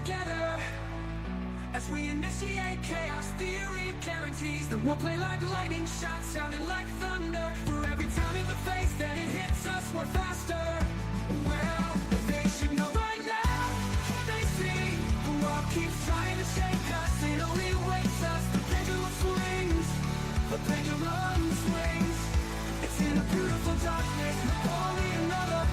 together. As we initiate chaos theory guarantees that we'll play like lightning shots, sounding like thunder. For every time in the face that it hits us, we're faster. Well, they should know by now. They see the world keeps trying to shake us. It only waits us. The pendulum swings. The pendulum swings. It's in a beautiful darkness. Only another.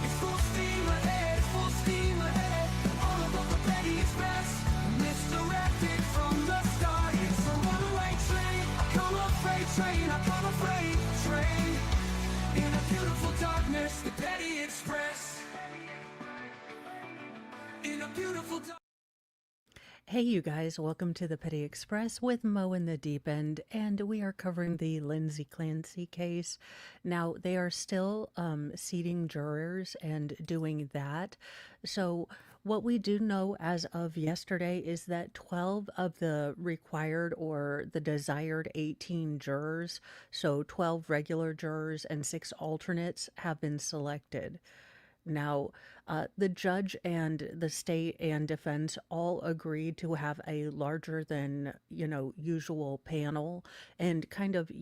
It's full steam ahead. Full steam ahead. All above the Petty Express. Misdirected from the start. It's a runaway train. I come a freight train. I come a freight train. In a beautiful darkness, the Petty Express. In a beautiful darkness. Hey, you guys, welcome to the Petty Express with Mo in the Deep End, and we are covering the Lindsay Clancy case. Now, they are still seating jurors and doing that. So, what we do know as of yesterday is that 12 of the required or the desired 18 jurors, so 12 regular jurors and 6 alternates, have been selected. Now, the judge and the state and defense all agreed to have a larger than, usual panel. And kind of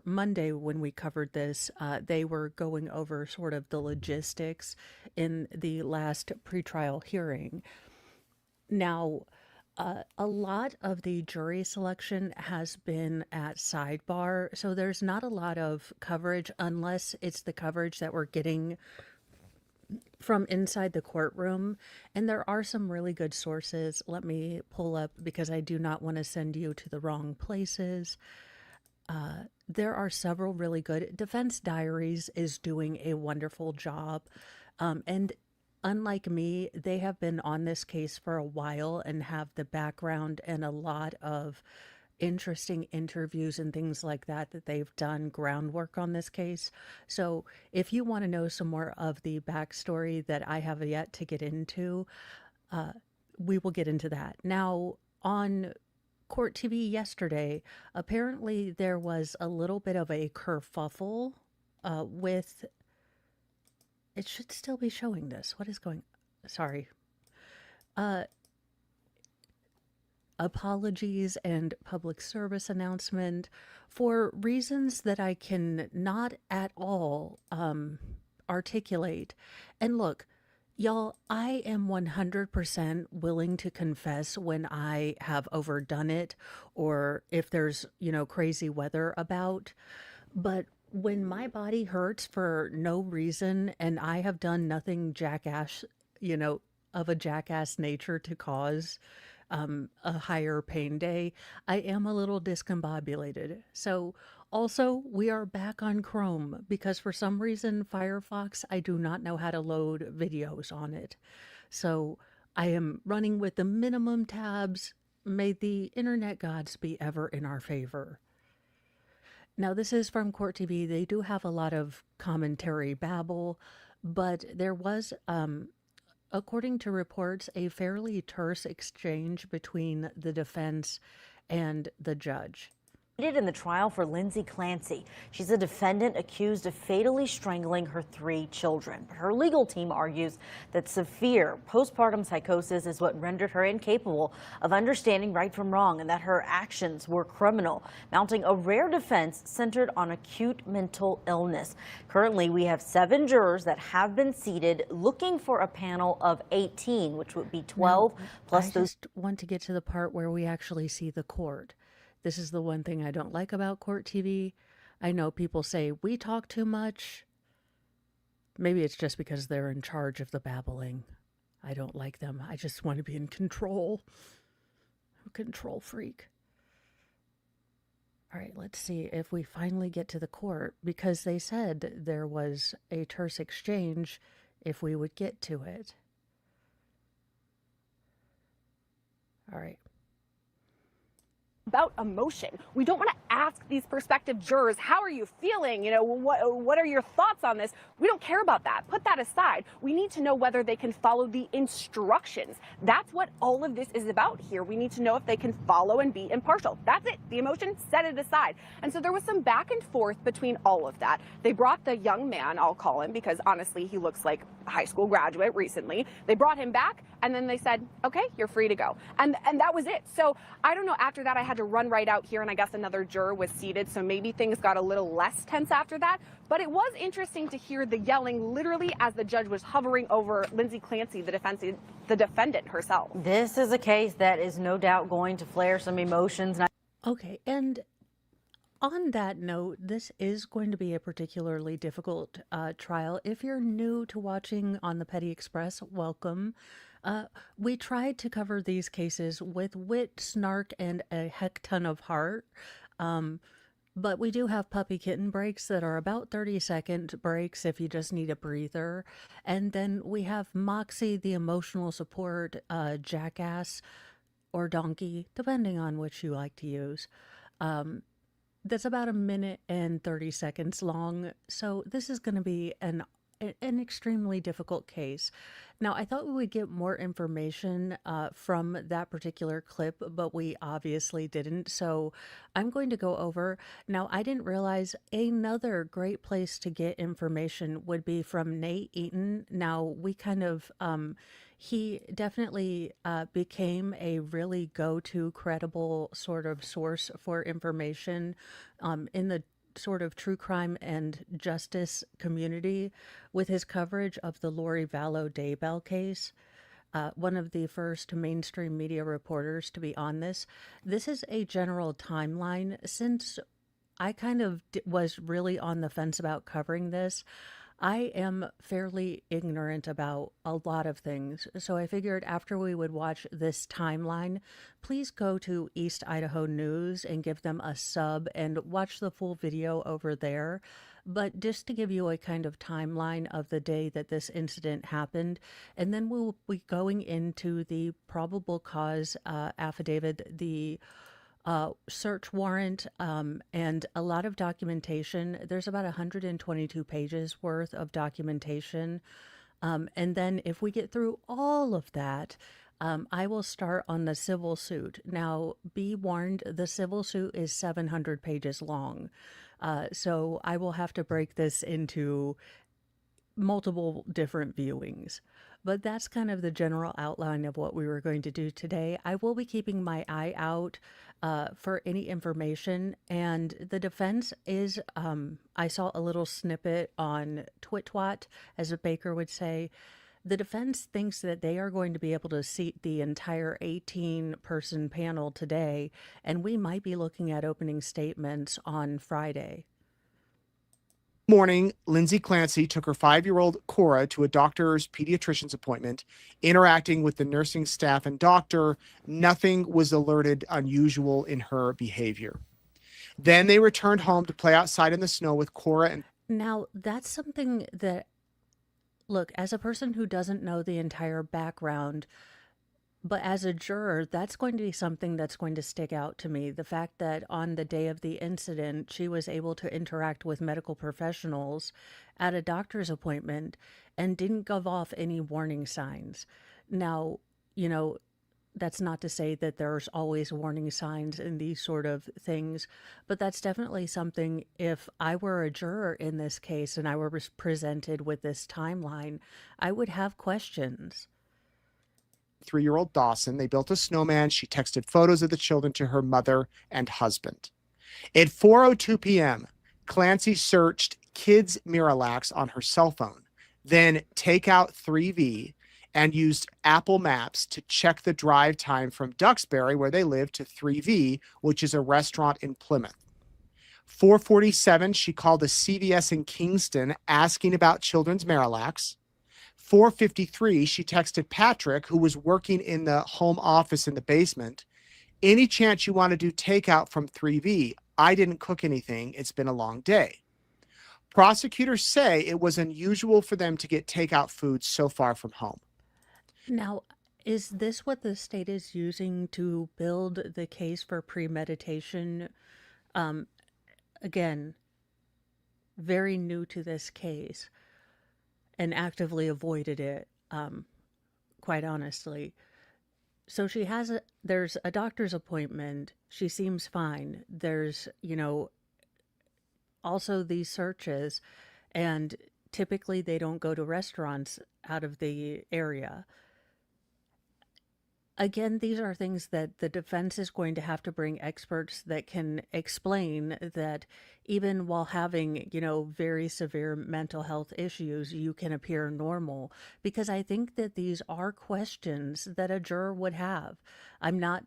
Monday when we covered this, they were going over sort of the logistics in the last pretrial hearing. Now, a lot of the jury selection has been at sidebar, so there's not a lot of coverage unless it's the coverage that we're getting from inside the courtroom, and there are some really good sources. Let me pull up because I do not want to send you to the wrong places. There are several really good. Defense Diaries is doing a wonderful job, and unlike me, they have been on this case for a while and have the background and a lot of interesting interviews and things like that they've done groundwork on this case. So if you want to know some more of the backstory that I have yet to get into, we will get into that. Now, on Court TV yesterday, apparently there was a little bit of a kerfuffle with, it should still be showing this. What is going, sorry. Apologies and public service announcement for reasons that I can not at all articulate. And look, y'all, I am 100% willing to confess when I have overdone it or if there's, crazy weather about. But when my body hurts for no reason and I have done nothing jackass, of a jackass nature to cause a higher pain day, I am a little discombobulated. So also we are back on Chrome because for some reason Firefox, I do not know how to load videos on it. So I am running with the minimum tabs. May the internet gods be ever in our favor. Now this is from Court TV. They do have a lot of commentary babble, but there was according to reports, a fairly terse exchange between the defense and the judge. In the trial for Lindsay Clancy. She's a defendant accused of fatally strangling her 3 children. Her legal team argues that severe postpartum psychosis is what rendered her incapable of understanding right from wrong and that her actions were criminal, mounting a rare defense centered on acute mental illness. Currently, we have 7 jurors that have been seated looking for a panel of 18, which would be 12 plus I just want to get to the part where we actually see the court. This is the one thing I don't like about Court TV. I know people say we talk too much. Maybe it's just because they're in charge of the babbling. I don't like them. I just want to be in control. I'm a control freak. All right, let's see if we finally get to the court because they said there was a terse exchange if we would get to it. All right. About emotion. We don't want to ask these prospective jurors, how are you feeling? What are your thoughts on this? We don't care about that. Put that aside. We need to know whether they can follow the instructions. That's what all of this is about here. We need to know if they can follow and be impartial. That's it. The emotion, set it aside. And so there was some back and forth between all of that. They brought the young man, I'll call him, because honestly, he looks like high school graduate recently. They brought him back and then they said, okay, you're free to go. And that was it. So I don't know, after that I had to run right out here, and I guess another juror was seated, so maybe things got a little less tense after that. But it was interesting to hear the yelling literally as the judge was hovering over Lindsay Clancy, the defendant herself. This is a case that is no doubt going to flare some emotions. Okay, and on that note, this is going to be a particularly difficult trial. If you're new to watching on the Petty Express, welcome. We tried to cover these cases with wit, snark, and a heck ton of heart. But we do have puppy kitten breaks that are about 30-second breaks if you just need a breather. And then we have Moxie, the emotional support jackass or donkey, depending on which you like to use. That's about 1 minute and 30 seconds long. So this is going to be an extremely difficult case. Now, I thought we would get more information from that particular clip, but we obviously didn't. So I'm going to go over. Now, I didn't realize another great place to get information would be from Nate Eaton. Now, we kind of, he definitely became a really go-to credible sort of source for information in the sort of true crime and justice community with his coverage of the Lori Vallow Daybell case. One of the first mainstream media reporters to be on this. This is a general timeline. Since I kind of was really on the fence about covering this, I am fairly ignorant about a lot of things, so I figured after we would watch this timeline, please go to East Idaho News and give them a sub and watch the full video over there. But just to give you a kind of timeline of the day that this incident happened, and then we'll be going into the probable cause affidavit, the search warrant, and a lot of documentation. There's about 122 pages worth of documentation. And then if we get through all of that, I will start on the civil suit. Now, be warned, the civil suit is 700 pages long. So I will have to break this into multiple different viewings. But that's kind of the general outline of what we were going to do today. I will be keeping my eye out for any information. And the defense is, I saw a little snippet on TwitTwat, as a baker would say. The defense thinks that they are going to be able to seat the entire 18-person panel today, and we might be looking at opening statements on Friday. Morning, Lindsay Clancy took her 5-year-old Cora to a doctor's pediatrician's appointment. Interacting with the nursing staff and doctor, nothing was alerted unusual in her behavior. Then they returned home to play outside in the snow with Cora and... Now, that's something that, look, as a person who doesn't know the entire background, but as a juror, that's going to be something that's going to stick out to me. The fact that on the day of the incident, she was able to interact with medical professionals at a doctor's appointment and didn't give off any warning signs. Now, you know, that's not to say that there's always warning signs in these sort of things, but that's definitely something, if I were a juror in this case and I were presented with this timeline, I would have questions. 3-year-old Dawson. They built a snowman. She texted photos of the children to her mother and husband. At 4:02 p.m., Clancy searched Kids Miralax on her cell phone, then Takeout 3V, and used Apple Maps to check the drive time from Duxbury, where they live, to 3V, which is a restaurant in Plymouth. 4:47, she called a CVS in Kingston asking about children's Miralax. 4:53, she texted Patrick, who was working in the home office in the basement, "Any chance you want to do takeout from 3V? I didn't cook anything. It's been a long day." Prosecutors say it was unusual for them to get takeout food so far from home. Now, is this what the state is using to build the case for premeditation? Again, very new to this case and actively avoided it, quite honestly. So she has there's a doctor's appointment. She seems fine. There's, also these searches, and typically they don't go to restaurants out of the area. Again, these are things that the defense is going to have to bring experts that can explain that even while having, very severe mental health issues, you can appear normal. Because I think that these are questions that a juror would have. I'm not.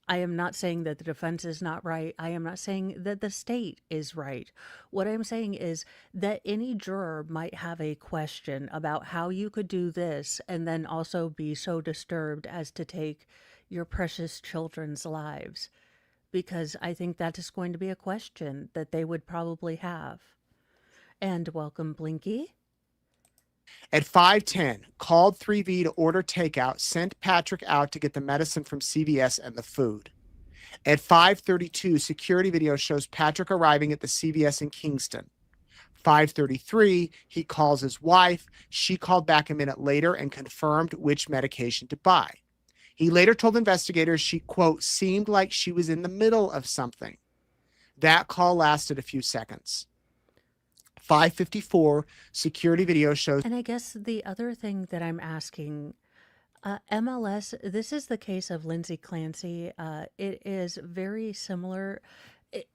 I am not saying that the defense is not right. I am not saying that the state is right. What I'm saying is that any juror might have a question about how you could do this and then also be so disturbed as to take your precious children's lives. Because I think that is going to be a question that they would probably have. And welcome, Blinky. At 5:10, called 3V to order takeout, sent Patrick out to get the medicine from CVS and the food. At 5:32, security video shows Patrick arriving at the CVS in Kingston. 5:33, he calls his wife. She called back a minute later and confirmed which medication to buy. He later told investigators she, quote, seemed like she was in the middle of something. That call lasted a few seconds. 5:54, security video shows. And I guess the other thing that I'm asking, MLS, this is the case of Lindsay Clancy. It is very similar. It,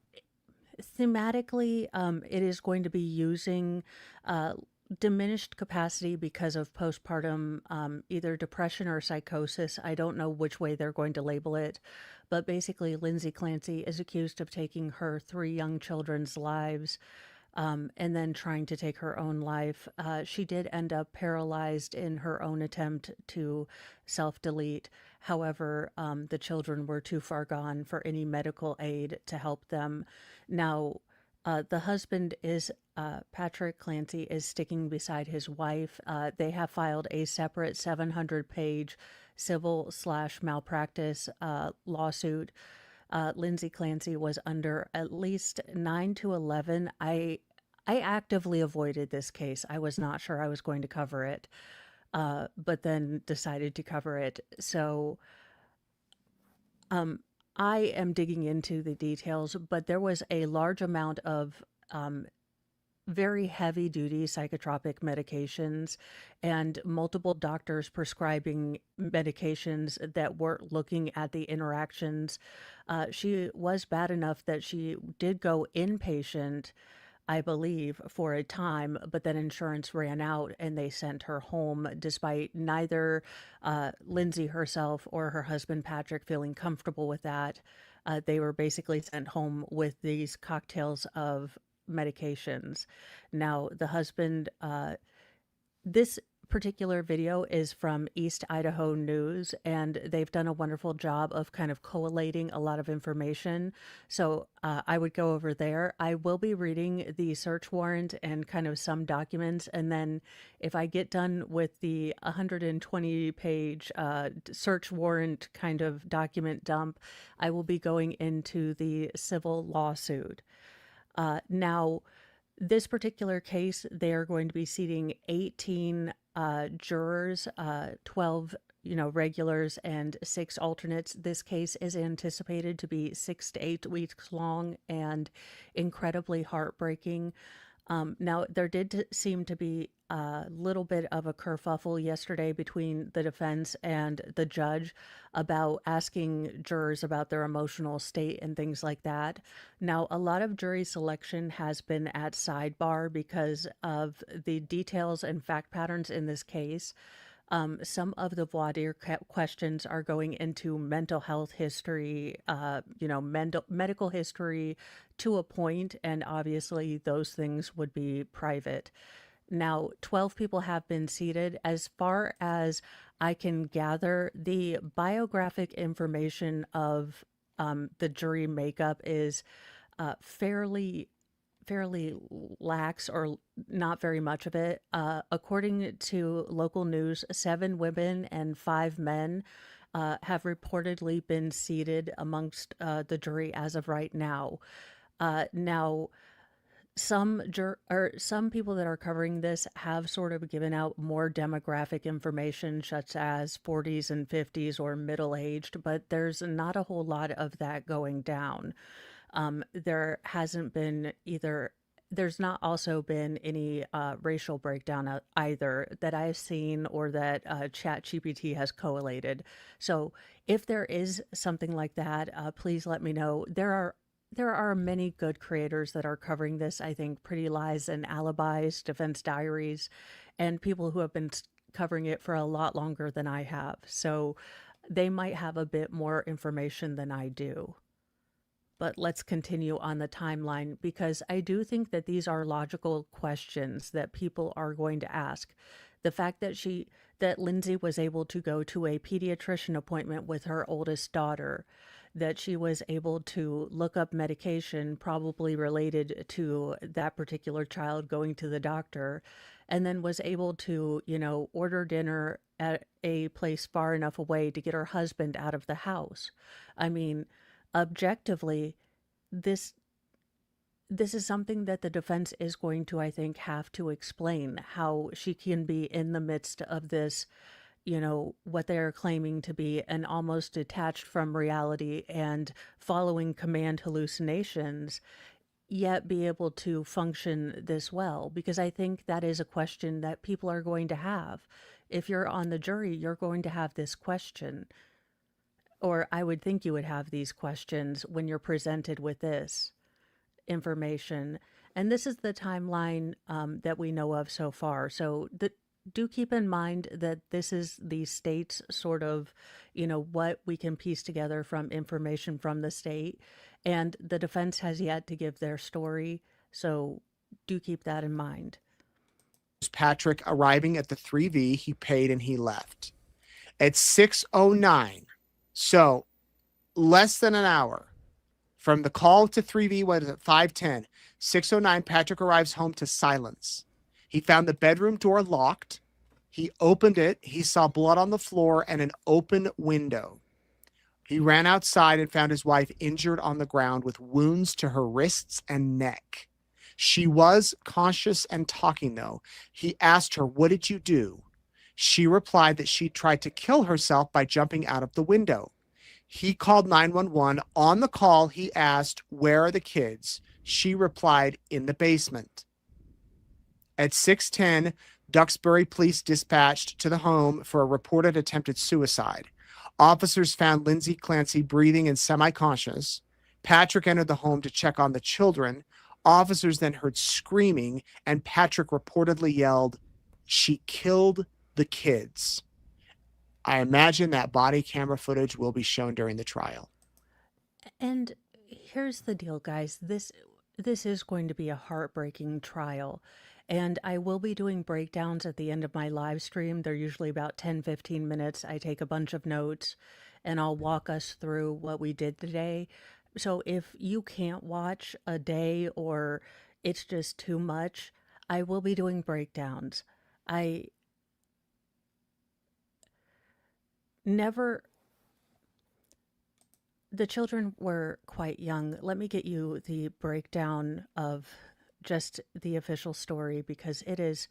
thematically, it is going to be using diminished capacity because of postpartum, either depression or psychosis. I don't know which way they're going to label it, but basically, Lindsay Clancy is accused of taking her 3 young children's lives. And then trying to take her own life. She did end up paralyzed in her own attempt to self-delete. However, the children were too far gone for any medical aid to help them. Now, the husband is, Patrick Clancy, is sticking beside his wife. They have filed a separate 700-page civil/malpractice lawsuit. Lindsay Clancy was under at least 9 to 11. I actively avoided this case. I was not sure I was going to cover it, but then decided to cover it. So I am digging into the details, but there was a large amount of very heavy duty psychotropic medications and multiple doctors prescribing medications that weren't looking at the interactions. She was bad enough that she did go inpatient, I believe, for a time, but then insurance ran out and they sent her home despite neither Lindsay herself or her husband Patrick feeling comfortable with that. They were basically sent home with these cocktails of medications. Now, the husband, this particular video is from East Idaho News, and they've done a wonderful job of kind of collating a lot of information. So I would go over there. I will be reading the search warrant and kind of some documents. And then if I get done with the 120-page search warrant kind of document dump, I will be going into the civil lawsuit. Now, this particular case, they are going to be seating 18 jurors, 12, regulars and 6 alternates. This case is anticipated to be 6 to 8 weeks long and incredibly heartbreaking. Now, there did seem to be a little bit of a kerfuffle yesterday between the defense and the judge about asking jurors about their emotional state and things like that. Now, a lot of jury selection has been at sidebar because of the details and fact patterns in this case. Some of the voir dire questions are going into mental health history, medical history to a point, and obviously those things would be private. Now, 12 people have been seated. As far as I can gather, the biographic information of the jury makeup is fairly lax, or not very much of it. According to local news, 7 women and 5 men have reportedly been seated amongst the jury as of right now. Now, some people that are covering this have sort of given out more demographic information, such as 40s and 50s or middle-aged, but there's not a whole lot of that going down. There hasn't been either there's not also been any racial breakdown either that I've seen or that ChatGPT has collated. So if there is something like that, please let me know. There are many good creators that are covering this. I think Pretty Lies and Alibis, Defense Diaries, and people who have been covering it for a lot longer than I have. So they might have a bit more information than I do. But let's continue on the timeline because I do think that these are logical questions that people are going to ask. The fact that Lindsay was able to go to a pediatrician appointment with her oldest daughter, that she was able to look up medication probably related to that particular child going to the doctor, and then was able to, order dinner at a place far enough away to get her husband out of the house. I mean, objectively, this this is something that the defense is going to, I think, have to explain how she can be in the midst of this, what they are claiming to be an almost detached from reality and following command hallucinations, yet be able to function this well. Because I think that is a question that people are going to have. If you're on the jury, you're going to have this question. Or I would think you would have these questions when you're presented with this information. And this is the timeline that we know of so far. So do keep in mind that this is the state's sort of, what we can piece together from information from the state. And the defense has yet to give their story. So do keep that in mind. Patrick arriving at the 3V, he paid and he left. At 6:09, so less than an hour from the call to 3V, what is it, 5:10, 6:09, Patrick arrives home to silence. He found the bedroom door locked. He opened it. He saw blood on the floor and an open window. He ran outside and found his wife injured on the ground with wounds to her wrists and neck. She was conscious and talking, though. He asked her, "What did you do?" She replied that she tried to kill herself by jumping out of the window. He called 911. On the call, he asked, "Where are the kids?" She replied, "In the basement." At 6:10, Duxbury police dispatched to the home for a reported attempted suicide. Officers found Lindsay Clancy breathing and semi-conscious. Patrick entered the home to check on the children. Officers then heard screaming, and Patrick reportedly yelled, "She killed the kids." I imagine that body camera footage will be shown during the trial. And here's the deal, guys. This is going to be a heartbreaking trial. And I will be doing breakdowns at the end of my live stream. They're usually about 10-15 minutes. I take a bunch of notes and I'll walk us through what we did today. So if you can't watch a day or it's just too much, I will be doing breakdowns. I never The children were quite young. Let me get you the breakdown of just the official story because it is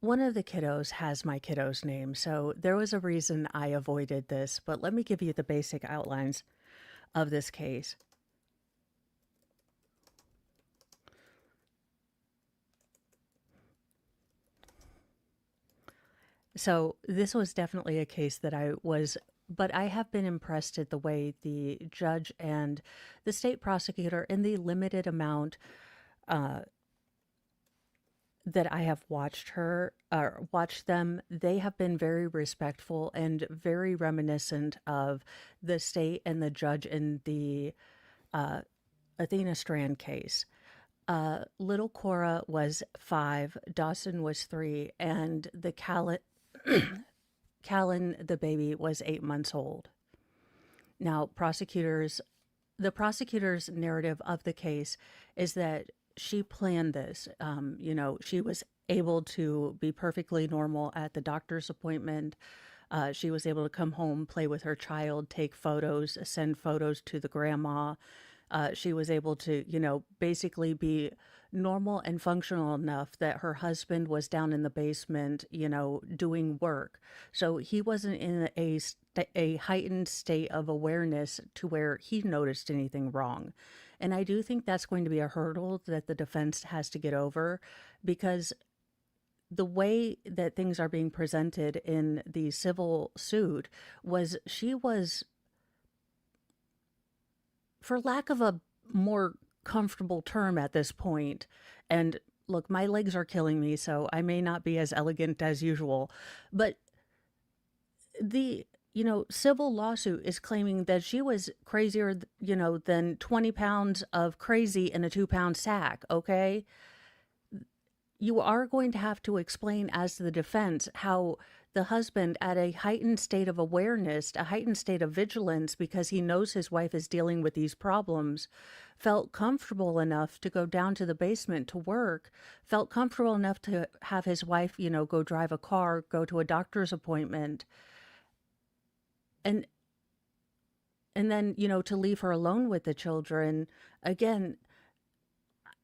one of the kiddos has my kiddo's name. So there was a reason I avoided this, but let me give you the basic outlines of this case. So this was definitely a case that but I have been impressed at the way the judge and the state prosecutor, in the limited amount that I have watched them, they have been very respectful and very reminiscent of the state and the judge in the Athena Strand case. Little Cora was 5, Dawson was 3, and the Callan, the baby, was 8 months old. Now, the prosecutor's narrative of the case is that she planned this. She was able to be perfectly normal at the doctor's appointment. She was able to come home, play with her child, take photos, send photos to the grandma. She was able to, basically be normal and functional enough that her husband was down in the basement, doing work. So he wasn't in a heightened state of awareness to where he noticed anything wrong. And I do think that's going to be a hurdle that the defense has to get over, because the way that things are being presented in the civil suit was she was, for lack of a more comfortable term at this point, and look, my legs are killing me, so I may not be as elegant as usual, but the civil lawsuit is claiming that she was crazier, than 20 pounds of crazy in a 2-pound sack, okay? You are going to have to explain as to the defense how the husband, at a heightened state of awareness, a heightened state of vigilance, because he knows his wife is dealing with these problems, felt comfortable enough to go down to the basement to work, felt comfortable enough to have his wife, go drive a car, go to a doctor's appointment, and then, to leave her alone with the children. Again,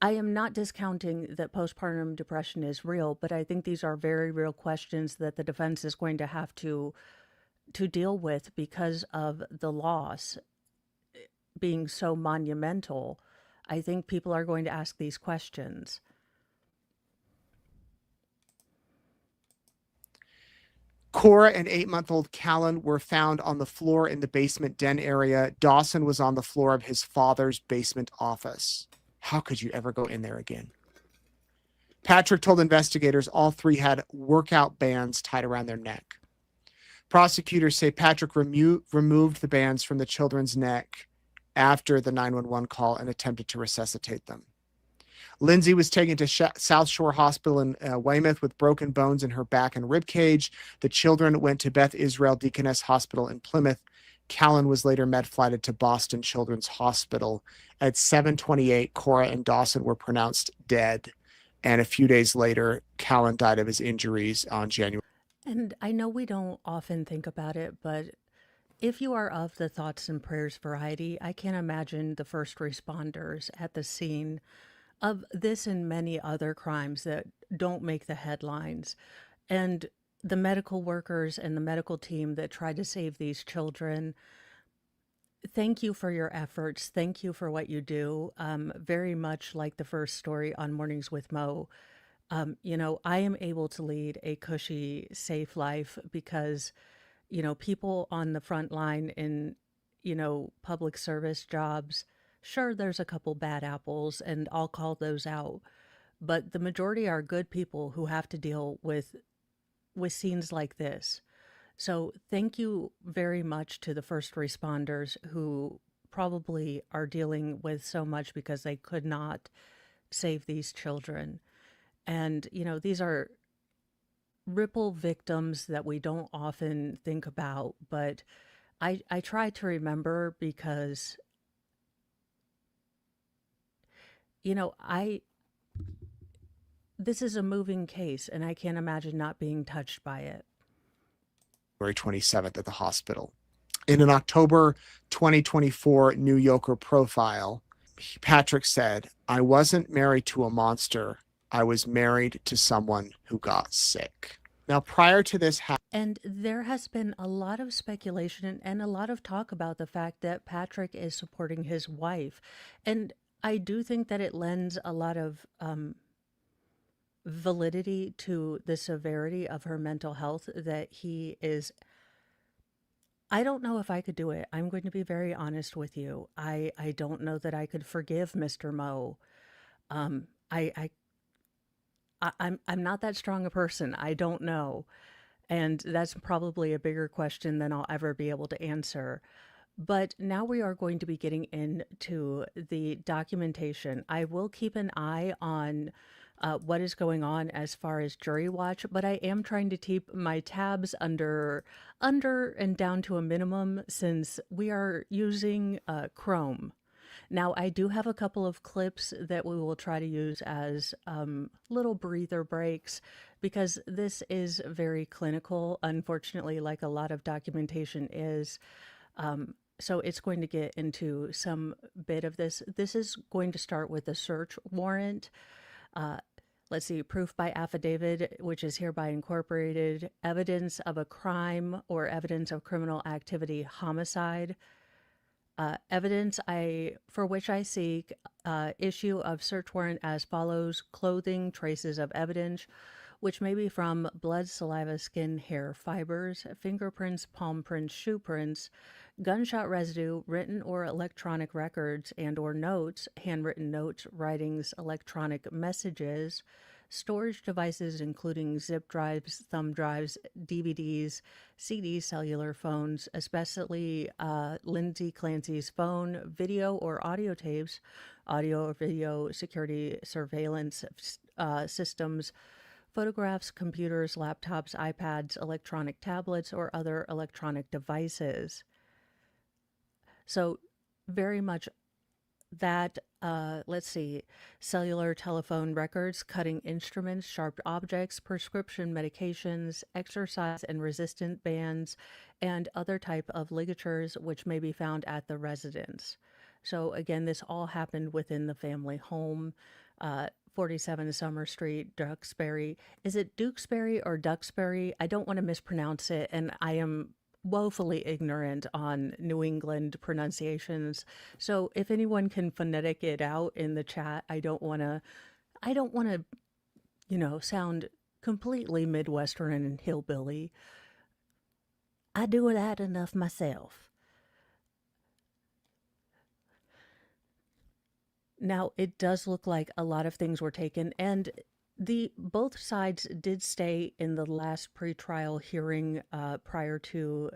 I am not discounting that postpartum depression is real, but I think these are very real questions that the defense is going to have to deal with because of the loss being so monumental. I think people are going to ask these questions. Cora and 8-month-old Callan were found on the floor in the basement den area. Dawson was on the floor of his father's basement office. How could you ever go in there again? Patrick told investigators all three had workout bands tied around their neck. Prosecutors say Patrick removed the bands from the children's neck after the 911 call and attempted to resuscitate them. Lindsay was taken to South Shore Hospital in Weymouth with broken bones in her back and rib cage. The children went to Beth Israel Deaconess Hospital in Plymouth. Callan was later med-flighted to Boston Children's Hospital. At 7:28, Cora and Dawson were pronounced dead. And a few days later, Callan died of his injuries on January. And I know we don't often think about it, but if you are of the thoughts and prayers variety, I can't imagine the first responders at the scene of this and many other crimes that don't make the headlines, and the medical workers and the medical team that tried to save these children. Thank you for your efforts. Thank you for what you do. Very much like the first story on Mornings with Mo, I am able to lead a cushy, safe life because, people on the front line in, public service jobs, sure, there's a couple bad apples, and I'll call those out. But the majority are good people who have to deal with scenes like this. So thank you very much to the first responders who probably are dealing with so much because they could not save these children. And, these are ripple victims that we don't often think about, but I try to remember because this is a moving case, and I can't imagine not being touched by it. February 27th at the hospital. In an October 2024 New Yorker profile, Patrick said, "I wasn't married to a monster. I was married to someone who got sick." Now, prior to this And there has been a lot of speculation and a lot of talk about the fact that Patrick is supporting his wife. And I do think that it lends a lot of validity to the severity of her mental health that he is. I don't know if I could do it. I'm going to be very honest with you. I don't know that I could forgive Mr. Mo. I'm not that strong a person. I don't know. And that's probably a bigger question than I'll ever be able to answer. But now we are going to be getting into the documentation. I will keep an eye on what is going on as far as jury watch, but I am trying to keep my tabs under and down to a minimum since we are using Chrome. Now, I do have a couple of clips that we will try to use as little breather breaks because this is very clinical, unfortunately, like a lot of documentation is. So it's going to get into some bit of this. This is going to start with a search warrant. Let's see, proof by affidavit, which is hereby incorporated, evidence of a crime or evidence of criminal activity, homicide. Evidence for which I seek issue of search warrant as follows: clothing, traces of evidence, which may be from blood, saliva, skin, hair, fibers, fingerprints, palm prints, shoe prints, gunshot residue, written or electronic records and or notes, handwritten notes, writings, electronic messages, storage devices including zip drives, thumb drives, DVDs, CDs, cellular phones, especially Lindsay Clancy's phone, video or audio tapes, audio or video security surveillance systems, photographs, computers, laptops, iPads, electronic tablets, or other electronic devices. So very much that, let's see, cellular telephone records, cutting instruments, sharp objects, prescription medications, exercise and resistant bands, and other type of ligatures which may be found at the residence. So again, this all happened within the family home, 47 Summer Street, Duxbury. Is it Duxbury or Duxbury? I don't want to mispronounce it, and I am woefully ignorant on New England pronunciations. So if anyone can phonetic it out in the chat, I don't want to, sound completely Midwestern and hillbilly. I do that enough myself. Now, it does look like a lot of things were taken, and both sides did stay in the last pretrial hearing prior to,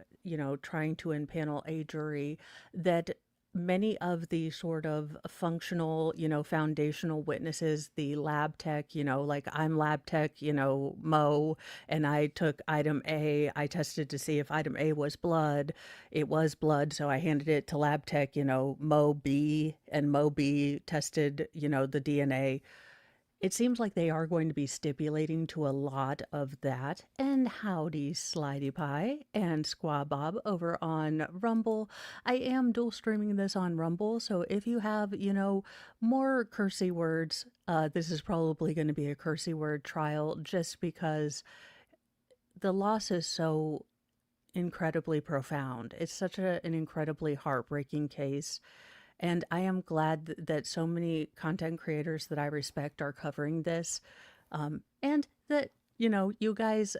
trying to impanel a jury, that many of the sort of functional, foundational witnesses, the lab tech, like I'm lab tech, Mo, and I took item A, I tested to see if item A was blood. It was blood, so I handed it to lab tech, Mo B, and Mo B tested, the DNA. It seems like they are going to be stipulating to a lot of that. And howdy, Slidey Pie and Squaw Bob over on Rumble. I am dual streaming this on Rumble, so if you have, more cursey words, this is probably going to be a cursey word trial just because the loss is so incredibly profound. It's such an incredibly heartbreaking case. And I am glad that so many content creators that I respect are covering this. And that, you guys,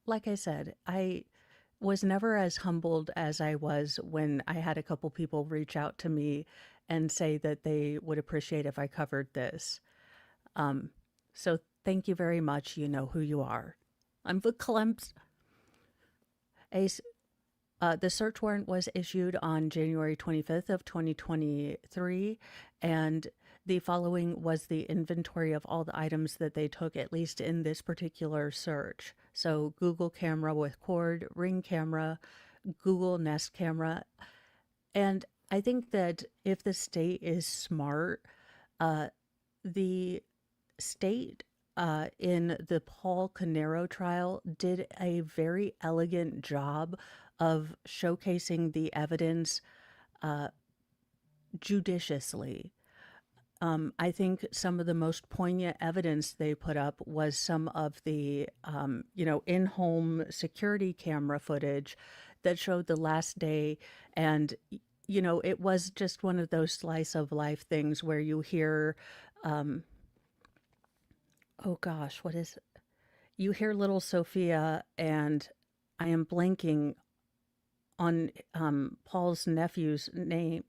like I said, I was never as humbled as I was when I had a couple people reach out to me and say that they would appreciate if I covered this. So thank you very much. You know who you are. I'm the Clemps. The search warrant was issued on January 25th of 2023, and the following was the inventory of all the items that they took, at least in this particular search. So Google camera with cord, Ring camera, Google Nest camera. And I think that if the state is smart, the state in the Paul Canero trial did a very elegant job of showcasing the evidence judiciously. I think some of the most poignant evidence they put up was some of the, in-home security camera footage that showed the last day. And, it was just one of those slice of life things where you hear, oh gosh, what is it? You hear little Sophia, and I am blanking on Paul's nephew's name,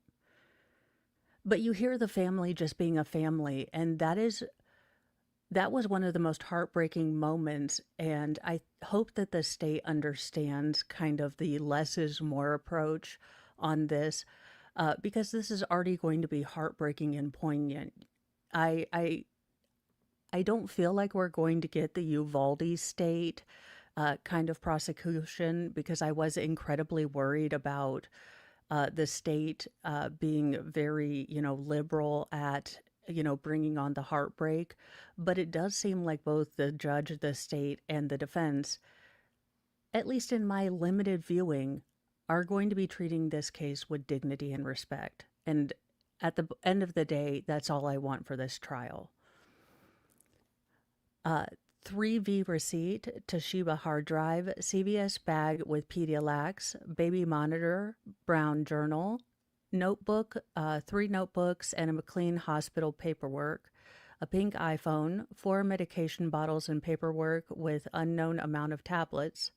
but you hear the family just being a family, and that was one of the most heartbreaking moments. And I hope that the state understands kind of the less is more approach on this, because this is already going to be heartbreaking and poignant. I don't feel like we're going to get the Uvalde state kind of prosecution, because I was incredibly worried about the state being very, liberal at, bringing on the heartbreak. But it does seem like both the judge, the state, and the defense, at least in my limited viewing, are going to be treating this case with dignity and respect. And at the end of the day, that's all I want for this trial. 3V receipt, Toshiba hard drive, CVS bag with Pedialax, baby monitor, brown journal, notebook, 3 notebooks, and a McLean Hospital paperwork, a pink iPhone, 4 medication bottles and paperwork with unknown amount of tablets,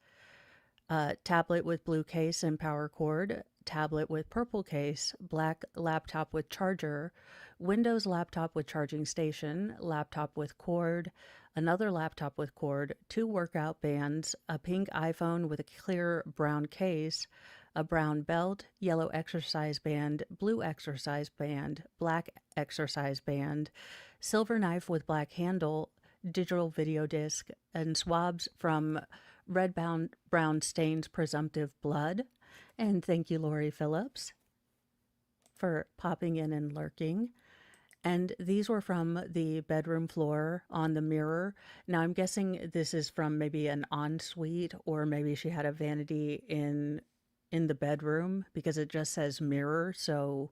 tablet with blue case and power cord, tablet with purple case, black laptop with charger, Windows laptop with charging station, laptop with cord, another laptop with cord, 2 workout bands, a pink iPhone with a clear brown case, a brown belt, yellow exercise band, blue exercise band, black exercise band, silver knife with black handle, digital video disc, and swabs from red brown stains presumptive blood. And thank you, Lori Phillips, for popping in and lurking. And these were from the bedroom floor on the mirror. Now I'm guessing this is from maybe an ensuite, or maybe she had a vanity in the bedroom, because it just says mirror. So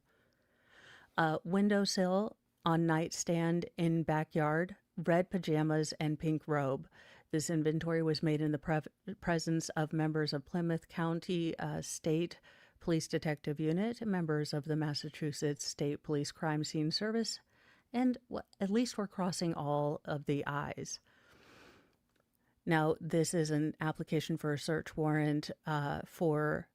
windowsill, on nightstand in backyard, red pajamas and pink robe. This inventory was made in the presence of members of Plymouth County State Police Detective Unit, members of the Massachusetts State Police Crime Scene Service, and at least we're crossing all of the I's. Now, this is an application for a search warrant for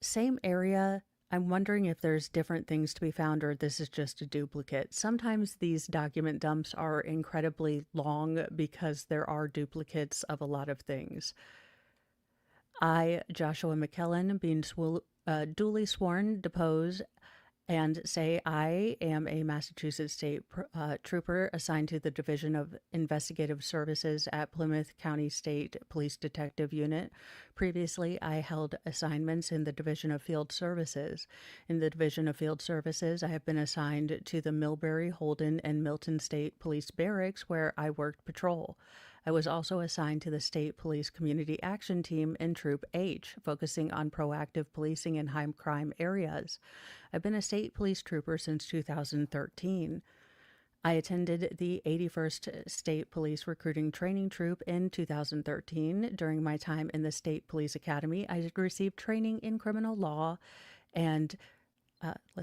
same area. I'm wondering if there's different things to be found, or this is just a duplicate. Sometimes these document dumps are incredibly long because there are duplicates of a lot of things. I, Joshua McKellen, being duly sworn, depose and say I am a Massachusetts State Trooper assigned to the Division of Investigative Services at Plymouth County State Police Detective Unit. Previously, I held assignments in the Division of Field Services. In the Division of Field Services, I have been assigned to the Millbury, Holden, and Milton State Police Barracks, where I worked patrol. I was also assigned to the State Police Community Action Team in Troop H, focusing on proactive policing in high crime areas. I've been a state police trooper since 2013. I attended the 81st State Police Recruiting Training Troop in 2013. During my time in the State Police Academy, I received training in criminal law and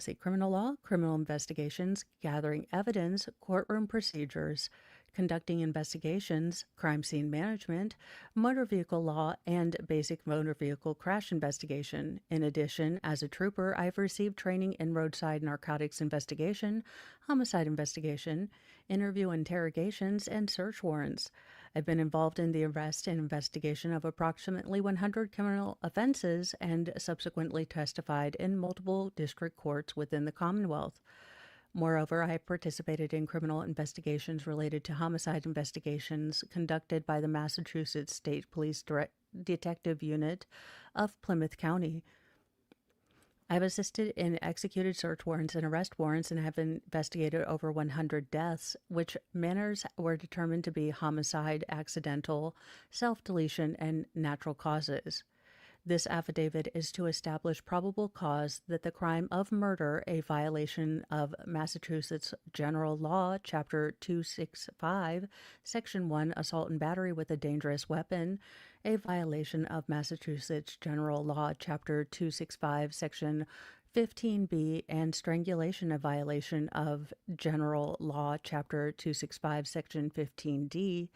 criminal investigations, gathering evidence, courtroom procedures, conducting investigations, crime scene management, motor vehicle law, and basic motor vehicle crash investigation. In addition, as a trooper, I've received training in roadside narcotics investigation, homicide investigation, interview interrogations, and search warrants. I've been involved in the arrest and investigation of approximately 100 criminal offenses and subsequently testified in multiple district courts within the Commonwealth. Moreover, I participated in criminal investigations related to homicide investigations conducted by the Massachusetts State Police Detective Unit of Plymouth County. I have assisted in executed search warrants and arrest warrants and have investigated over 100 deaths, which manners were determined to be homicide, accidental, self-deletion, and natural causes. This affidavit is to establish probable cause that the crime of murder, a violation of Massachusetts General Law, Chapter 265, Section 1, assault and battery with a dangerous weapon, a violation of Massachusetts General Law, Chapter 265, Section 15B, and strangulation, a violation of General Law, Chapter 265, Section 15D,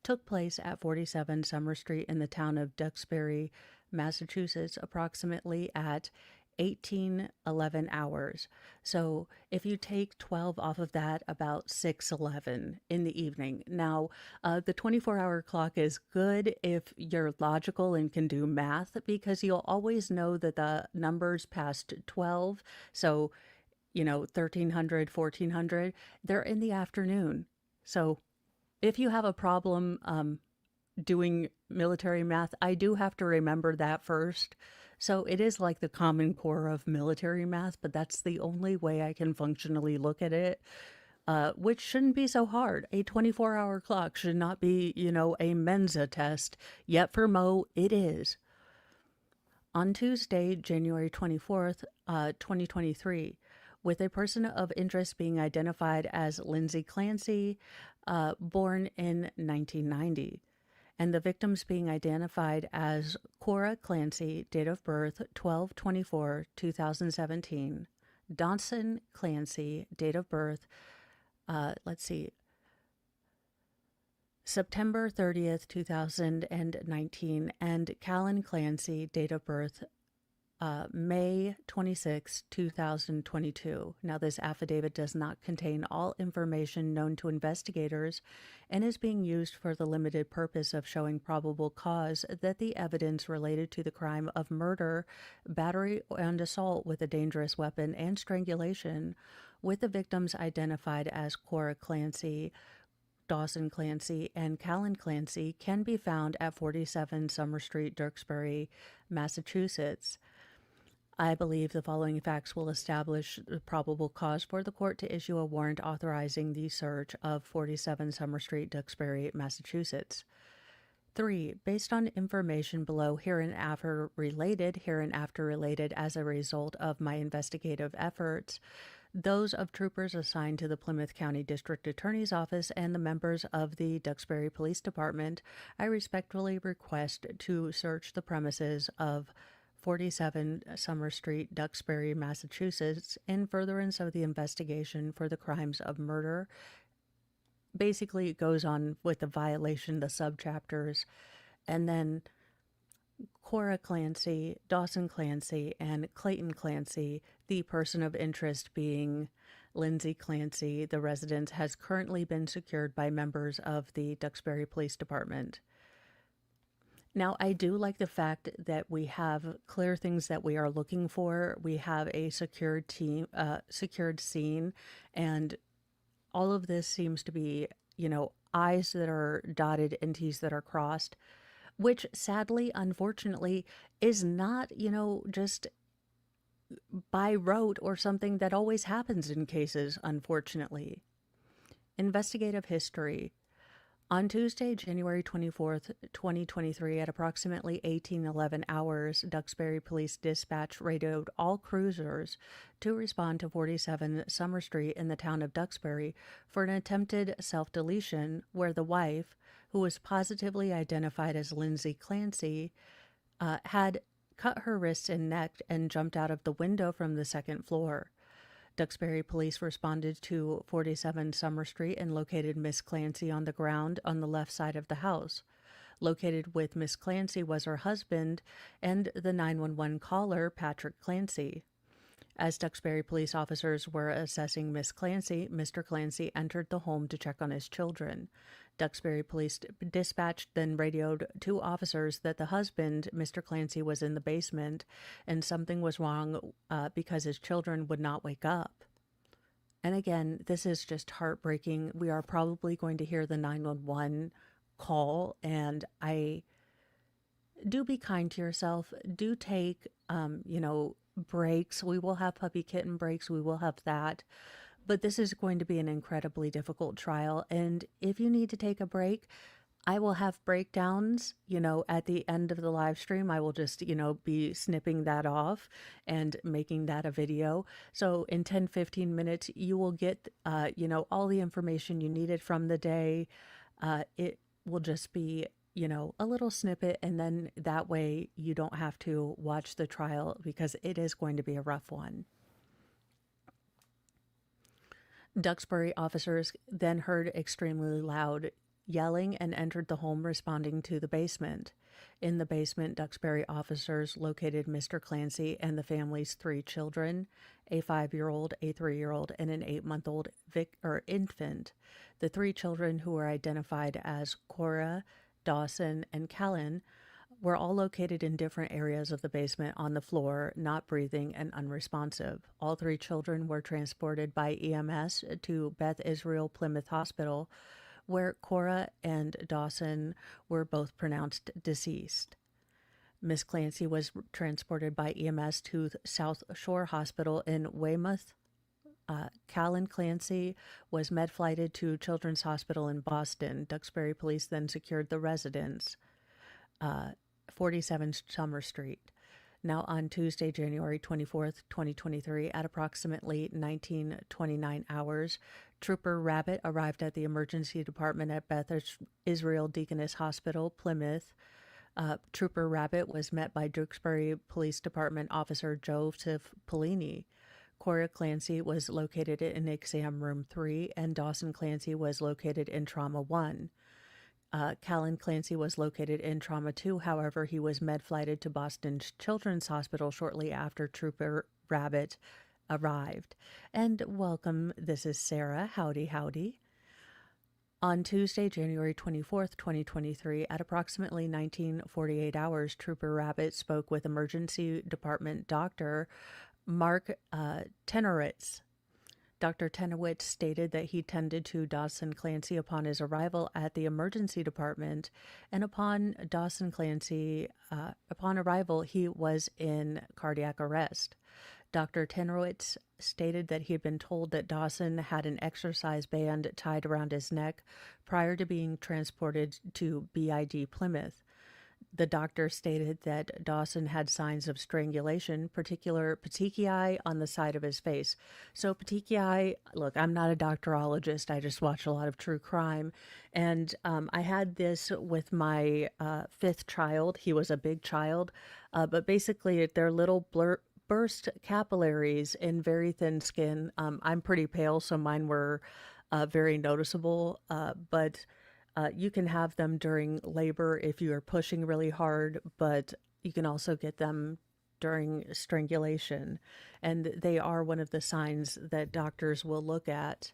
took place at 47 Summer Street in the town of Duxbury, Massachusetts, approximately at 18:11 hours. So if you take 12 off of that, about 6:11 in the evening. Now, the 24-hour clock is good if you're logical and can do math, because you'll always know that the numbers past 12, so 1300, 1400, they're in the afternoon. So if you have a problem doing military math, I do have to remember that first. So it is like the Common Core of military math, but that's the only way I can functionally look at it, which shouldn't be so hard. A 24-hour clock should not be, a Mensa test, yet for Mo, it is. On Tuesday, January 24th, 2023, with a person of interest being identified as Lindsay Clancy, born in 1990. and the victims being identified as Cora Clancy, date of birth 12/24/2017, Dawson Clancy, date of birth, September 30th, 2019, and Callan Clancy, date of birth, May 26, 2022. Now, this affidavit does not contain all information known to investigators and is being used for the limited purpose of showing probable cause that the evidence related to the crime of murder, battery, and assault with a dangerous weapon and strangulation, with the victims identified as Cora Clancy, Dawson Clancy, and Callan Clancy, can be found at 47 Summer Street, Duxbury, Massachusetts. I believe the following facts will establish the probable cause for the court to issue a warrant authorizing the search of 47 Summer Street, Duxbury, Massachusetts. 3. Based on information below hereinafter related as a result of my investigative efforts, those of troopers assigned to the Plymouth County District Attorney's Office and the members of the Duxbury Police Department, I respectfully request to search the premises of 47 Summer Street, Duxbury, Massachusetts, in furtherance of the investigation for the crimes of murder. Basically, it goes on with the violation, the subchapters, and then Cora Clancy, Dawson Clancy, and Clayton Clancy, the person of interest being Lindsay Clancy, the residence, has currently been secured by members of the Duxbury Police Department. Now, I do like the fact that we have clear things that we are looking for. We have a secured scene, and all of this seems to be, I's that are dotted and T's that are crossed, which sadly, unfortunately, is not, just by rote or something that always happens in cases, unfortunately. Investigative history. On Tuesday, January 24th, 2023, at approximately 18:11 hours, Duxbury Police Dispatch radioed all cruisers to respond to 47 Summer Street in the town of Duxbury for an attempted self-deletion where the wife, who was positively identified as Lindsay Clancy, had cut her wrists and neck and jumped out of the window from the second floor. Duxbury police responded to 47 Summer Street and located Miss Clancy on the ground on the left side of the house. Located with Miss Clancy was her husband and the 911 caller, Patrick Clancy. As Duxbury police officers were assessing Miss Clancy, Mr. Clancy entered the home to check on his children. Duxbury Police Dispatch then radioed to officers that the husband, Mr. Clancy, was in the basement and something was wrong because his children would not wake up. And again, this is just heartbreaking. We are probably going to hear the 911 call, and do be kind to yourself. Do take, breaks. We will have puppy kitten breaks. We will have that. But this is going to be an incredibly difficult trial. And if you need to take a break, I will have breakdowns, at the end of the live stream. I will just, be snipping that off and making that a video. So in 10-15 minutes, you will get, all the information you needed from the day. It will just be, a little snippet, and then that way you don't have to watch the trial because it is going to be a rough one. Duxbury officers then heard extremely loud yelling and entered the home responding to the basement. In the basement, Duxbury officers located Mr. Clancy and the family's 3 children, a 5-year-old, a 3-year-old, and an 8-month-old infant. The 3 children, who were identified as Cora, Dawson, and Callan, were all located in different areas of the basement on the floor, not breathing and unresponsive. All 3 children were transported by EMS to Beth Israel Plymouth Hospital, where Cora and Dawson were both pronounced deceased. Miss Clancy was transported by EMS to South Shore Hospital in Weymouth. Callan Clancy was med-flighted to Children's Hospital in Boston. Duxbury police then secured the residence, 47 Summer Street. Now, on Tuesday, January 24th, 2023, at approximately 19:29 hours, Trooper Rabbit arrived at the emergency department at Beth Israel Deaconess Hospital, Plymouth. Trooper Rabbit was met by Duxbury Police Department Officer Joseph Polini. Cora Clancy was located in exam room 3, and Dawson Clancy was located in trauma 1. Callan Clancy was located in trauma 2. However, he was med-flighted to Boston Children's Hospital shortly after Trooper Rabbit arrived. And welcome, this is Sarah. Howdy, howdy. On Tuesday, January 24th, 2023, at approximately 19:48 hours, Trooper Rabbit spoke with Emergency Department Dr. Mark Tenorowitz. Dr. Tenowitz stated that he tended to Dawson Clancy upon his arrival at the emergency department, and upon arrival, he was in cardiac arrest. Dr. Tenowitz stated that he had been told that Dawson had an exercise band tied around his neck prior to being transported to BID Plymouth. The doctor stated that Dawson had signs of strangulation, particular petechiae on the side of his face. So petechiae, look, I'm not a doctorologist. I just watch a lot of true crime. And I had this with my fifth child. He was a big child. But basically, they're little burst capillaries in very thin skin. I'm pretty pale, so mine were very noticeable. But you can have them during labor if you are pushing really hard, but you can also get them during strangulation. And they are one of the signs that doctors will look at.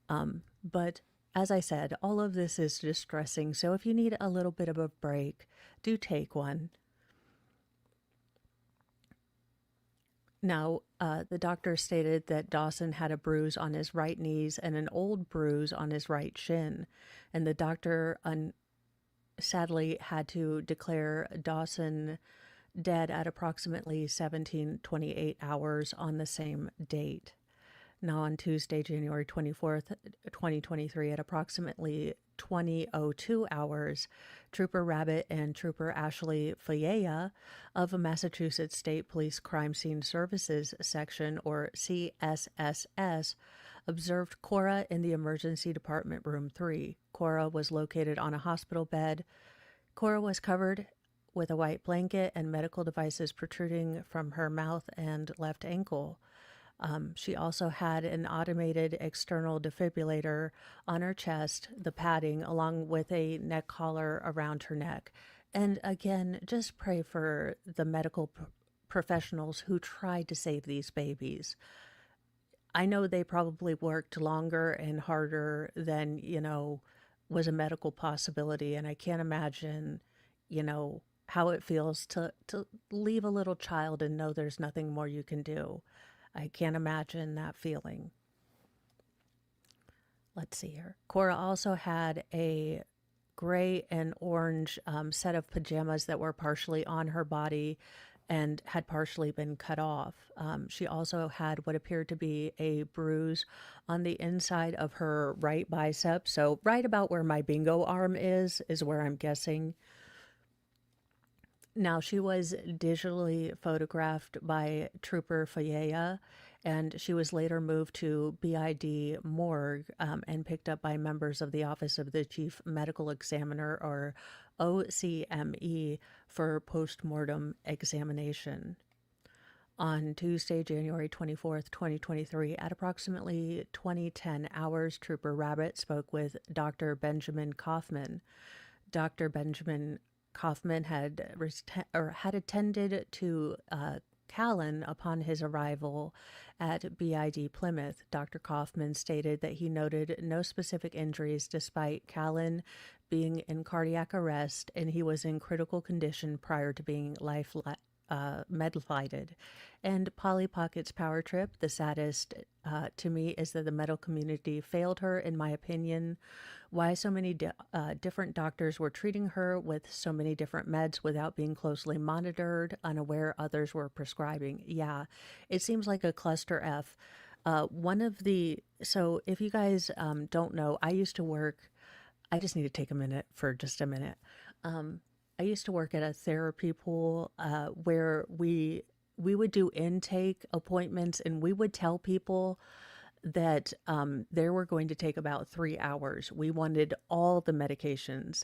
But as I said, all of this is distressing. So if you need a little bit of a break, do take one. Now, the doctor stated that Dawson had a bruise on his right knees and an old bruise on his right shin, and the doctor sadly had to declare Dawson dead at approximately 17:28 hours on the same date. Now, on Tuesday, January 24th, 2023, at approximately 20:02 hours, Trooper Rabbit and Trooper Ashley Fayea of Massachusetts State Police Crime Scene Services Section, or CSSS, observed Cora in the emergency department room 3. Cora was located on a hospital bed. Cora was covered with a white blanket and medical devices protruding from her mouth and left ankle. She also had an automated external defibrillator on her chest, the padding, along with a neck collar around her neck. And again, just pray for the medical professionals who tried to save these babies. I know they probably worked longer and harder than, was a medical possibility. And I can't imagine, how it feels to leave a little child and know there's nothing more you can do. I can't imagine that feeling. Let's see here. Cora also had a gray and orange set of pajamas that were partially on her body and had partially been cut off. She also had what appeared to be a bruise on the inside of her right bicep. So right about where my bingo arm is where I'm guessing. Now, she was digitally photographed by Trooper Fayea, and she was later moved to BID Morgue and picked up by members of the Office of the Chief Medical Examiner, or OCME, for post-mortem examination. On Tuesday, January 24th, 2023, at approximately 20:10 hours, Trooper Rabbit spoke with Dr. Benjamin Kaufman. Dr. Benjamin Kaufman had attended to Callan upon his arrival at BID Plymouth. Dr. Kaufman stated that he noted no specific injuries despite Callan being in cardiac arrest, and he was in critical condition prior to being med-flighted. And Polly Pocket's power trip, the saddest to me, is that the medical community failed her, in my opinion. Why so many different doctors were treating her with so many different meds without being closely monitored, unaware others were prescribing. Yeah, it seems like a cluster F. So if you guys don't know, I used to work, I just need to take a minute for just a minute. I used to work at a therapy pool where we would do intake appointments, and we would tell people that they were going to take about 3 hours. We wanted all the medications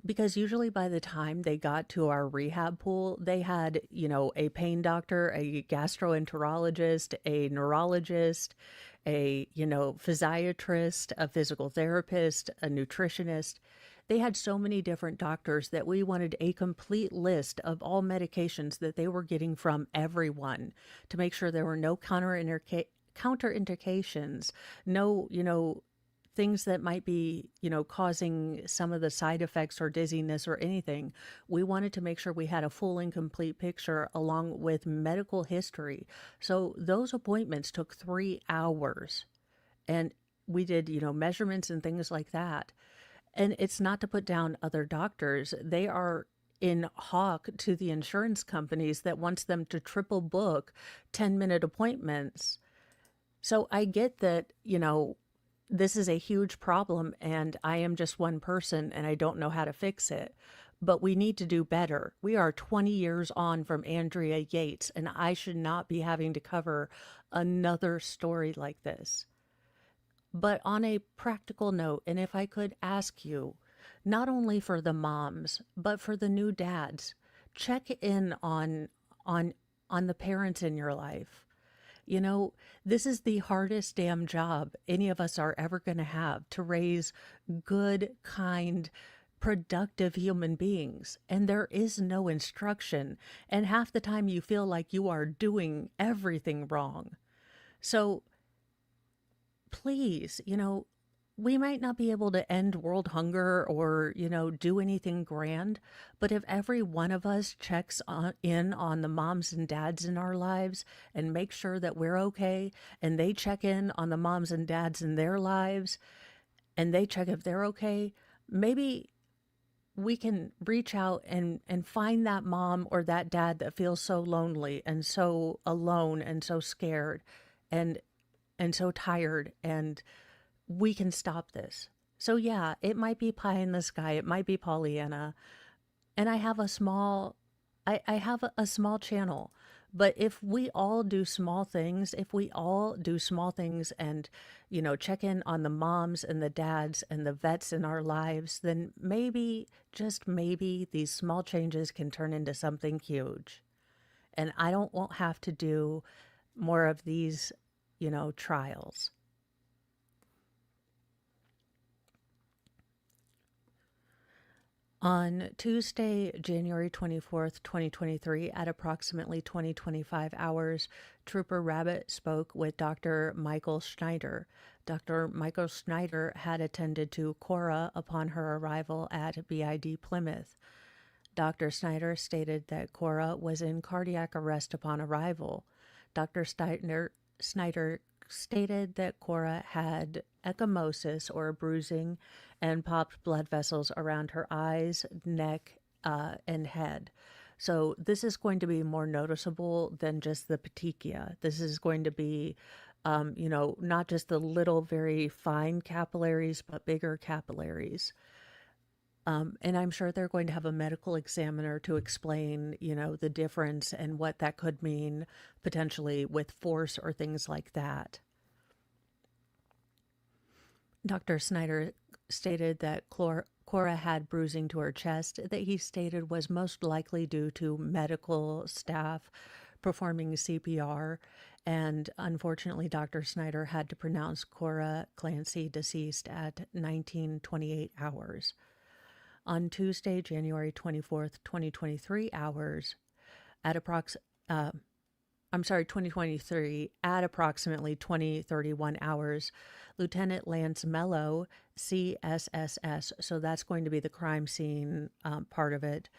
because usually by the time they got to our rehab pool, they had, a pain doctor, a gastroenterologist, a neurologist, a, physiatrist, a physical therapist, a nutritionist. They had so many different doctors that we wanted a complete list of all medications that they were getting from everyone to make sure there were no counterindications, no, things that might be, causing some of the side effects or dizziness or anything. We wanted to make sure we had a full and complete picture along with medical history. So those appointments took 3 hours, and we did, measurements and things like that. And it's not to put down other doctors. They are in hawk to the insurance companies that wants them to triple book 10-minute appointments. So I get that, this is a huge problem and I am just one person and I don't know how to fix it. But we need to do better. We are 20 years on from Andrea Yates, and I should not be having to cover another story like this. But on a practical note, and if I could ask you, not only for the moms, but for the new dads, check in on the parents in your life. This is the hardest damn job any of us are ever going to have, to raise good, kind, productive human beings. And there is no instruction. And half the time you feel like you are doing everything wrong. So please, we might not be able to end world hunger or, do anything grand, but if every one of us checks in on the moms and dads in our lives and make sure that we're okay, and they check in on the moms and dads in their lives and they check if they're okay, maybe we can reach out and find that mom or that dad that feels so lonely and so alone and so scared and so tired, and we can stop this. So yeah, it might be pie in the sky, it might be Pollyanna, and I have a small channel. But if we all do small things, and, check in on the moms and the dads and the vets in our lives, then maybe, just maybe, these small changes can turn into something huge. And I won't have to do more of these, trials. On Tuesday, January 24th, 2023, at approximately 20:25 hours, Trooper Rabbit spoke with Dr. Michael Schneider. Dr. Michael Schneider had attended to Cora upon her arrival at BID Plymouth. Dr. Schneider stated that Cora was in cardiac arrest upon arrival. Dr. Snyder stated that Cora had ecchymosis, or bruising, and popped blood vessels around her eyes, neck, and head. So this is going to be more noticeable than just the petechia. This is going to be, not just the little, very fine capillaries, but bigger capillaries. And I'm sure they're going to have a medical examiner to explain, the difference and what that could mean potentially with force or things like that. Dr. Snyder stated that Cora had bruising to her chest that he stated was most likely due to medical staff performing CPR. And unfortunately, Dr. Snyder had to pronounce Cora Clancy deceased at 19:28 hours. On Tuesday, January 24th, 2023 hours, at 2023, at approximately 20:31 hours, Lieutenant Lance Mello, CSSS, so that's going to be the crime scene part of it,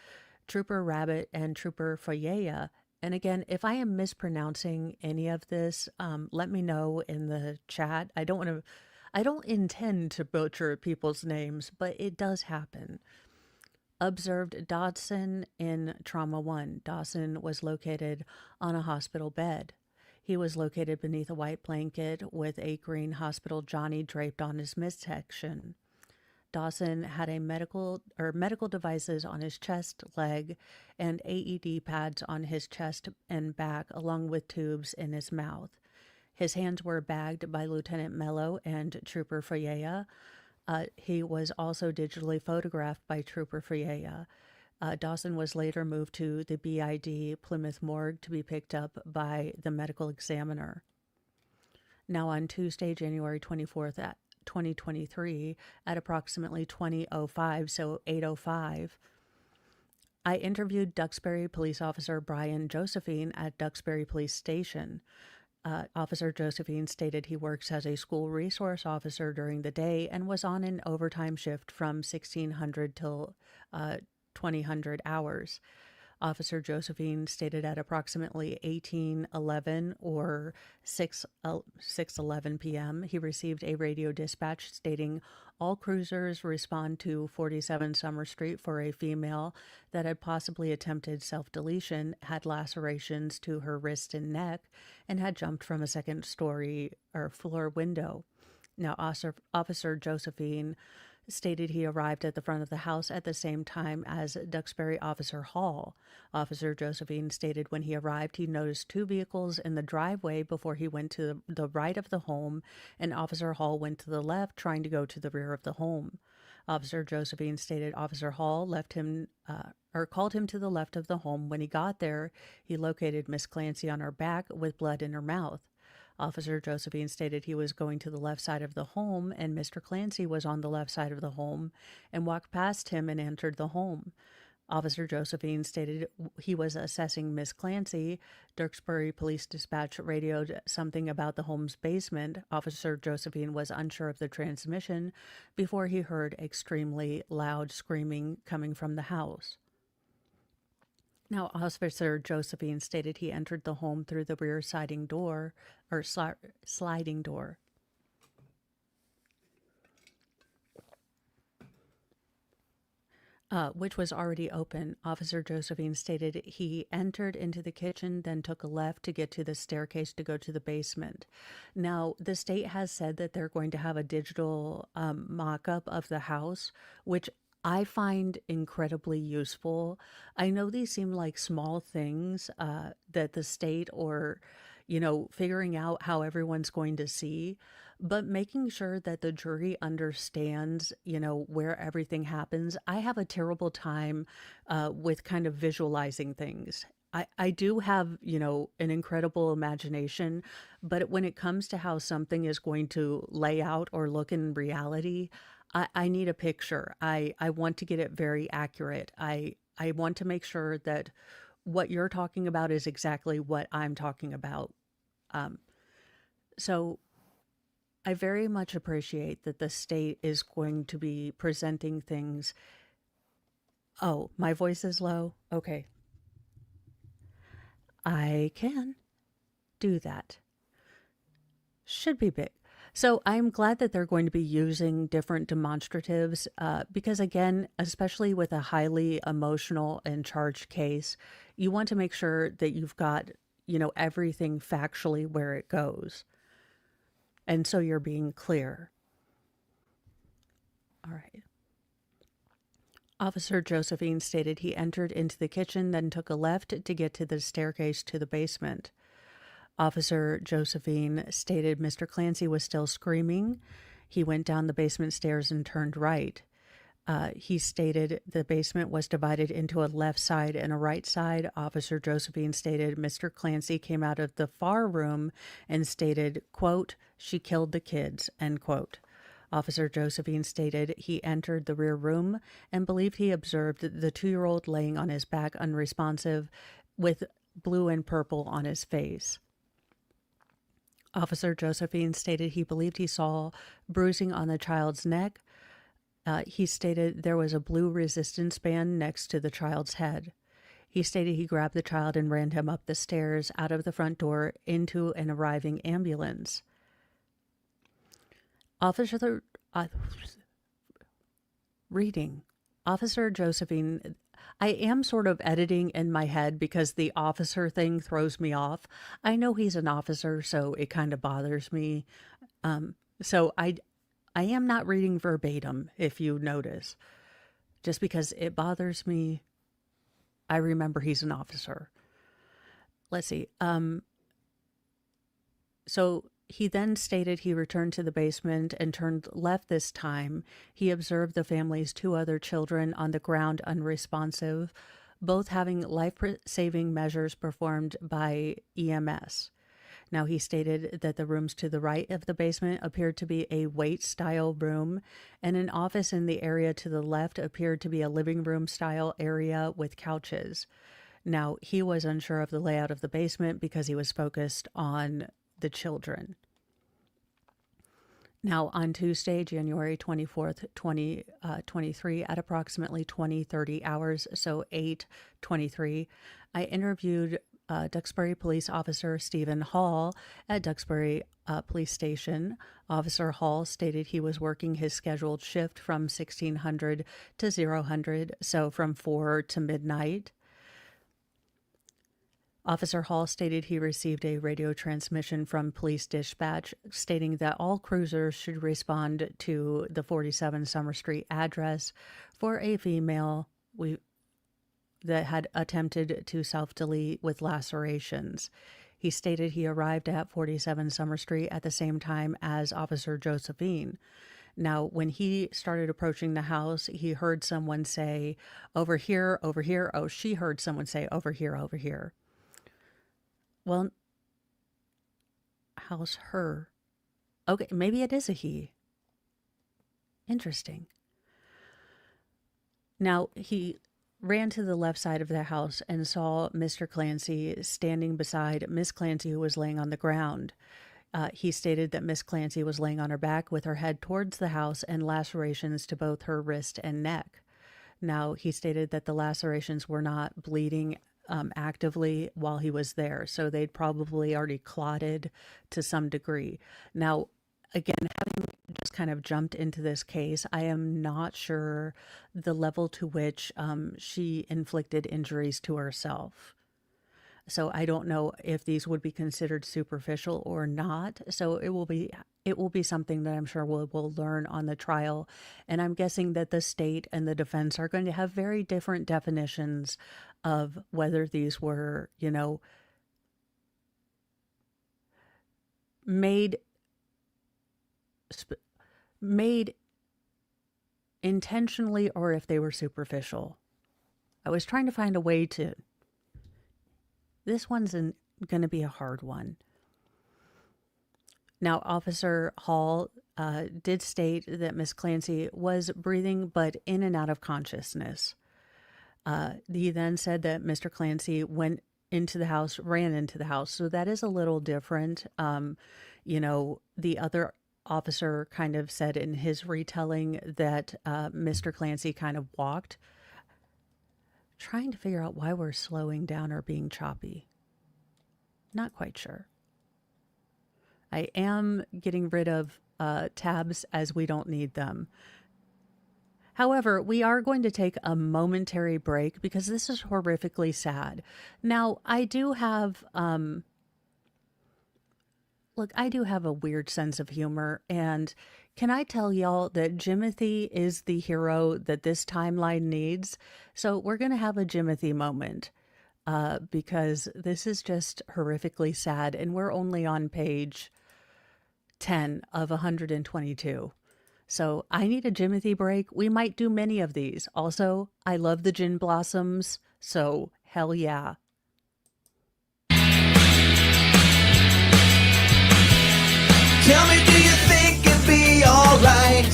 Trooper Rabbit, and Trooper Fayea. And again, if I am mispronouncing any of this, let me know in the chat. I don't intend to butcher people's names, but it does happen. Observed Dodson in Trauma 1. Dawson was located on a hospital bed. He was located beneath a white blanket with a green hospital Johnny draped on his midsection. Dawson had a medical devices on his chest, leg, and AED pads on his chest and back, along with tubes in his mouth. His hands were bagged by Lieutenant Mello and Trooper Fayea. He was also digitally photographed by Trooper Fayea. Dawson was later moved to the BID Plymouth morgue to be picked up by the medical examiner. Now, on Tuesday, January 24th, 2023, at approximately 20:05, so 8:05, I interviewed Duxbury Police Officer Brian Josephine at Duxbury Police Station. Officer Josephine stated he works as a school resource officer during the day and was on an overtime shift from 1600 till 2000 hours. Officer Josephine stated at approximately 18:11 or 6:11 p.m., he received a radio dispatch stating all cruisers respond to 47 Summer Street for a female that had possibly attempted self-deletion, had lacerations to her wrist and neck, and had jumped from a second story or floor window. Now, Officer Josephine stated he arrived at the front of the house at the same time as Duxbury Officer Hall. Officer Josephine stated when he arrived, he noticed two vehicles in the driveway before he went to the right of the home, and Officer Hall went to the left, trying to go to the rear of the home. Officer Josephine stated Officer Hall called him to the left of the home. When he got there, he located Miss Clancy on her back with blood in her mouth. Officer Josephine stated he was going to the left side of the home, and Mr. Clancy was on the left side of the home and walked past him and entered the home. Officer Josephine stated he was assessing Miss Clancy. Duxbury Police Dispatch radioed something about the home's basement. Officer Josephine was unsure of the transmission before he heard extremely loud screaming coming from the house. Now, Officer Josephine stated he entered the home through the rear sliding door, which was already open. Officer Josephine stated he entered into the kitchen, then took a left to get to the staircase to go to the basement. Now, the state has said that they're going to have a digital mock-up of the house, which I find incredibly useful. I know these seem like small things that the state or, figuring out how everyone's going to see, but making sure that the jury understands, where everything happens. I have a terrible time with kind of visualizing things. I do have, an incredible imagination, but when it comes to how something is going to lay out or look in reality, I need a picture. I want to get it very accurate. I want to make sure that what you're talking about is exactly what I'm talking about. So I very much appreciate that the state is going to be presenting things. Oh, my voice is low? Okay. I can do that. Should be big. So I'm glad that they're going to be using different demonstratives because, again, especially with a highly emotional and charged case, you want to make sure that you've got, everything factually where it goes. And so you're being clear. All right. Officer Josephine stated he entered into the kitchen, then took a left to get to the staircase to the basement. Officer Josephine stated Mr. Clancy was still screaming. He went down the basement stairs and turned right. He stated the basement was divided into a left side and a right side. Officer Josephine stated Mr. Clancy came out of the far room and stated, quote, "She killed the kids," end quote. Officer Josephine stated he entered the rear room and believed he observed the 2-year-old laying on his back unresponsive with blue and purple on his face. Officer Josephine stated he believed he saw bruising on the child's neck. He stated there was a blue resistance band next to the child's head. He stated he grabbed the child and ran him up the stairs out of the front door into an arriving ambulance. Officer Josephine, I am sort of editing in my head because the officer thing throws me off. I know he's an officer, so it kind of bothers me. So I am not reading verbatim, if you notice, just because it bothers me. I remember he's an officer. Let's see. So he then stated he returned to the basement and turned left this time. He observed the family's 2 other children on the ground unresponsive, both having life-saving measures performed by EMS. Now, he stated that the rooms to the right of the basement appeared to be a wait-style room, and an office in the area to the left appeared to be a living room-style area with couches. Now, he was unsure of the layout of the basement because he was focused on the children. Now, on Tuesday, January 24th, 2023, at approximately 20:30 hours, so 8:23, I interviewed Duxbury Police Officer Stephen Hall at Duxbury Police Station. Officer Hall stated he was working his scheduled shift from 1600 to 0000, so from 4 to midnight. Officer Hall stated he received a radio transmission from police dispatch stating that all cruisers should respond to the 47 Summer Street address for a female that had attempted to self-delete with lacerations. He stated he arrived at 47 Summer Street at the same time as Officer Josephine. Now, when he started approaching the house, he heard someone say, "Over here, over here." Oh, she heard someone say, "Over here, over here." Well, how's her? Okay, maybe it is a he. Interesting. Now, he ran to the left side of the house and saw Mr. Clancy standing beside Miss Clancy, who was laying on the ground. He stated that Miss Clancy was laying on her back with her head towards the house and lacerations to both her wrist and neck. Now, he stated that the lacerations were not bleeding actively while he was there, so they'd probably already clotted to some degree. Now, again, having just kind of jumped into this case, I am not sure the level to which she inflicted injuries to herself. So I don't know if these would be considered superficial or not. So it will be something that I'm sure we'll learn on the trial. And I'm guessing that the state and the defense are going to have very different definitions of whether these were, made intentionally or if they were superficial. I was trying to find a way to... This one's going to be a hard one. Now, Officer Hall did state that Miss Clancy was breathing, but in and out of consciousness. He then said that Mr. Clancy went into the house, ran into the house. So that is a little different. The other officer kind of said in his retelling that Mr. Clancy kind of walked. Trying to figure out why we're slowing down or being choppy. Not quite sure. I am getting rid of tabs as we don't need them. However, we are going to take a momentary break because this is horrifically sad. Now, I do have, I do have a weird sense of humor, and can I tell y'all that Jimothy is the hero that this timeline needs? So we're going to have a Jimothy moment because this is just horrifically sad, and we're only on page 10 of 122. So I need a Jimothy break. We might do many of these. Also, I love the gin blossoms, so hell yeah. Tell me, do you think it'd be alright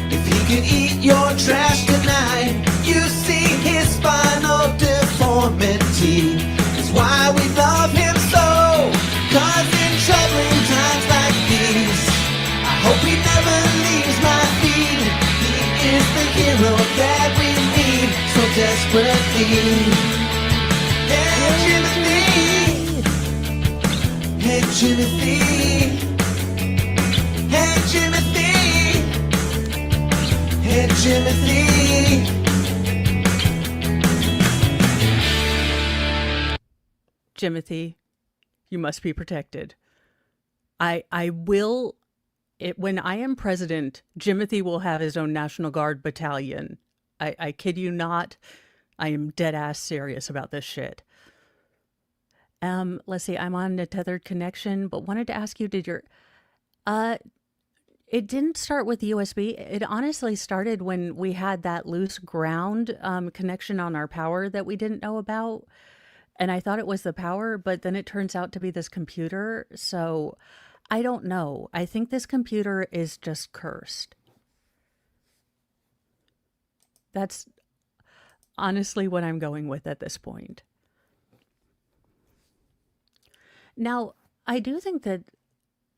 if he could eat your trash tonight? You see, his spinal deformity is why we love him so. 'Cause in troubling times like these, I hope he never leaves my feet. He is the hero that we need so desperately. Hey, Jimothy. Hey, Jimothy. Hey, Jimothy. Hey, Jimothy. Jimothy, you must be protected. I will when I am president, Jimothy will have his own National Guard battalion. I kid you not. I am dead ass serious about this shit. Let's see. I'm on a tethered connection, but wanted to ask you, uh, it didn't start with USB. It honestly started when we had that loose ground connection on our power that we didn't know about. And I thought it was the power, but then it turns out to be this computer. So I don't know. I think this computer is just cursed. That's honestly what I'm going with at this point. Now, I do think that,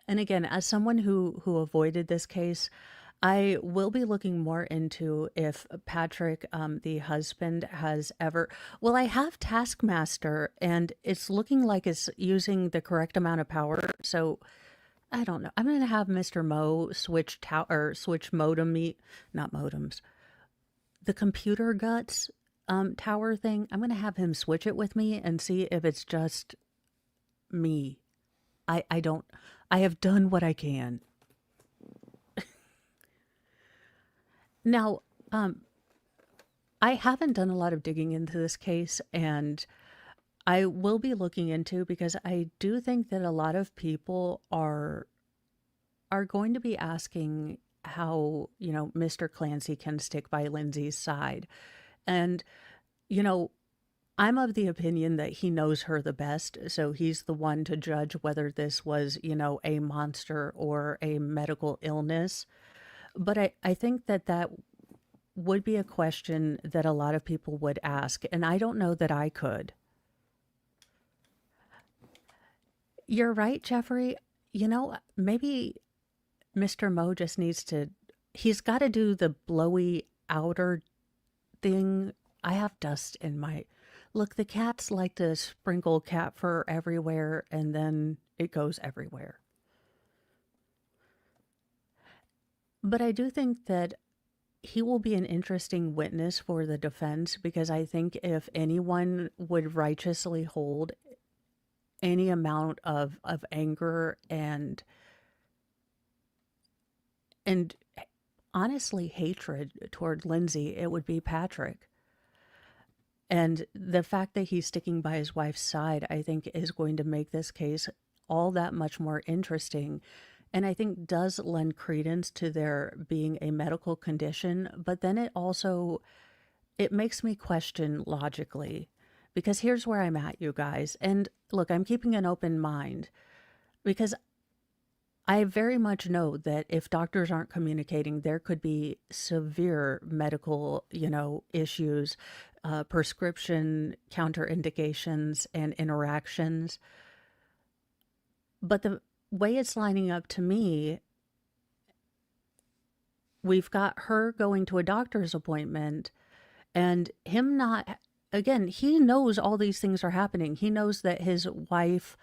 and again, as someone who avoided this case, I will be looking more into if Patrick, the husband, has ever. Well, I have Taskmaster, and it's looking like it's using the correct amount of power. So I don't know. I'm going to have Mr. Mo switch switch not modems, the computer guts tower thing. I'm going to have him switch it with me and see if it's just me. I have done what I can. Now, I haven't done a lot of digging into this case, and I will be looking into, because I do think that a lot of people are going to be asking how, Mr. Clancy can stick by Lindsay's side. And, I'm of the opinion that he knows her the best, so he's the one to judge whether this was, a monster or a medical illness. But I think that would be a question that a lot of people would ask, and I don't know that I could. You're right, Jeffrey. Maybe Mr. Mo just he's got to do the blowy outer thing. I have dust in my... Look, the cats like to sprinkle cat fur everywhere, and then it goes everywhere. But I do think that he will be an interesting witness for the defense, because I think if anyone would righteously hold any amount of anger and honestly hatred toward Lindsay, it would be Patrick. And the fact that he's sticking by his wife's side, I think, is going to make this case all that much more interesting. And I think does lend credence to there being a medical condition. But then it makes me question logically. Because here's where I'm at, you guys. And look, I'm keeping an open mind, because I very much know that if doctors aren't communicating, there could be severe medical, issues, prescription counterindications and interactions. But the way it's lining up to me, we've got her going to a doctor's appointment and him not, again, he knows all these things are happening. He knows that his wife,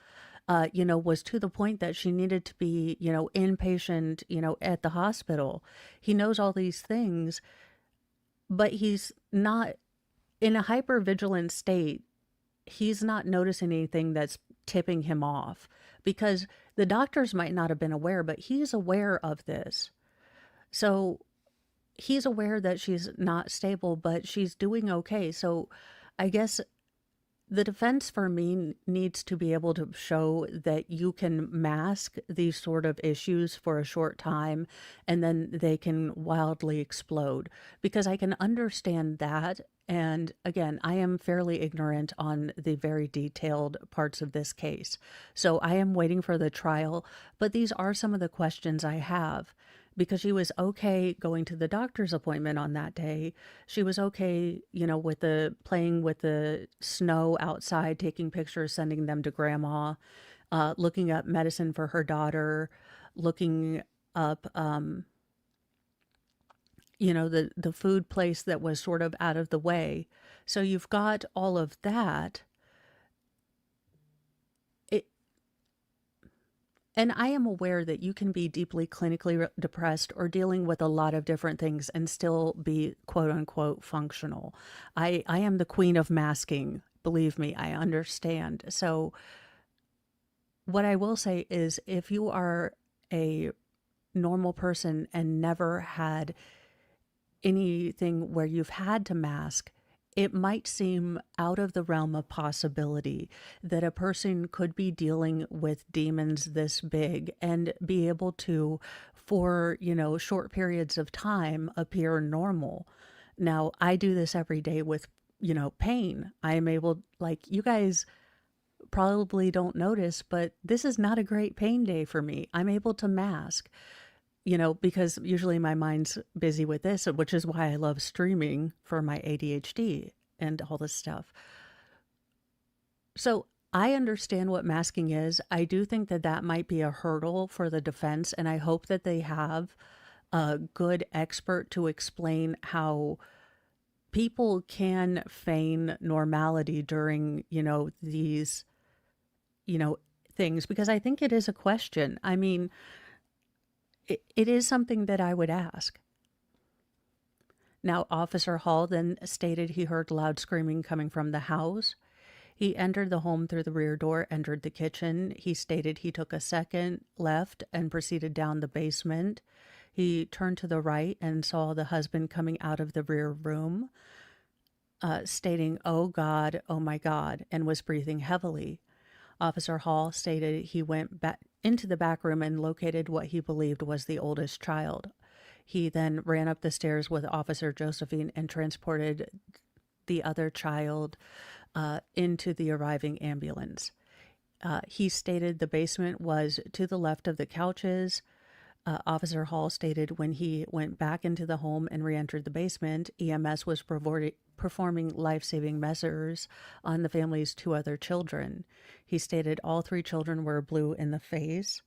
was to the point that she needed to be, inpatient, at the hospital. He knows all these things, but he's not in a hypervigilant state. He's not noticing anything that's tipping him off, because the doctors might not have been aware, but he's aware of this. So he's aware that she's not stable, but she's doing okay. So I guess the defense for me needs to be able to show that you can mask these sort of issues for a short time and then they can wildly explode, because I can understand that. And again, I am fairly ignorant on the very detailed parts of this case. So I am waiting for the trial, but these are some of the questions I have. Because she was okay going to the doctor's appointment on that day. She was okay, with playing with the snow outside, taking pictures, sending them to grandma, looking up medicine for her daughter, looking up, the food place that was sort of out of the way. So you've got all of that. And I am aware that you can be deeply clinically depressed or dealing with a lot of different things and still be quote unquote functional. I am the queen of masking. Believe me, I understand. So what I will say is, if you are a normal person and never had anything where you've had to mask, it might seem out of the realm of possibility that a person could be dealing with demons this big and be able to, for, short periods of time, appear normal. Now, I do this every day with, pain. I am able, like, you guys probably don't notice, but this is not a great pain day for me. I'm able to mask, because usually my mind's busy with this, which is why I love streaming for my ADHD and all this stuff. So I understand what masking is. I do think that that might be a hurdle for the defense, and I hope that they have a good expert to explain how people can feign normality during, these, things, because I think it is a question. I mean, it is something that I would ask. Now, Officer Hall then stated he heard loud screaming coming from the house. He entered the home through the rear door, entered the kitchen. He stated he took a second left and proceeded down the basement. He turned to the right and saw the husband coming out of the rear room, stating, "Oh God, oh my God," and was breathing heavily. Officer Hall stated he went back into the back room and located what he believed was the oldest child. He then ran up the stairs with Officer Josephine and transported the other child into the arriving ambulance. He stated the basement was to the left of the couches. Officer Hall stated when he went back into the home and re-entered the basement, EMS was performing life-saving measures on the family's 2 other children. He stated all 3 children were blue in the face,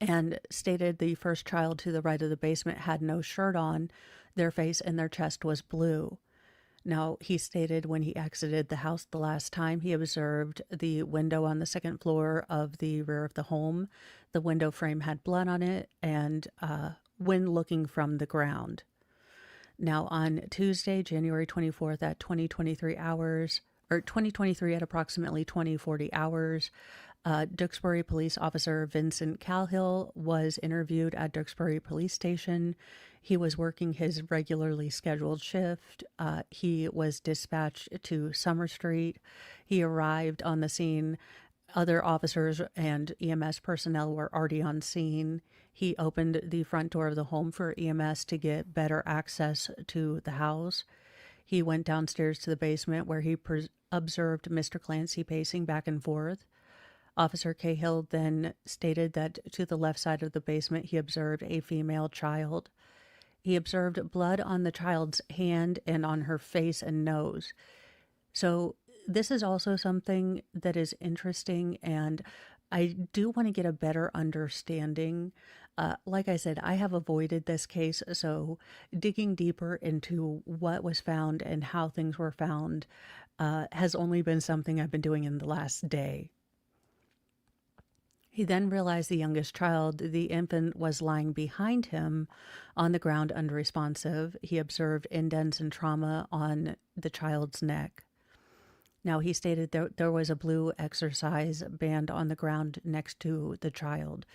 and stated the first child to the right of the basement had no shirt on. Their face and their chest was blue. Now, he stated when he exited the house the last time, he observed the window on the second floor of the rear of the home. The window frame had blood on it, and when looking from the ground. Now, on Tuesday, January 24th at 2023 at approximately 20:40 hours, Duxbury Police Officer Vincent Calhill was interviewed at Duxbury Police Station. He was working his regularly scheduled shift. He was dispatched to Summer Street. He arrived on the scene. Other officers and EMS personnel were already on scene. He opened the front door of the home for EMS to get better access to the house. He went downstairs to the basement where he observed Mr. Clancy pacing back and forth. Officer Cahill then stated that to the left side of the basement, he observed a female child. He observed blood on the child's hand and on her face and nose. So this is also something that is interesting, and I do want to get a better understanding. Like I said, I have avoided this case, so digging deeper into what was found and how things were found has only been something I've been doing in the last day. He then realized the youngest child, the infant, was lying behind him on the ground unresponsive. He observed indents and trauma on the child's neck. Now, he stated there was a blue exercise band on the ground next to the child.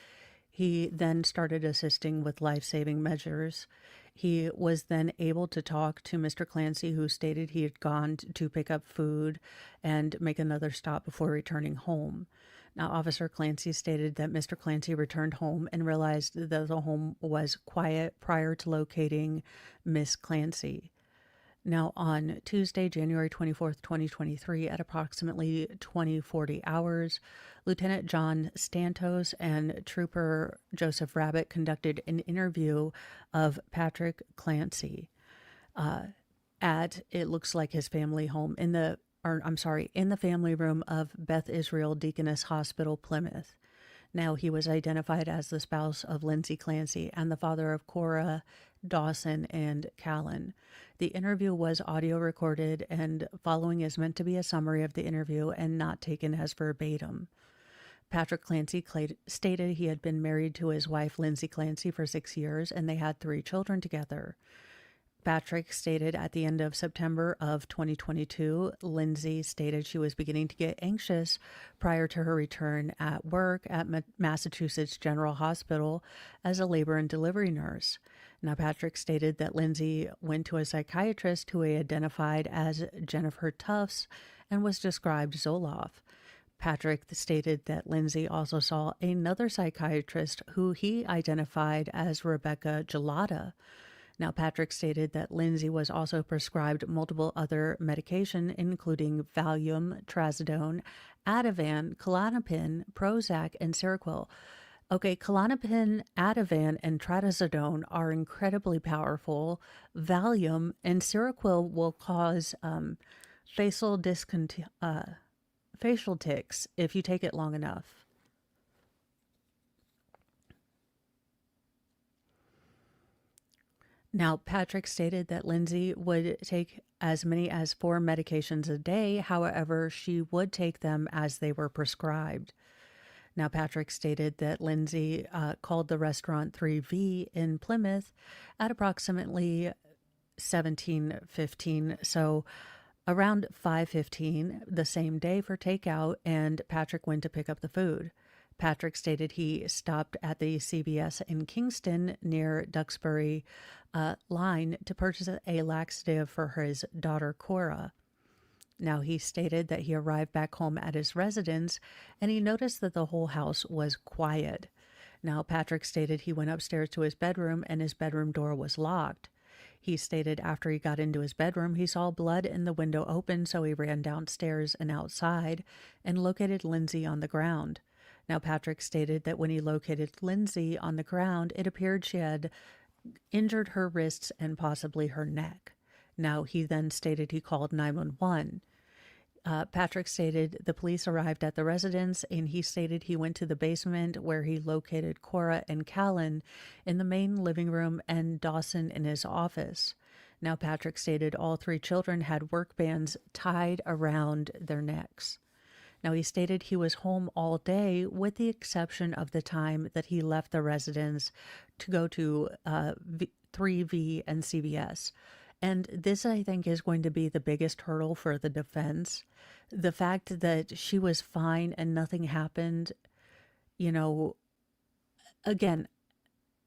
He then started assisting with life-saving measures. He was then able to talk to Mr. Clancy, who stated he had gone to pick up food and make another stop before returning home. Now, Officer Clancy stated that Mr. Clancy returned home and realized that the home was quiet prior to locating Miss Clancy. Now, on Tuesday, January 24th, 2023, at approximately 20:40 hours, Lieutenant John Stantos and Trooper Joseph Rabbit conducted an interview of Patrick Clancy at, it looks like, his family home in the family room of Beth Israel Deaconess Hospital, Plymouth. Now, he was identified as the spouse of Lindsay Clancy and the father of Cora, Dawson, and Callan. The interview was audio recorded, and following is meant to be a summary of the interview and not taken as verbatim. Patrick Clancy stated he had been married to his wife, Lindsay Clancy, for 6 years, and they had 3 children together. Patrick stated at the end of September of 2022, Lindsay stated she was beginning to get anxious prior to her return at work at Massachusetts General Hospital as a labor and delivery nurse. Now, Patrick stated that Lindsay went to a psychiatrist who he identified as Jennifer Tufts and was described Zoloft. Patrick stated that Lindsay also saw another psychiatrist who he identified as Rebecca Gelada. Now, Patrick stated that Lindsay was also prescribed multiple other medication, including Valium, Trazodone, Ativan, Klonopin, Prozac, and Seroquel. Okay, Klonopin, Ativan, and Trazodone are incredibly powerful. Valium and Seroquel will cause facial tics if you take it long enough. Now, Patrick stated that Lindsay would take as many as 4 medications a day. However, she would take them as they were prescribed. Now, Patrick stated that Lindsay called the restaurant 3V in Plymouth at approximately 17:15. So around 5:15 the same day for takeout, and Patrick went to pick up the food. Patrick stated he stopped at the CVS in Kingston near Duxbury line to purchase a laxative for his daughter Cora. Now, he stated that he arrived back home at his residence and he noticed that the whole house was quiet. Now, Patrick stated he went upstairs to his bedroom and his bedroom door was locked. He stated after he got into his bedroom, he saw blood in the window open, so he ran downstairs and outside and located Lindsay on the ground. Now, Patrick stated that when he located Lindsay on the ground, it appeared she had injured her wrists and possibly her neck. Now, he then stated he called 911. Patrick stated the police arrived at the residence and he stated he went to the basement where he located Cora and Callan in the main living room and Dawson in his office. Now, Patrick stated all 3 children had work bands tied around their necks. Now, he stated he was home all day with the exception of the time that he left the residence to go to 3V and CVS. And this, I think, is going to be the biggest hurdle for the defense. The fact that she was fine and nothing happened, again,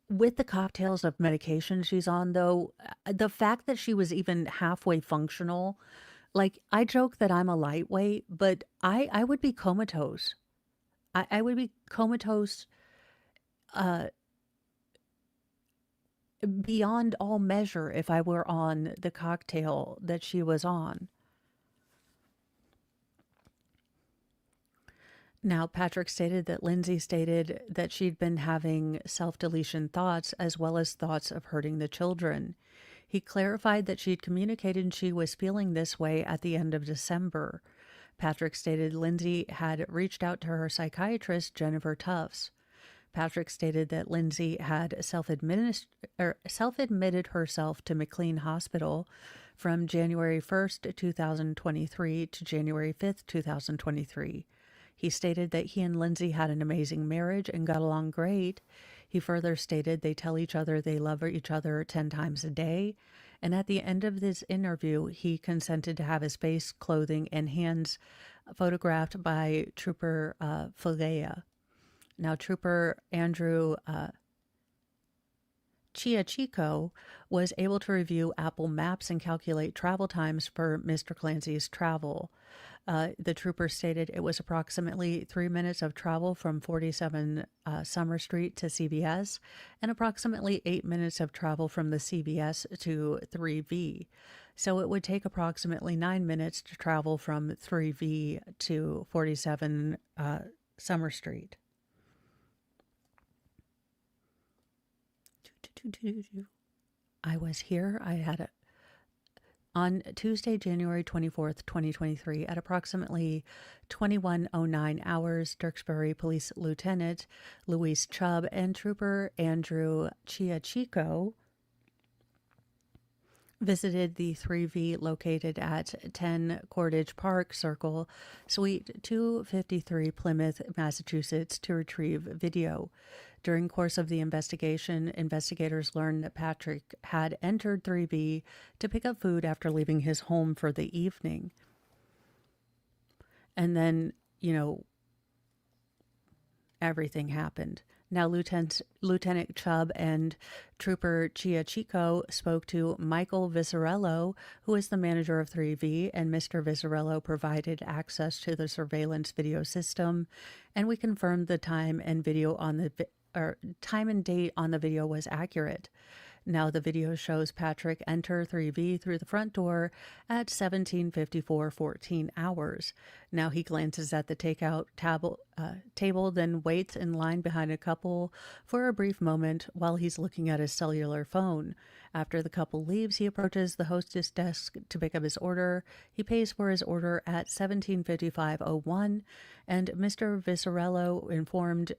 with the cocktails of medication she's on, though, the fact that she was even halfway functional, like, I joke that I'm a lightweight, but I would be comatose. I would be comatose beyond all measure if I were on the cocktail that she was on. Now, Patrick stated that Lindsay stated that she'd been having self-deletion thoughts as well as thoughts of hurting the children. He clarified that she'd communicated she was feeling this way at the end of December. Patrick stated Lindsay had reached out to her psychiatrist, Jennifer Tufts. Patrick stated that Lindsay had self-admitted herself to McLean Hospital from January 1st, 2023 to January 5th, 2023. He stated that he and Lindsay had an amazing marriage and got along great. He further stated they tell each other they love each other 10 times a day. And at the end of this interview, he consented to have his face, clothing, and hands photographed by Trooper Falea. Now, Trooper Andrew Chiachico was able to review Apple Maps and calculate travel times for Mr. Clancy's travel. The trooper stated it was approximately 3 minutes of travel from 47 Summer Street to CVS and approximately 8 minutes of travel from the CVS to 3V. So it would take approximately 9 minutes to travel from 3V to 47 Summer Street. I was here. I had on Tuesday, January 24th, 2023, at approximately 21:09 hours, Duxbury Police Lieutenant Luis Chubb and Trooper Andrew Chiachico visited the 3V located at 10 Cordage Park Circle, Suite 253, Plymouth, Massachusetts, to retrieve video. During course of the investigation, investigators learned that Patrick had entered 3V to pick up food after leaving his home for the evening. And then, everything happened. Now, Lieutenant Chubb and Trooper Chiachico spoke to Michael Visorello, who is the manager of 3V, and Mr. Visorello provided access to the surveillance video system, and we confirmed the time and date on the video was accurate. Now the video shows Patrick enter 3V through the front door at 17:54, 14 hours. Now he glances at the takeout table, then waits in line behind a couple for a brief moment while he's looking at his cellular phone. After the couple leaves, he approaches the hostess desk to pick up his order. He pays for his order at 17:55:01, and Mr. Visorello informed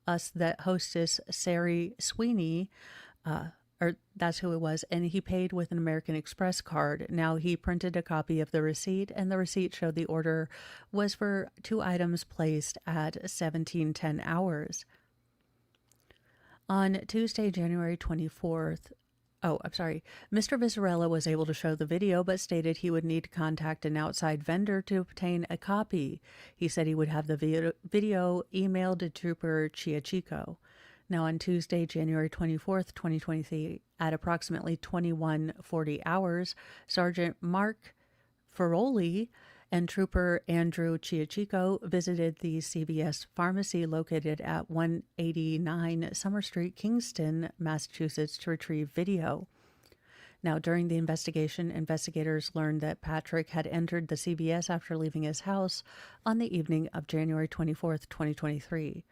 us that hostess Sari Sweeney, or that's who it was, and he paid with an American Express card. Now he printed a copy of the receipt, and the receipt showed the order was for 2 items placed at 17:10 hours. On Tuesday, January 24th, Mr. Visorello was able to show the video, but stated he would need to contact an outside vendor to obtain a copy. He said he would have the video emailed to Trooper Chiachico. Now, on Tuesday, January 24th, 2023, at approximately 21:40 hours, Sergeant Mark Ferroli and Trooper Andrew Chiachico visited the CVS pharmacy located at 189 Summer Street, Kingston, Massachusetts, to retrieve video. Now, during the investigation, investigators learned that Patrick had entered the CVS after leaving his house on the evening of January 24th, 2023.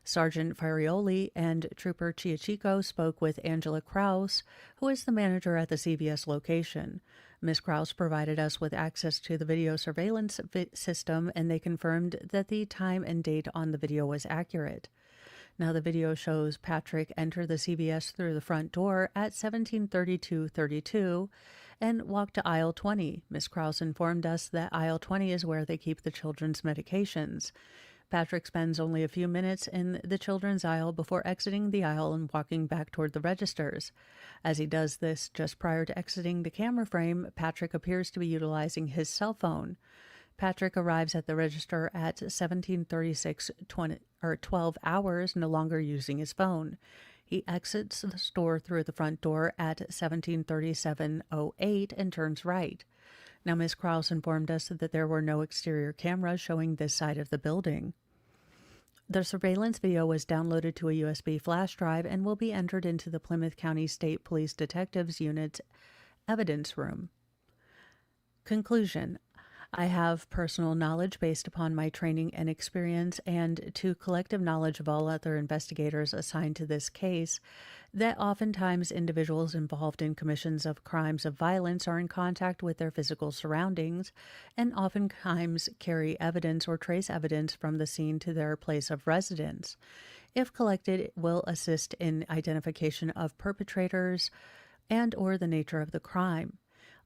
Sergeant Farioli and Trooper Chiachico spoke with Angela Krause, who is the manager at the CVS location. Ms. Krause provided us with access to the video surveillance system, and they confirmed that the time and date on the video was accurate. Now, the video shows Patrick enter the CVS through the front door at 17:32:32 and walk to aisle 20. Ms. Krause informed us that aisle 20 is where they keep the children's medications. Patrick spends only a few minutes in the children's aisle before exiting the aisle and walking back toward the registers. As he does this just prior to exiting the camera frame, Patrick appears to be utilizing his cell phone. Patrick arrives at the register at 17:36, 12 hours, no longer using his phone. He exits the store through the front door at 17:37:08 and turns right. Now, Ms. Krause informed us that there were no exterior cameras showing this side of the building. The surveillance video was downloaded to a USB flash drive and will be entered into the Plymouth County State Police Detectives Unit's evidence room. Conclusion. I have personal knowledge based upon my training and experience, and to collective knowledge of all other investigators assigned to this case, that oftentimes individuals involved in commissions of crimes of violence are in contact with their physical surroundings and oftentimes carry evidence or trace evidence from the scene to their place of residence. If collected, it will assist in identification of perpetrators and or the nature of the crime.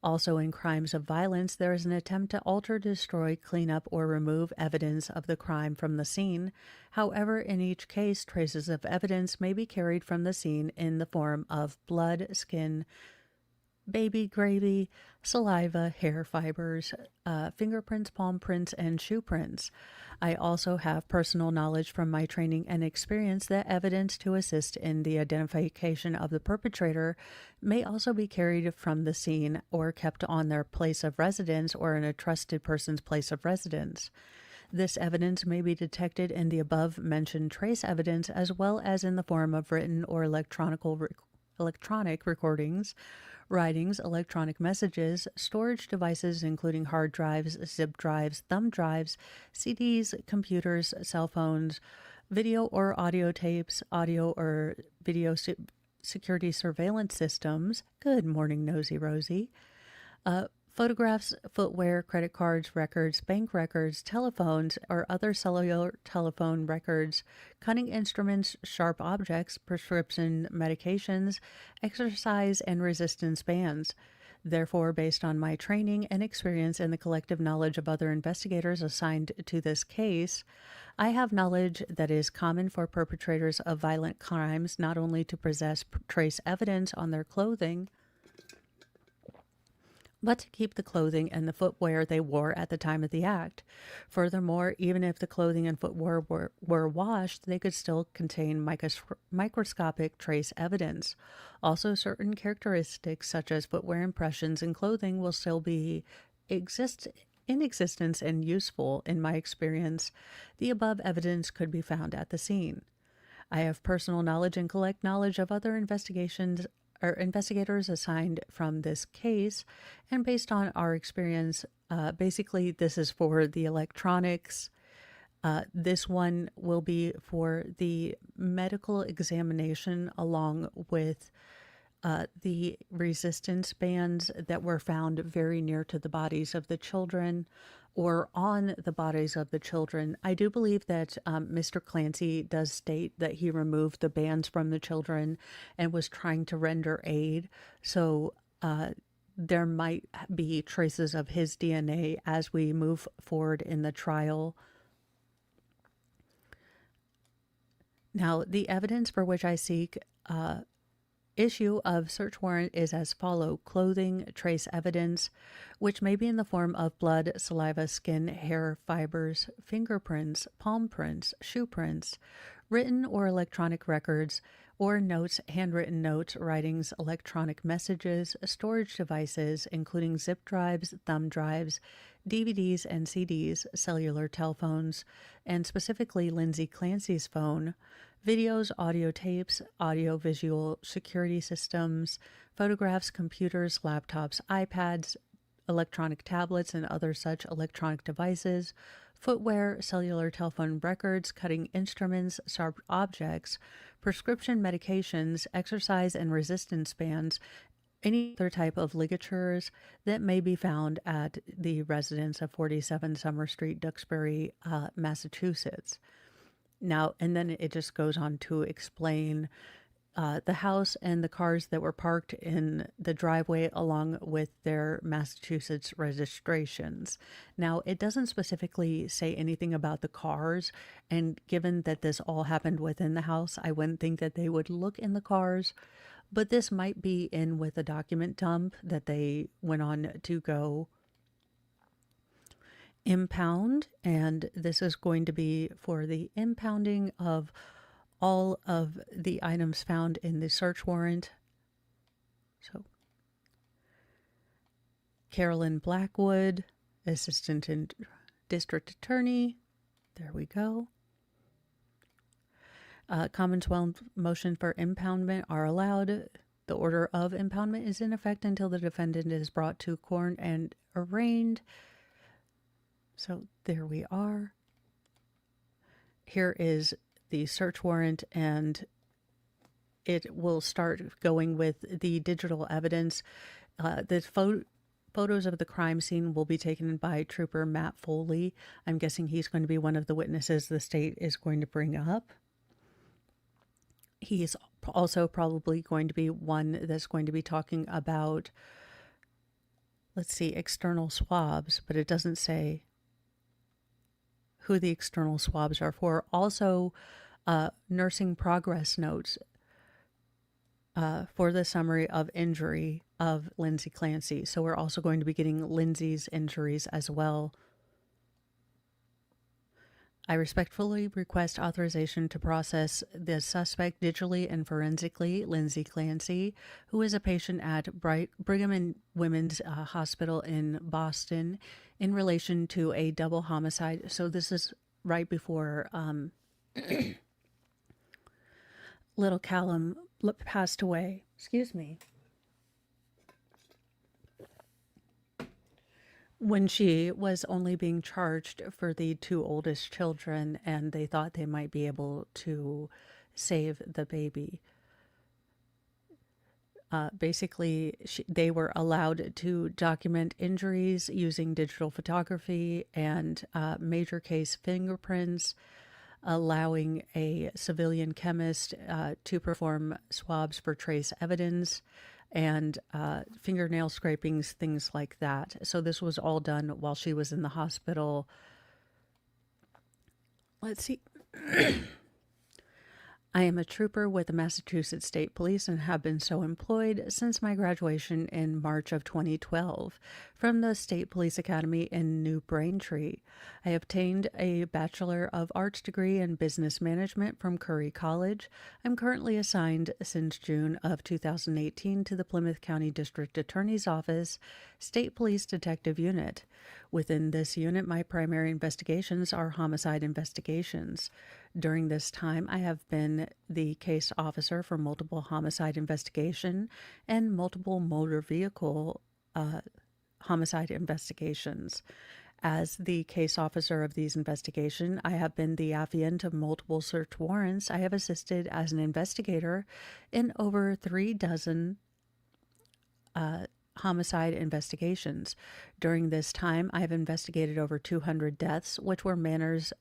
Also, in crimes of violence, there is an attempt to alter, destroy, clean up, or remove evidence of the crime from the scene. However, in each case, traces of evidence may be carried from the scene in the form of blood, skin, baby gravy, saliva, hair fibers, fingerprints, palm prints, and shoe prints. I also have personal knowledge from my training and experience that evidence to assist in the identification of the perpetrator may also be carried from the scene or kept on their place of residence or in a trusted person's place of residence. This evidence may be detected in the above-mentioned trace evidence as well as in the form of written or electronic recordings, writings, electronic messages, storage devices including hard drives, zip drives, thumb drives, CDs, computers, cell phones, video or audio tapes, audio or video security surveillance systems. Good morning, Nosy Rosie. Photographs, footwear, credit cards, records, bank records, telephones, or other cellular telephone records, cutting instruments, sharp objects, prescription medications, exercise, and resistance bands. Therefore, based on my training and experience and the collective knowledge of other investigators assigned to this case, I have knowledge that is common for perpetrators of violent crimes not only to possess trace evidence on their clothing, but to keep the clothing and the footwear they wore at the time of the act. Furthermore, even if the clothing and footwear were washed, they could still contain microscopic trace evidence. Also, certain characteristics such as footwear impressions and clothing will still be in existence and useful. In my experience, the above evidence could be found at the scene. I have personal knowledge and collect knowledge of other investigators assigned from this case, and based on our experience, basically this is for the electronics. This one will be for the medical examination along with the resistance bands that were found very near to the bodies of the children or on the bodies of the children. I do believe that Mr. Clancy does state that he removed the bands from the children and was trying to render aid. So there might be traces of his DNA as we move forward in the trial. Now, the evidence for which I seek issue of search warrant is as follow: clothing, trace evidence, which may be in the form of blood, saliva, skin, hair, fibers, fingerprints, palm prints, shoe prints, written or electronic records, or notes, handwritten notes, writings, electronic messages, storage devices, including zip drives, thumb drives, DVDs and CDs, cellular telephones, and specifically Lindsay Clancy's phone, videos, audio tapes, audio-visual security systems, photographs, computers, laptops, iPads, electronic tablets, and other such electronic devices, footwear, cellular telephone records, cutting instruments, sharp objects, prescription medications, exercise and resistance bands, any other type of ligatures that may be found at the residence of 47 Summer Street, Duxbury, Massachusetts. Now, and then it just goes on to explain the house and the cars that were parked in the driveway along with their Massachusetts registrations. Now, it doesn't specifically say anything about the cars, and given that this all happened within the house, I wouldn't think that they would look in the cars, but this might be in with a document dump that they went on to go impound, and this is going to be for the impounding of all of the items found in the search warrant. So, Carolyn Blackwood, Assistant District Attorney. There we go. Commonwealth motion for impoundment are allowed. The order of impoundment is in effect until the defendant is brought to court and arraigned. So there we are. Here is the search warrant, and it will start going with the digital evidence. The photos of the crime scene will be taken by Trooper Matt Foley. I'm guessing he's going to be one of the witnesses the state is going to bring up. He's also probably going to be one that's going to be talking about, let's see, external swabs, but it doesn't say who the external swabs are for. Also, nursing progress notes for the summary of injury of Lindsay Clancy. So we're also going to be getting Lindsay's injuries as well. I respectfully request authorization to process the suspect digitally and forensically, Lindsay Clancy, who is a patient at Brigham and Women's Hospital in Boston, in relation to a double homicide. So this is right before little Callum passed away. Excuse me. When she was only being charged for the two oldest children, and they thought they might be able to save the baby. Basically, they were allowed to document injuries using digital photography and major case fingerprints, allowing a civilian chemist to perform swabs for trace evidence and fingernail scrapings, things like that. So this was all done while she was in the hospital. Let's see. I am a trooper with the Massachusetts State Police and have been so employed since my graduation in March of 2012 from the State Police Academy in New Braintree. I obtained a Bachelor of Arts degree in Business Management from Curry College. I'm currently assigned since June of 2018 to the Plymouth County District Attorney's Office, State Police Detective Unit. Within this unit, my primary investigations are homicide investigations. During this time, I have been the case officer for multiple homicide investigation and multiple motor vehicle homicide investigations. As the case officer of these investigations, I have been the affiant of multiple search warrants. I have assisted as an investigator in over 3 dozen homicide investigations. During this time, I have investigated over 200 deaths, which were manners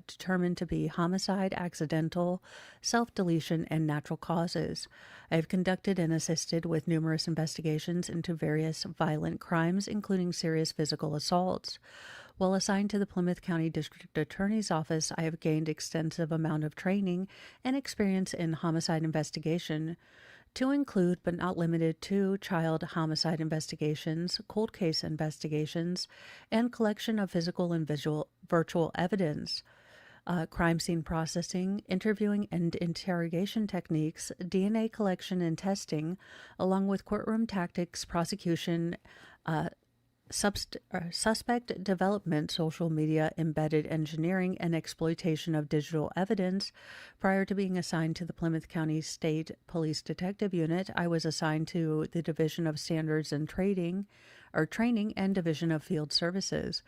determined to be homicide, accidental, self-deletion, and natural causes. I have conducted and assisted with numerous investigations into various violent crimes, including serious physical assaults. While assigned to the Plymouth County District Attorney's Office, I have gained extensive amount of training and experience in homicide investigation, to include but not limited to child homicide investigations, cold case investigations, and collection of physical and virtual evidence, crime scene processing, interviewing and interrogation techniques, DNA collection and testing, along with courtroom tactics, prosecution, suspect development, social media, embedded engineering, and exploitation of digital evidence. Prior to being assigned to the Plymouth County State Police Detective Unit, I was assigned to the Division of Standards and Training and Division of Field Services.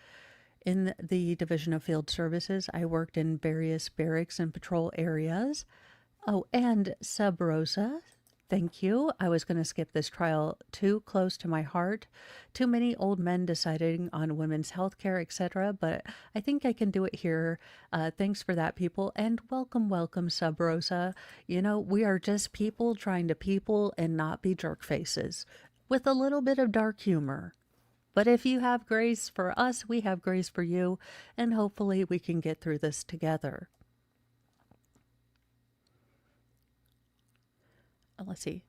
In the Division of Field Services, I worked in various barracks and patrol areas. Oh, and Sub Rosa, thank you. I was going to skip this trial. Too close to my heart. Too many old men deciding on women's health care, etc. But I think I can do it here. Thanks for that, people. And welcome, Sub Rosa. You know, we are just people trying to people and not be jerk faces with a little bit of dark humor. But if you have grace for us, we have grace for you. And hopefully we can get through this together. Let's see.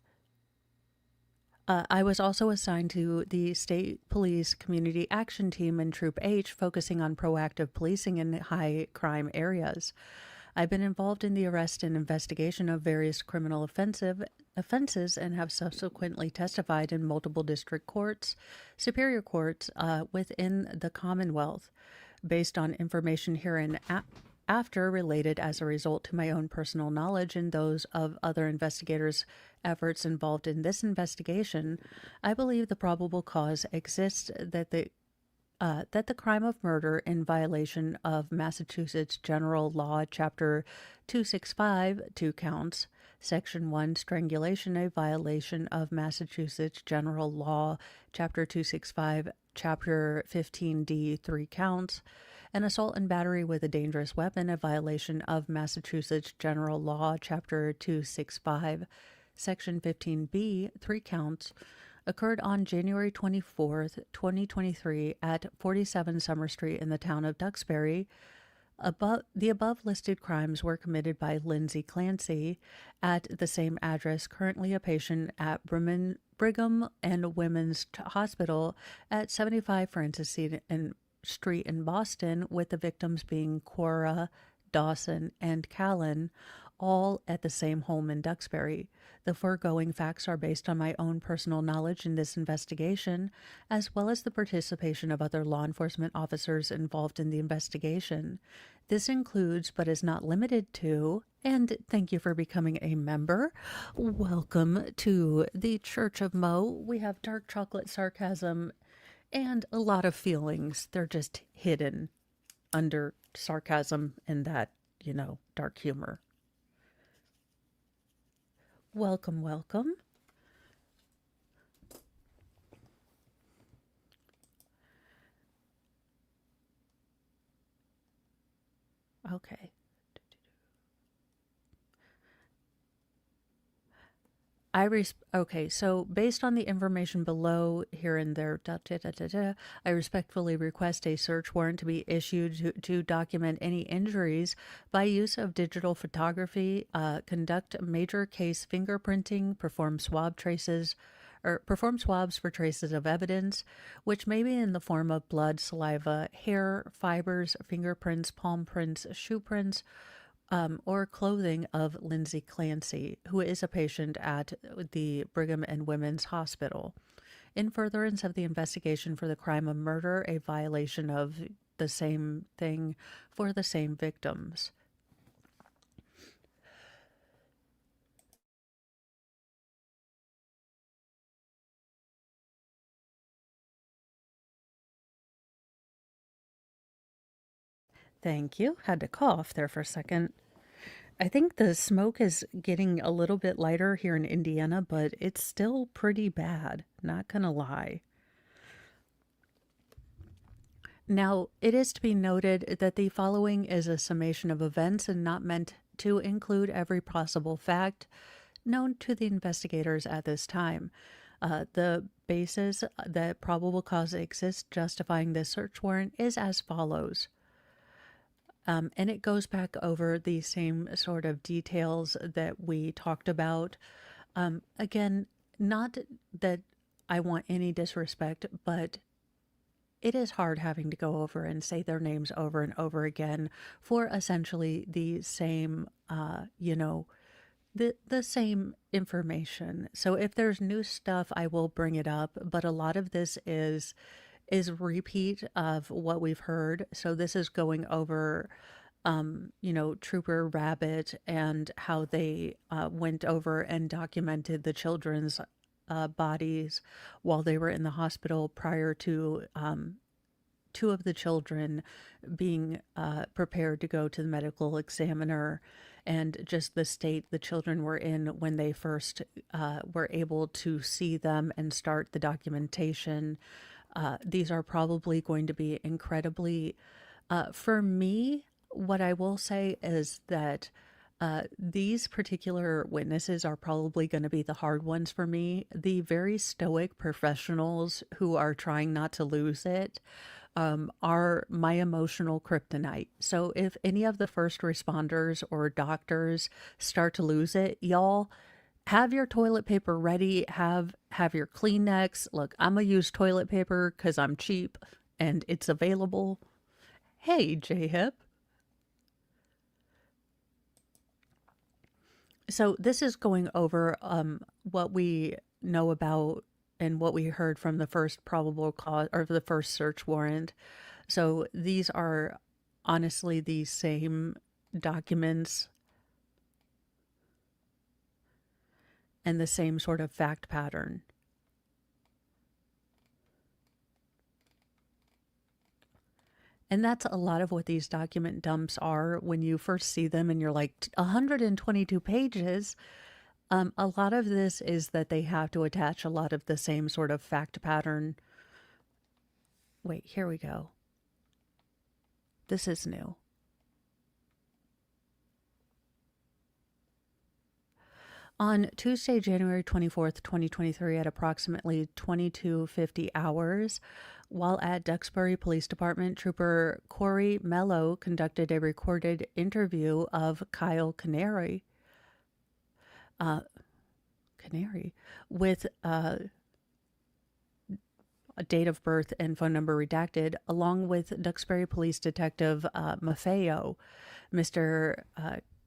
I was also assigned to the State Police Community Action Team in Troop H, focusing on proactive policing in high crime areas. I've been involved in the arrest and investigation of various criminal offenses and have subsequently testified in multiple district courts, superior courts within the Commonwealth, based on information herein after related as a result to my own personal knowledge and those of other investigators' efforts involved in this investigation. I believe the probable cause exists that the crime of murder in violation of Massachusetts General Law, Chapter 265, 2 counts, Section 1, strangulation, a violation of Massachusetts General Law, Chapter 265, Chapter 15D, 3 counts, and assault and battery with a dangerous weapon, a violation of Massachusetts General Law, Chapter 265, Section 15B, 3 counts, occurred on January 24th, 2023 at 47 Summer Street in the town of Duxbury. The above listed crimes were committed by Lindsay Clancy at the same address, currently a patient at Brigham and Women's Hospital at 75 Francis Street in Boston, with the victims being Cora, Dawson, and Callan, all at the same home in Duxbury. The foregoing facts are based on my own personal knowledge in this investigation, as well as the participation of other law enforcement officers involved in the investigation. This includes, but is not limited to, and thank you for becoming a member. Welcome to the Church of Mo. We have dark chocolate sarcasm and a lot of feelings. They're just hidden under sarcasm and that, dark humor. Welcome. Okay. Okay, so based on the information below here and there, I respectfully request a search warrant to be issued to document any injuries by use of digital photography, conduct major case fingerprinting, perform swabs for traces of evidence, which may be in the form of blood, saliva, hair, fibers, fingerprints, palm prints, shoe prints, or clothing of Lindsay Clancy, who is a patient at the Brigham and Women's Hospital. In furtherance of the investigation for the crime of murder, a violation of the same thing for the same victims. Thank you. Had to cough there for a second. I think the smoke is getting a little bit lighter here in Indiana, but it's still pretty bad, not gonna lie. Now, it is to be noted that the following is a summation of events and not meant to include every possible fact known to the investigators at this time. The basis that probable cause exists justifying this search warrant is as follows. And it goes back over the same sort of details that we talked about. Again, not that I want any disrespect, but it is hard having to go over and say their names over and over again for essentially the same, the same information. So if there's new stuff, I will bring it up, but a lot of this is repeat of what we've heard. So this is going over Trooper Rabbit and how they went over and documented the children's bodies while they were in the hospital prior to two of the children being prepared to go to the medical examiner, and just the state the children were in when they first were able to see them and start the documentation. These are probably going to be incredibly, for me, what I will say is that these particular witnesses are probably going to be the hard ones for me. The very stoic professionals who are trying not to lose it are my emotional kryptonite. So if any of the first responders or doctors start to lose it, y'all have your toilet paper ready, have your Kleenex. Look, I'm gonna use toilet paper because I'm cheap and it's available. Hey, J-Hip. So this is going over what we know about and what we heard from the first probable cause or the first search warrant. So these are honestly the same documents and the same sort of fact pattern. And that's a lot of what these document dumps are when you first see them and you're like, 122 pages. A lot of this is that they have to attach a lot of the same sort of fact pattern. Wait, here we go. This is new. On Tuesday, January 24th, 2023, at approximately 22:50 hours, while at Duxbury Police Department, Trooper Corey Mello conducted a recorded interview of Kyle Canary, with a date of birth and phone number redacted, along with Duxbury Police Detective Maffeo. Mr.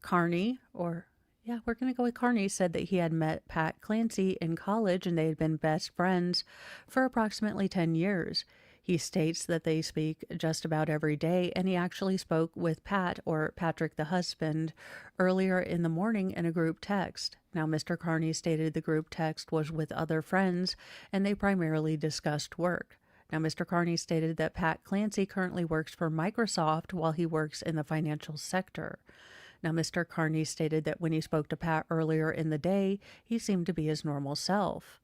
Carney, or yeah, we're going to go with Carney, said that he had met Pat Clancy in college and they had been best friends for approximately 10 years. He states that they speak just about every day, and he actually spoke with Pat, or Patrick the husband, earlier in the morning in a group text. Now, Mr. Carney stated the group text was with other friends, and they primarily discussed work. Now, Mr. Carney stated that Pat Clancy currently works for Microsoft while he works in the financial sector. Now, Mr. Carney stated that when he spoke to Pat earlier in the day, he seemed to be his normal self.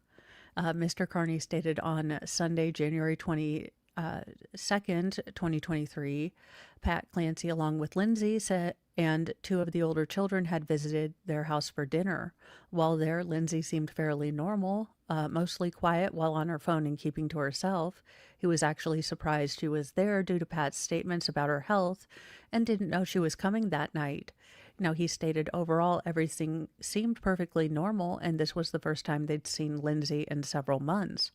Mr. Carney stated on Sunday, January 28th, 2nd, 2023, Pat Clancy, along with Lindsay, said, and two of the older children had visited their house for dinner. While there, Lindsay seemed fairly normal, mostly quiet while on her phone and keeping to herself. He was actually surprised she was there due to Pat's statements about her health and didn't know she was coming that night. Now, he stated overall everything seemed perfectly normal, and this was the first time they'd seen Lindsay in several months.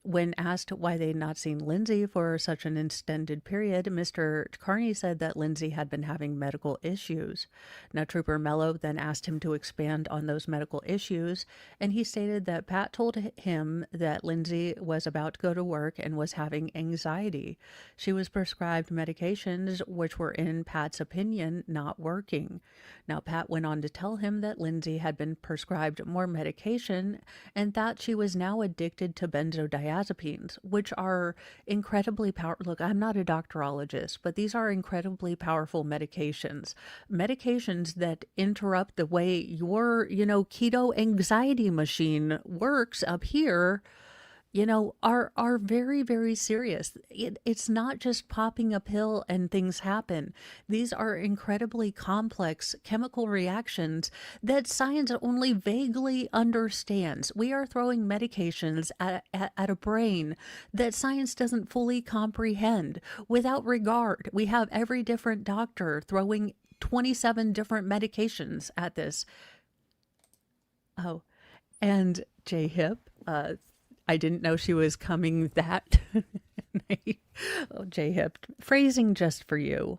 When asked why they'd not seen Lindsay for such an extended period, Mr. Carney said that Lindsay had been having medical issues. Now, Trooper Mello then asked him to expand on those medical issues, and he stated that Pat told him that Lindsay was about to go to work and was having anxiety. She was prescribed medications which were, in Pat's opinion, not working. Now, Pat went on to tell him that Lindsay had been prescribed more medication and that she was now addicted to benzodiazepines, which are incredibly powerful. Look, I'm not a doctorologist, but these are incredibly powerful medications. Medications that interrupt the way your, keto anxiety machine works up here, are very, very serious. It's not just popping a pill and things happen. These are incredibly complex chemical reactions that science only vaguely understands. We are throwing medications at a brain that science doesn't fully comprehend. Without regard, we have every different doctor throwing 27 different medications at this. Oh, and J Hip, I didn't know she was coming that night. Oh, J-Hip, phrasing just for you.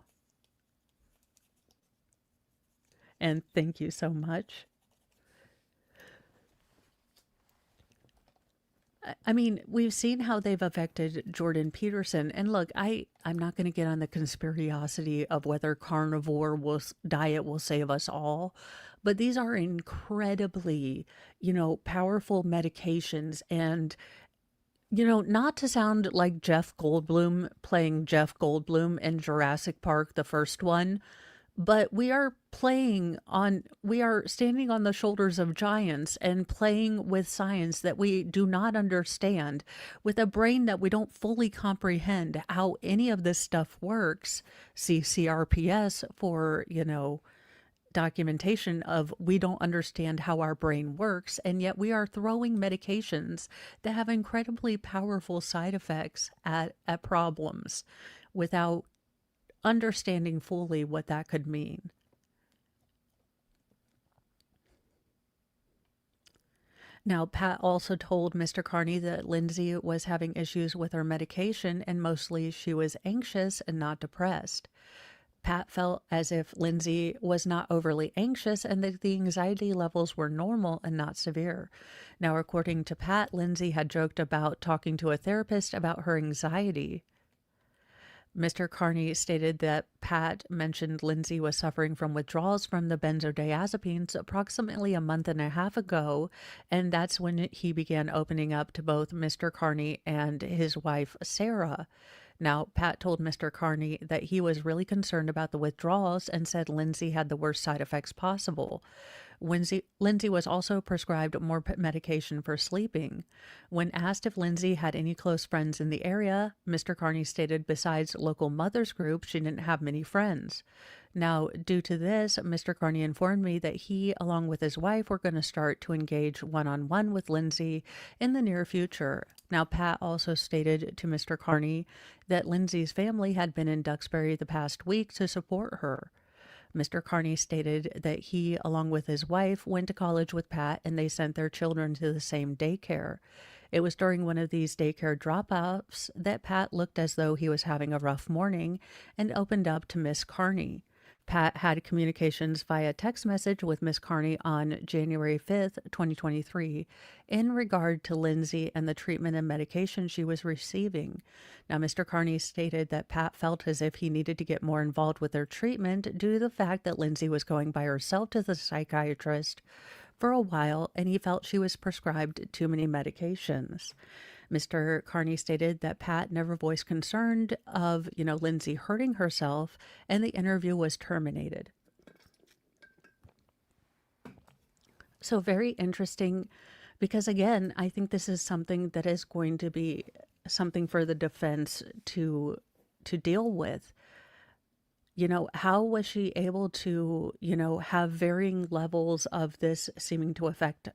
And thank you so much. I mean, we've seen how they've affected Jordan Peterson. And look, I'm not going to get on the conspiracy of whether carnivore diet will save us all. But these are incredibly, powerful medications. And, not to sound like Jeff Goldblum playing Jeff Goldblum in Jurassic Park, the first one, but we are standing on the shoulders of giants and playing with science that we do not understand, with a brain that we don't fully comprehend how any of this stuff works. See CRPS for, documentation of we don't understand how our brain works, and yet we are throwing medications that have incredibly powerful side effects at problems without understanding fully what that could mean. Now, Pat also told Mr. Carney that Lindsay was having issues with her medication and mostly she was anxious and not depressed. Pat felt as if Lindsay was not overly anxious and that the anxiety levels were normal and not severe. Now, according to Pat, Lindsay had joked about talking to a therapist about her anxiety. Mr. Carney stated that Pat mentioned Lindsay was suffering from withdrawals from the benzodiazepines approximately a month and a half ago, and that's when he began opening up to both Mr. Carney and his wife, Sarah. Now, Pat told Mr. Carney that he was really concerned about the withdrawals and said Lindsay had the worst side effects possible. Lindsay was also prescribed more medication for sleeping. When asked if Lindsay had any close friends in the area, Mr. Carney stated besides local mothers group, she didn't have many friends. Now, due to this, Mr. Carney informed me that he, along with his wife, were going to start to engage one-on-one with Lindsay in the near future. Now, Pat also stated to Mr. Carney that Lindsay's family had been in Duxbury the past week to support her. Mr. Carney stated that he, along with his wife, went to college with Pat and they sent their children to the same daycare. It was during one of these daycare drop-offs that Pat looked as though he was having a rough morning and opened up to Miss Carney. Pat had communications via text message with Miss Carney on January 5th, 2023, in regard to Lindsay and the treatment and medication she was receiving. Now, Mr. Carney stated that Pat felt as if he needed to get more involved with their treatment due to the fact that Lindsay was going by herself to the psychiatrist for a while, and he felt she was prescribed too many medications. Mr. Carney stated that Pat never voiced concern of, Lindsay hurting herself, and the interview was terminated. So very interesting, because again, I think this is something that is going to be something for the defense to deal with. You know, how was she able to, have varying levels of this seeming to affect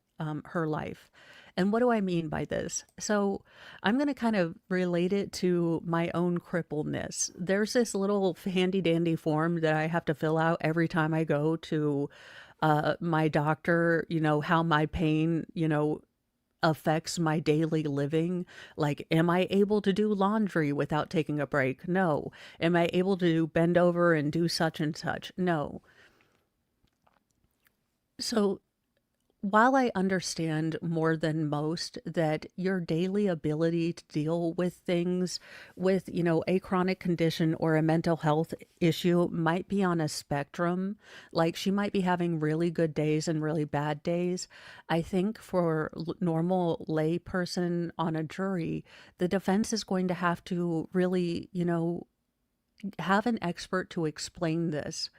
her life? And what do I mean by this? So I'm going to kind of relate it to my own crippledness. There's this little handy dandy form that I have to fill out every time I go to my doctor, how my pain, affects my daily living. Like, am I able to do laundry without taking a break? No. Am I able to bend over and do such and such? No. So while I understand more than most that your daily ability to deal with things with, a chronic condition or a mental health issue might be on a spectrum, like she might be having really good days and really bad days, I think for normal lay person on a jury, the defense is going to have to really, have an expert to explain this,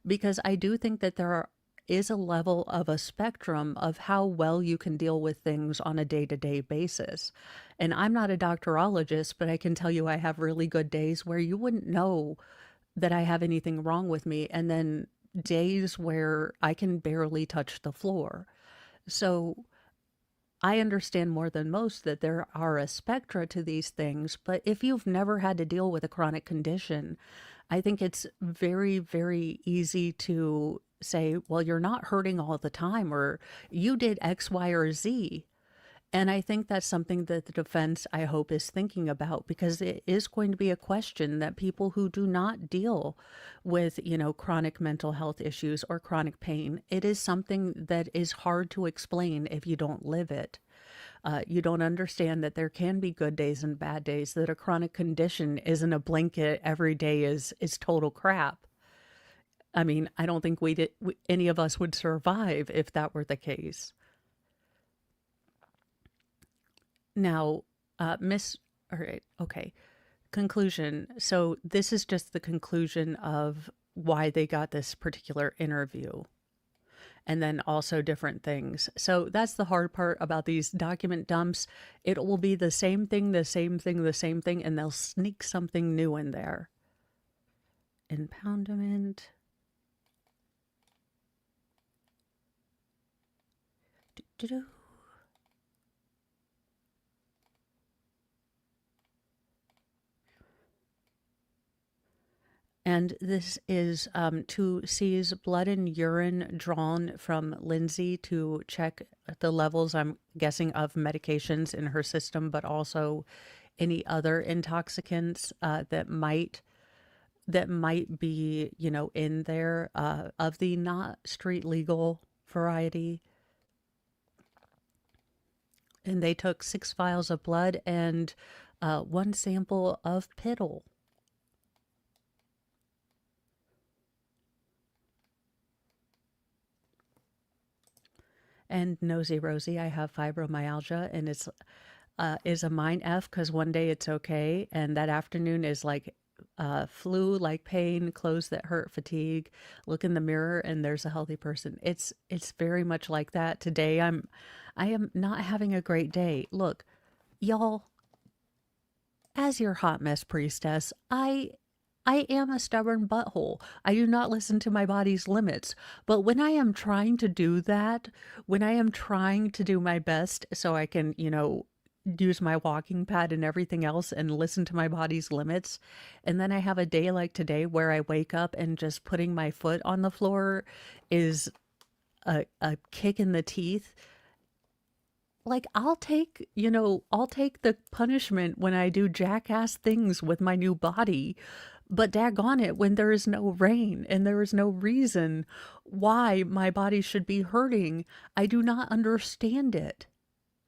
because I do think that is a level of a spectrum of how well you can deal with things on a day-to-day basis. And I'm not a doctorologist, but I can tell you I have really good days where you wouldn't know that I have anything wrong with me, and then days where I can barely touch the floor. So I understand more than most that there are a spectra to these things, but if you've never had to deal with a chronic condition, I think it's very, very easy to say, well, you're not hurting all the time, or you did X, Y, or Z. And I think that's something that the defense, I hope, is thinking about, because it is going to be a question that people who do not deal with, chronic mental health issues or chronic pain, it is something that is hard to explain if you don't live it. You don't understand that there can be good days and bad days, that a chronic condition isn't a blanket, every day is total crap. I mean, I don't think any of us would survive if that were the case. Now, all right, okay. Conclusion. So this is just the conclusion of why they got this particular interview, and then also different things. So that's the hard part about these document dumps. It will be the same thing, the same thing, the same thing, and they'll sneak something new in there. Impoundment. Do-do-do. And this is to seize blood and urine drawn from Lindsay to check the levels, I'm guessing, of medications in her system, but also any other intoxicants that might be, in there, of the not street legal variety. And they took 6 vials of blood and 1 sample of piddle. And Nosy Rosie, I have fibromyalgia, and it's is a mind F, because one day it's okay, and that afternoon is like flu, like pain, clothes that hurt, fatigue. Look in the mirror, and there's a healthy person. It's very much like that. Today, I am not having a great day. Look, y'all, as your hot mess priestess, I am a stubborn butthole. I do not listen to my body's limits. But when I am trying to do that, when I am trying to do my best so I can, use my walking pad and everything else and listen to my body's limits, and then I have a day like today where I wake up and just putting my foot on the floor is a kick in the teeth. Like, I'll take the punishment when I do jackass things with my new body. But daggone it, when there is no rain and there is no reason why my body should be hurting, I do not understand it.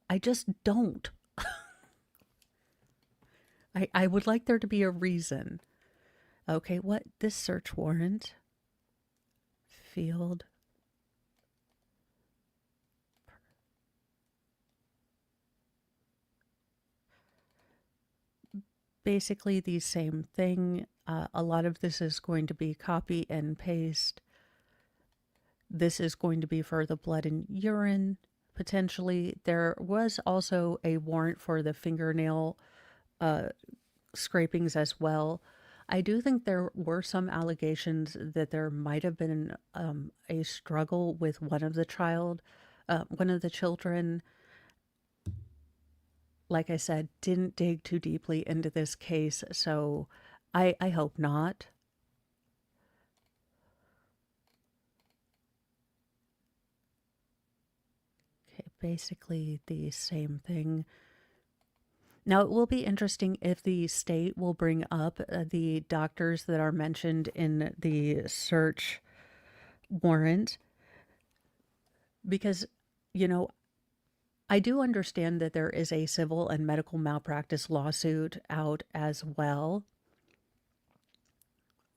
I just don't. I would like there to be a reason. Okay, what? This search warrant. Field. Basically the same thing. A lot of this is going to be copy and paste. This is going to be for the blood and urine, potentially. There was also a warrant for the fingernail uh, scrapings as well. I do think there were some allegations that there might have been a struggle with one of the children. Like I said, didn't dig too deeply into this case, so I hope not. Okay, basically the same thing. Now, it will be interesting if the state will bring up the doctors that are mentioned in the search warrant, because, you know, I do understand that there is a civil and medical malpractice lawsuit out as well,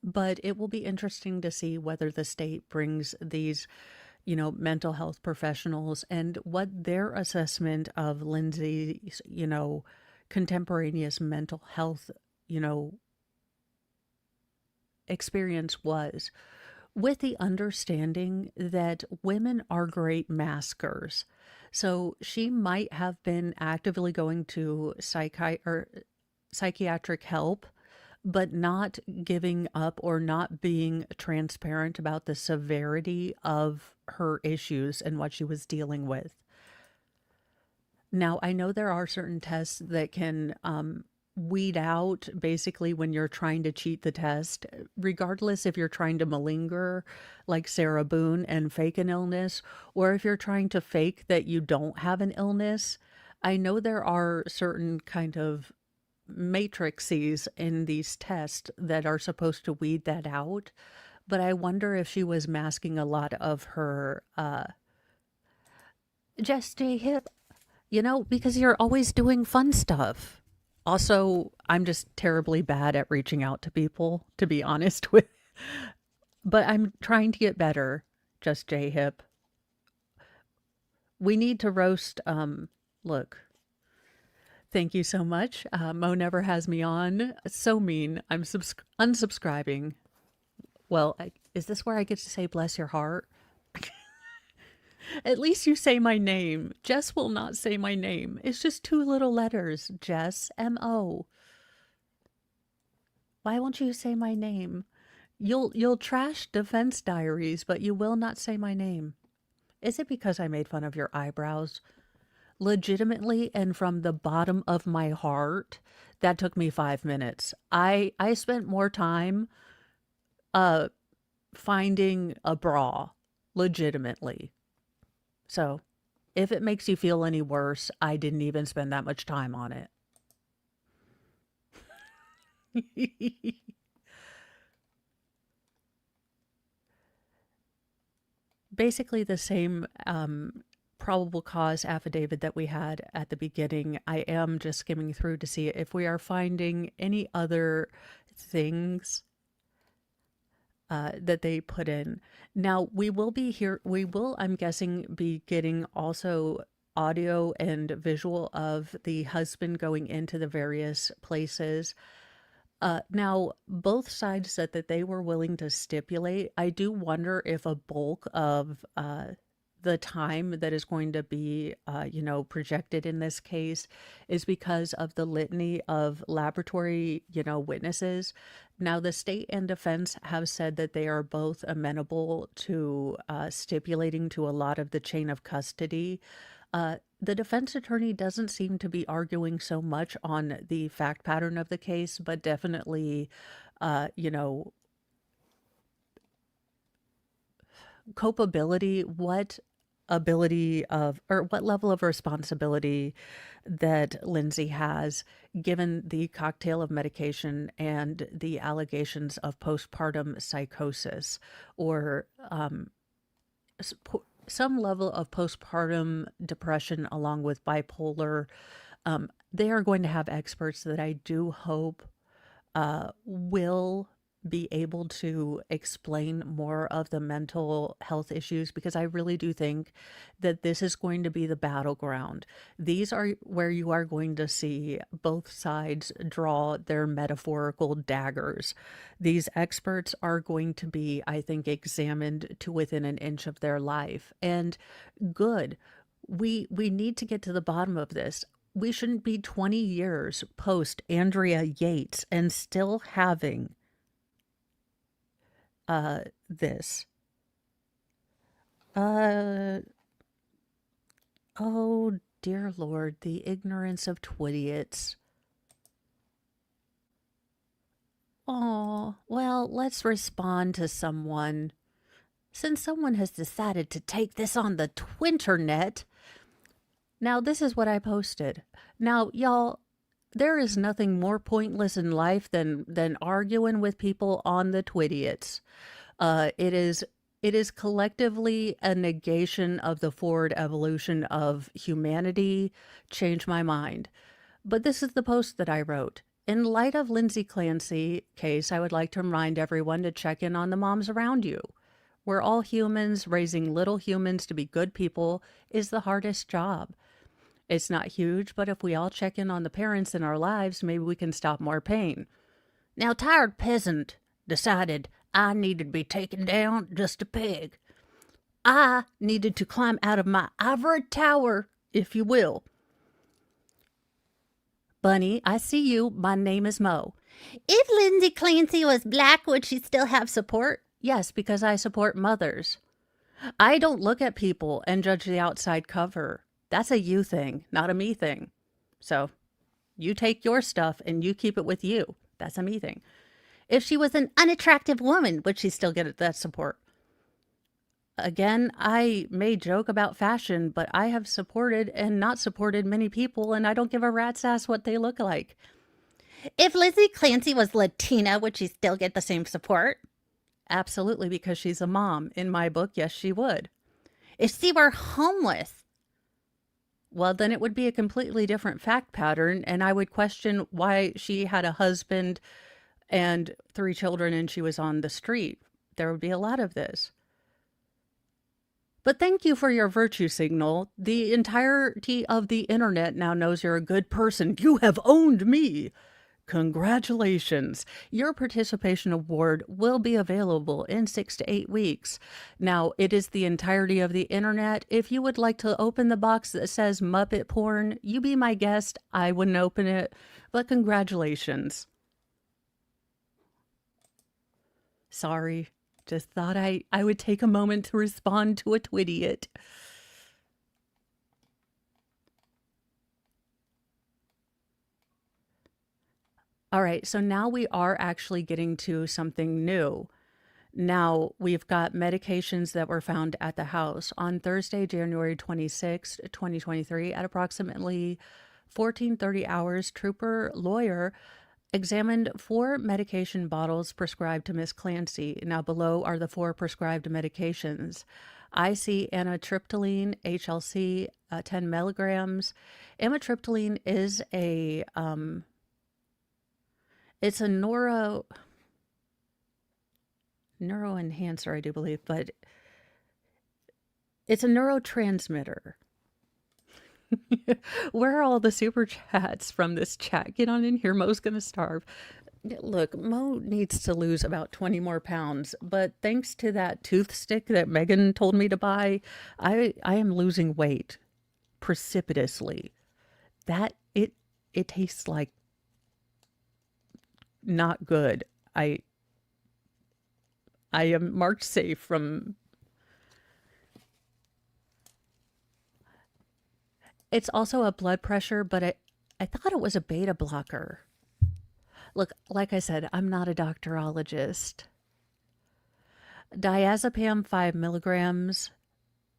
but it will be interesting to see whether the state brings these, mental health professionals and what their assessment of Lindsay's, contemporaneous mental health, you know, experience was, with the understanding that women are great maskers. So she might have been actively going to psychiatric help, but not giving up or not being transparent about the severity of her issues and what she was dealing with. Now, I know there are certain tests that can weed out basically when you're trying to cheat the test, regardless if you're trying to malinger like Sarah Boone and fake an illness, or if you're trying to fake that you don't have an illness. I know there are certain kind of matrices in these tests that are supposed to weed that out, but I wonder if she was masking a lot of her just stay hip, because you're always doing fun stuff. Also, I'm just terribly bad at reaching out to people, to be honest with. But I'm trying to get better. Just J Hip. We need to roast. Look. Thank you so much. Mo never has me on. So mean. I'm unsubscribing. Well, is this where I get to say bless your heart? At least you say my name. Jess will not say my name. It's just 2 little letters. Jess, M-O. Why won't you say my name? You'll trash Defense Diaries, but you will not say my name. Is it because I made fun of your eyebrows? Legitimately, and from the bottom of my heart, that took me 5 minutes. I spent more time finding a bra. Legitimately. So, if it makes you feel any worse, I didn't even spend that much time on it. Basically the same probable cause affidavit that we had at the beginning. I am just skimming through to see if we are finding any other things that they put in. Now, we will, I'm guessing, be getting also audio and visual of the husband going into the various places. Now, both sides said that they were willing to stipulate. I do wonder if a bulk of the time that is going to be, projected in this case is because of the litany of laboratory, witnesses. Now, the state and defense have said that they are both amenable to stipulating to a lot of the chain of custody. The defense attorney doesn't seem to be arguing so much on the fact pattern of the case, but definitely, culpability, what level of responsibility that Lindsay has, given the cocktail of medication and the allegations of postpartum psychosis, or some level of postpartum depression along with bipolar. They are going to have experts that I do hope will be able to explain more of the mental health issues, because I really do think that this is going to be the battleground. These are where you are going to see both sides draw their metaphorical daggers. These experts are going to be, I think, examined to within an inch of their life. And good. We need to get to the bottom of this. we shouldn't be 20 years post Andrea Yates and still having this. Oh dear Lord, the ignorance of twidiots. Oh, well, let's respond to someone. Since someone has decided to take this on the Twinternet. Now, this is what I posted. Now, y'all, there is nothing more pointless in life than arguing with people on the twidiots. It is collectively a negation of the forward evolution of humanity. Change my mind. But this is the post that I wrote. In light of Lindsay Clancy case, I would like to remind everyone to check in on the moms around you. We're all humans. Raising little humans to be good people is the hardest job. It's not huge, but if we all check in on the parents in our lives, maybe we can stop more pain. Now, tired peasant decided I needed to be taken down just a peg. I needed to climb out of my ivory tower, if you will. Bunny, I see you. My name is Mo. If Lindsay Clancy was black, would she still have support? Yes, because I support mothers. I don't look at people and judge the outside cover. That's a you thing, not a me thing. So you take your stuff and you keep it with you. That's a me thing. If she was an unattractive woman, would she still get that support? Again, I may joke about fashion, but I have supported and not supported many people, and I don't give a rat's ass what they look like. If Lindsay Clancy was Latina, would she still get the same support? Absolutely, because she's a mom. In my book, yes, she would. If she were homeless, well, then it would be a completely different fact pattern, and I would question why she had a husband and 3 children and she was on the street. There would be a lot of this. But thank you for your virtue signal. The entirety of the internet now knows you're a good person. You have owned me. Congratulations. Your participation award will be available in 6 to 8 weeks. Now, it is the entirety of the internet. If you would like to open the box that says Muppet porn, you be my guest. I wouldn't open it, but congratulations. Sorry. Just thought I would take a moment to respond to a twiddiot. All right, so now we are actually getting to something new. Now, we've got medications that were found at the house. On Thursday, January 26, 2023, at approximately 14:30 hours, Trooper Lawyer examined 4 medication bottles prescribed to Miss Clancy. Now, below are the 4 prescribed medications. IC amitriptyline, HLC, 10 milligrams. Amitriptyline is a, it's a neuroenhancer, I do believe, but it's a neurotransmitter. Where are all the super chats from this chat? Get on in here. Mo's going to starve. Look, Mo needs to lose about 20 more pounds, but thanks to that tooth stick that Megan told me to buy, I am losing weight precipitously. That it tastes like not good. I am marked safe from. It's also a blood pressure, but I thought it was a beta blocker. Look, like I said, I'm not a doctorologist. Diazepam 5 milligrams.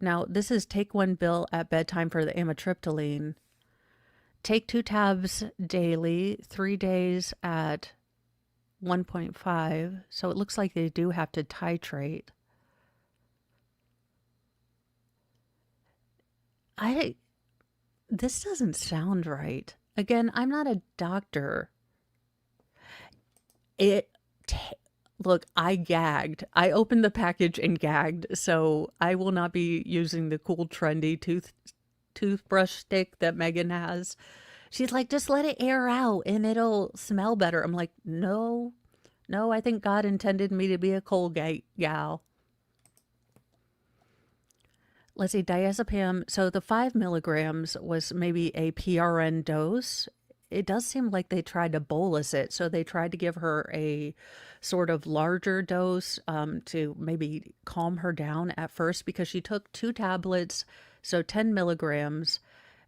Now, this is take 1 pill at bedtime for the amitriptyline. Take 2 tabs daily, 3 days at 1.5. So it looks like they do have to titrate. This doesn't sound right. Again, I'm not a doctor. Look, I gagged. I opened the package and gagged, so I will not be using the cool trendy toothbrush stick that Megan has. She's like, just let it air out and it'll smell better. I'm like, no, I think God intended me to be a Colgate gal. let's see, diazepam. So the 5 milligrams was maybe a PRN dose. It does seem like they tried to bolus it. So they tried to give her a sort of larger dose to maybe calm her down at first, because she took 2 tablets, so 10 milligrams,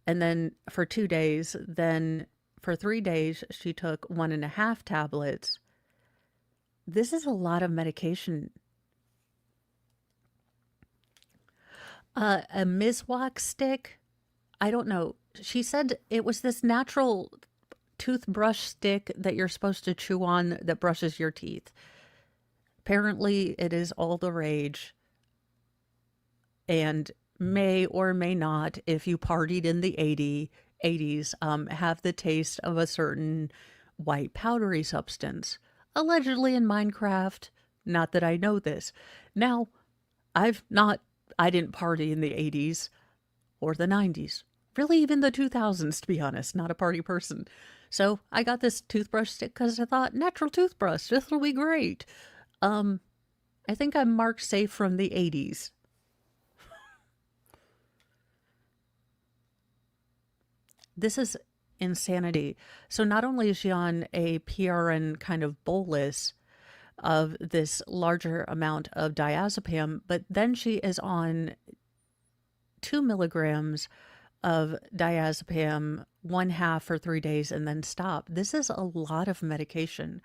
and then for 2 days. Then for 3 days, she took 1.5 tablets. This is a lot of medication. A Miswak stick. I don't know. She said it was this natural toothbrush stick that you're supposed to chew on that brushes your teeth. Apparently, it is all the rage and may or may not, if you partied in the 80s, have the taste of a certain white powdery substance. Allegedly in Minecraft. Not that I know this. Now, I didn't party in the 80s or the 90s. Really, even the 2000s, to be honest. Not a party person. So I got this toothbrush stick because I thought, natural toothbrush, this will be great. I think I'm marked safe from the 80s. This is insanity. So not only is she on a PRN kind of bolus of this larger amount of diazepam, but then she is on 2 milligrams of diazepam, 1/2 for 3 days, and then stop. This is a lot of medication.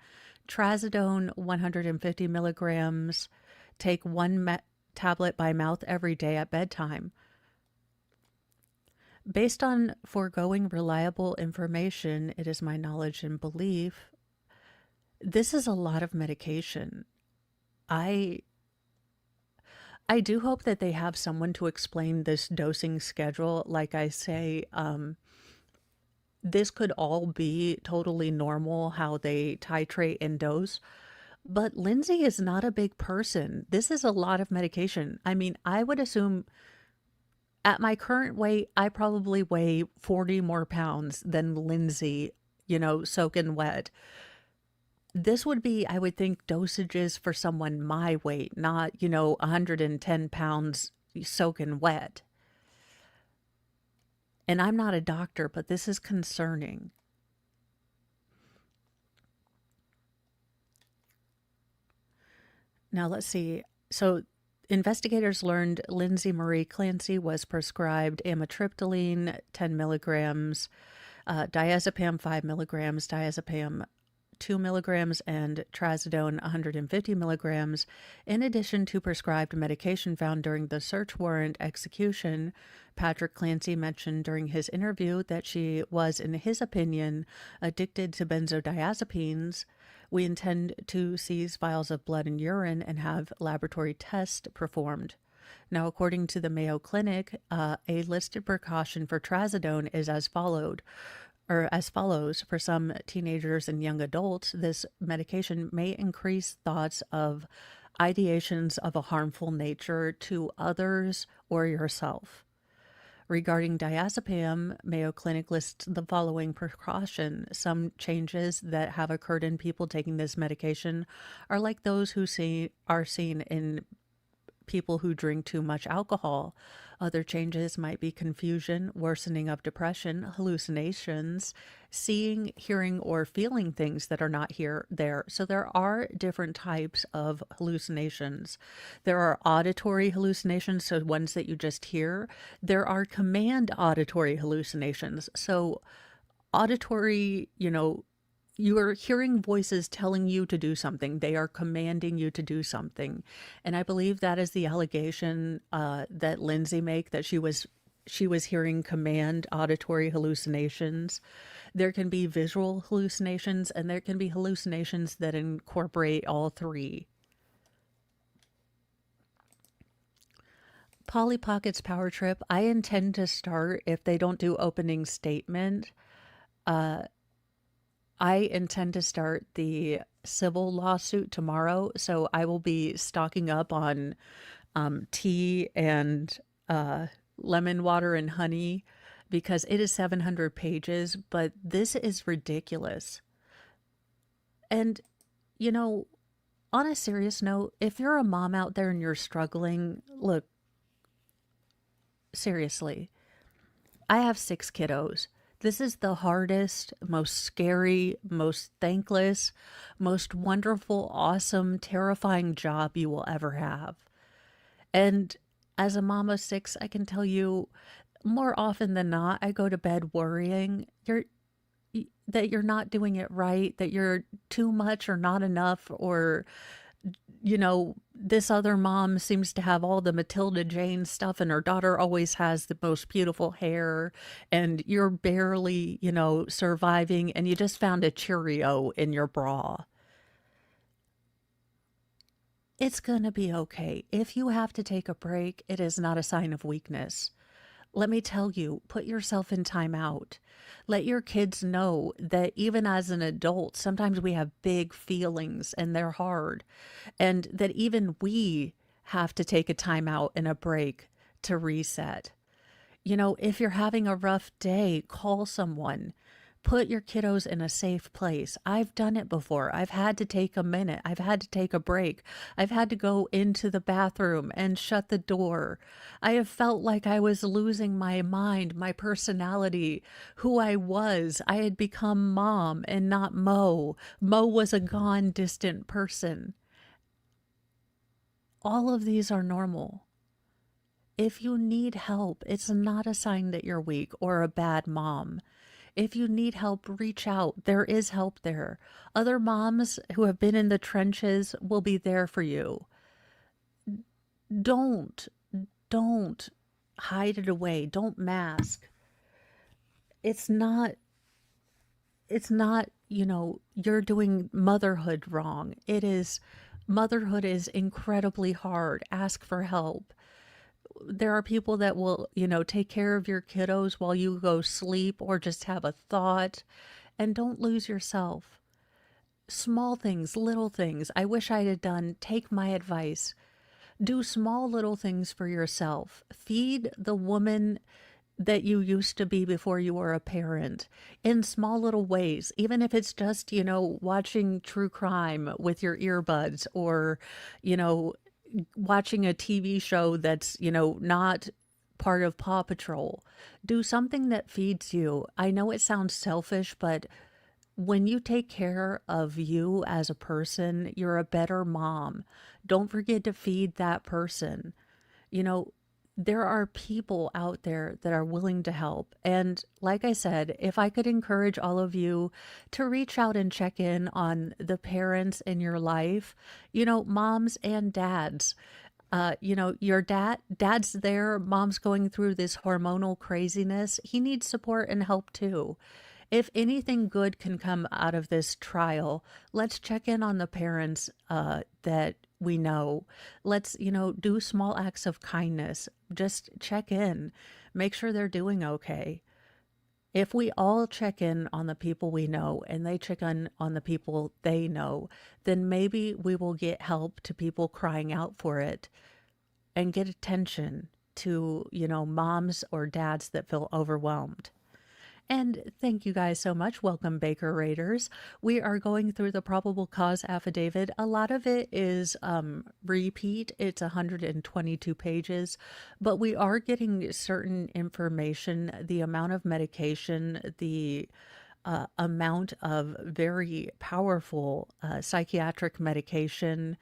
Trazodone, 150 milligrams. Take 1 tablet by mouth every day at bedtime. Based on foregoing reliable information, it is my knowledge and belief. This is a lot of medication. I do hope that they have someone to explain this dosing schedule. Like I say, this could all be totally normal, how they titrate and dose. But Lindsay is not a big person. This is a lot of medication. I mean, I would assume at my current weight, I probably weigh 40 more pounds than Lindsay, soaking wet. This would be, I would think, dosages for someone my weight, not, 110 pounds soaking wet. And I'm not a doctor, but this is concerning. Now, let's see. So, investigators learned Lindsay Marie Clancy was prescribed amitriptyline 10 milligrams, diazepam 5 milligrams, diazepam 2 milligrams, and trazodone 150 milligrams, in addition to prescribed medication found during the search warrant execution. Patrick Clancy mentioned during his interview that she was, in his opinion, addicted to benzodiazepines. We intend to seize vials of blood and urine and have laboratory tests performed. Now, according to the Mayo Clinic, a listed precaution for trazodone is as follows. For some teenagers and young adults, this medication may increase thoughts of ideations of a harmful nature to others or yourself. Regarding diazepam, Mayo Clinic lists the following precaution. Some changes that have occurred in people taking this medication are like those who are seen in people who drink too much alcohol. Other changes might be confusion, worsening of depression, hallucinations, seeing, hearing, or feeling things that are not there. So there are different types of hallucinations. There are auditory hallucinations, so ones that you just hear. There are command auditory hallucinations. So auditory, you are hearing voices telling you to do something. They are commanding you to do something. And I believe that is the allegation that Lindsay made, that she was hearing command auditory hallucinations. There can be visual hallucinations, and there can be hallucinations that incorporate all three. Polly Pocket's Power Trip, I intend to start, if they don't do opening statement, I intend to start the civil lawsuit tomorrow, so I will be stocking up on tea and lemon water and honey, because it is 700 pages, but this is ridiculous. And, on a serious note, if you're a mom out there and you're struggling, look, seriously, I have 6 kiddos. This is the hardest, most scary, most thankless, most wonderful, awesome, terrifying job you will ever have. And as a mom of 6, I can tell you more often than not, I go to bed worrying that you're not doing it right, that you're too much or not enough, or this other mom seems to have all the Matilda Jane stuff and her daughter always has the most beautiful hair and you're barely, surviving and you just found a Cheerio in your bra. It's going to be okay. If you have to take a break, it is not a sign of weakness. Let me tell you, put yourself in timeout. Let your kids know that even as an adult, sometimes we have big feelings and they're hard, and that even we have to take a timeout and a break to reset. If you're having a rough day, call someone. Put your kiddos in a safe place. I've done it before. I've had to take a minute. I've had to take a break. I've had to go into the bathroom and shut the door. I have felt like I was losing my mind, my personality, who I was. I had become mom and not Mo. Mo was a gone, distant person. All of these are normal. If you need help, it's not a sign that you're weak or a bad mom. If you need help, reach out. There is help there. Other moms who have been in the trenches will be there for you. Don't hide it away. Don't mask. It's not, you're doing motherhood wrong. Motherhood is incredibly hard. Ask for help. There are people that will, take care of your kiddos while you go sleep or just have a thought. And don't lose yourself. Small things, little things. I wish I had done. Take my advice. Do small little things for yourself. Feed the woman that you used to be before you were a parent in small little ways, even if it's just, watching true crime with your earbuds or, watching a TV show that's, not part of Paw Patrol. Do something that feeds you. I know it sounds selfish, but when you take care of you as a person, you're a better mom. Don't forget to feed that person. There are people out there that are willing to help. And like I said, if I could encourage all of you to reach out and check in on the parents in your life, moms and dads. Your dad's there, mom's going through this hormonal craziness. He needs support and help too. If anything good can come out of this trial, let's check in on the parents that we know. Let's, do small acts of kindness. Just check in. Make sure they're doing okay. If we all check in on the people we know and they check in on the people they know, then maybe we will get help to people crying out for it and get attention to, moms or dads that feel overwhelmed. And thank you guys so much. Welcome, Baker Raiders. We are going through the probable cause affidavit. A lot of it is repeat. It's 122 pages, but we are getting certain information, the amount of medication, the amount of very powerful psychiatric medication,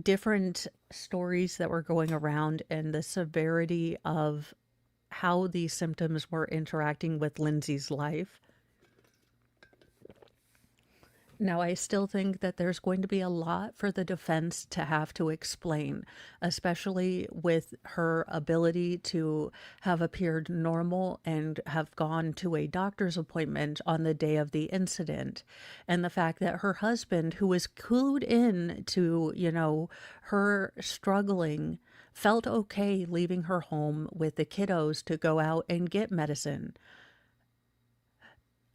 different stories that were going around, and the severity of how these symptoms were interacting with Lindsay's life. Now, I still think that there's going to be a lot for the defense to have to explain, especially with her ability to have appeared normal and have gone to a doctor's appointment on the day of the incident. And the fact that her husband, who was clued in to, her struggling, felt okay leaving her home with the kiddos to go out and get medicine.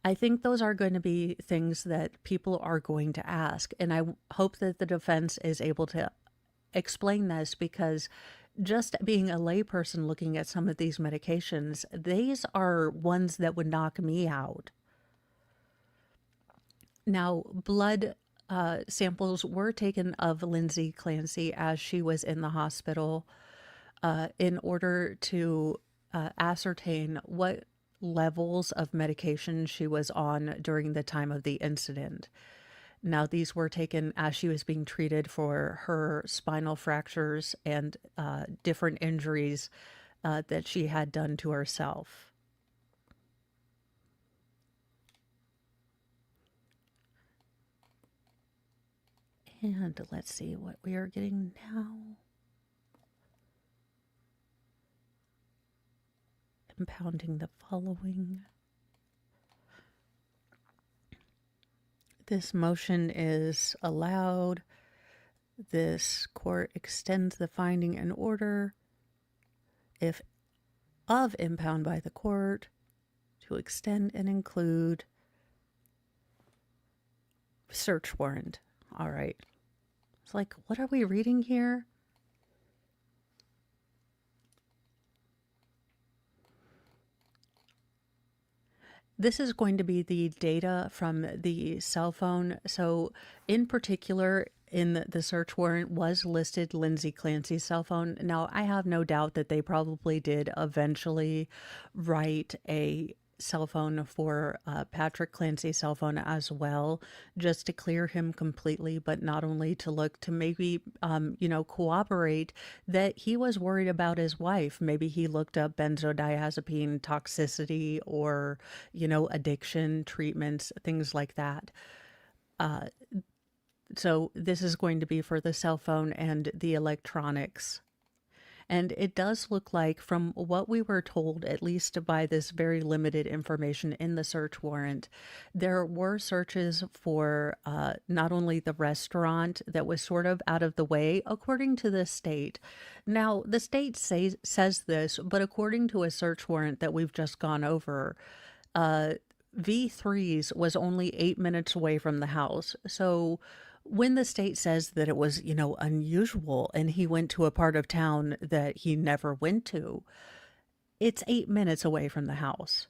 I think those are going to be things that people are going to ask. And I hope that the defense is able to explain this, because just being a layperson looking at some of these medications, these are ones that would knock me out. Now, blood samples were taken of Lindsay Clancy as she was in the hospital. in order to ascertain what levels of medication she was on during the time of the incident. Now, these were taken as she was being treated for her spinal fractures and different injuries that she had done to herself. And let's see what we are getting now. Impounding the following. This motion is allowed. This court extends the finding and order, if of impound by the court, to extend and include search warrant. All right. It's like, what are we reading here? This is going to be the data from the cell phone. So in particular, in the search warrant was listed Lindsay Clancy's cell phone. Now, I have no doubt that they probably did eventually write a cell phone for Patrick Clancy's cell phone as well, just to clear him completely, but not only to look to maybe, cooperate that he was worried about his wife. Maybe he looked up benzodiazepine toxicity or, addiction treatments, things like that. So this is going to be for the cell phone and the electronics. And it does look like, from what we were told, at least by this very limited information in the search warrant, there were searches for not only the restaurant that was sort of out of the way, according to the state. Now, the state says this, but according to a search warrant that we've just gone over, V3's was only 8 minutes away from the house. So when the state says that it was, unusual and he went to a part of town that he never went to, it's 8 minutes away from the house.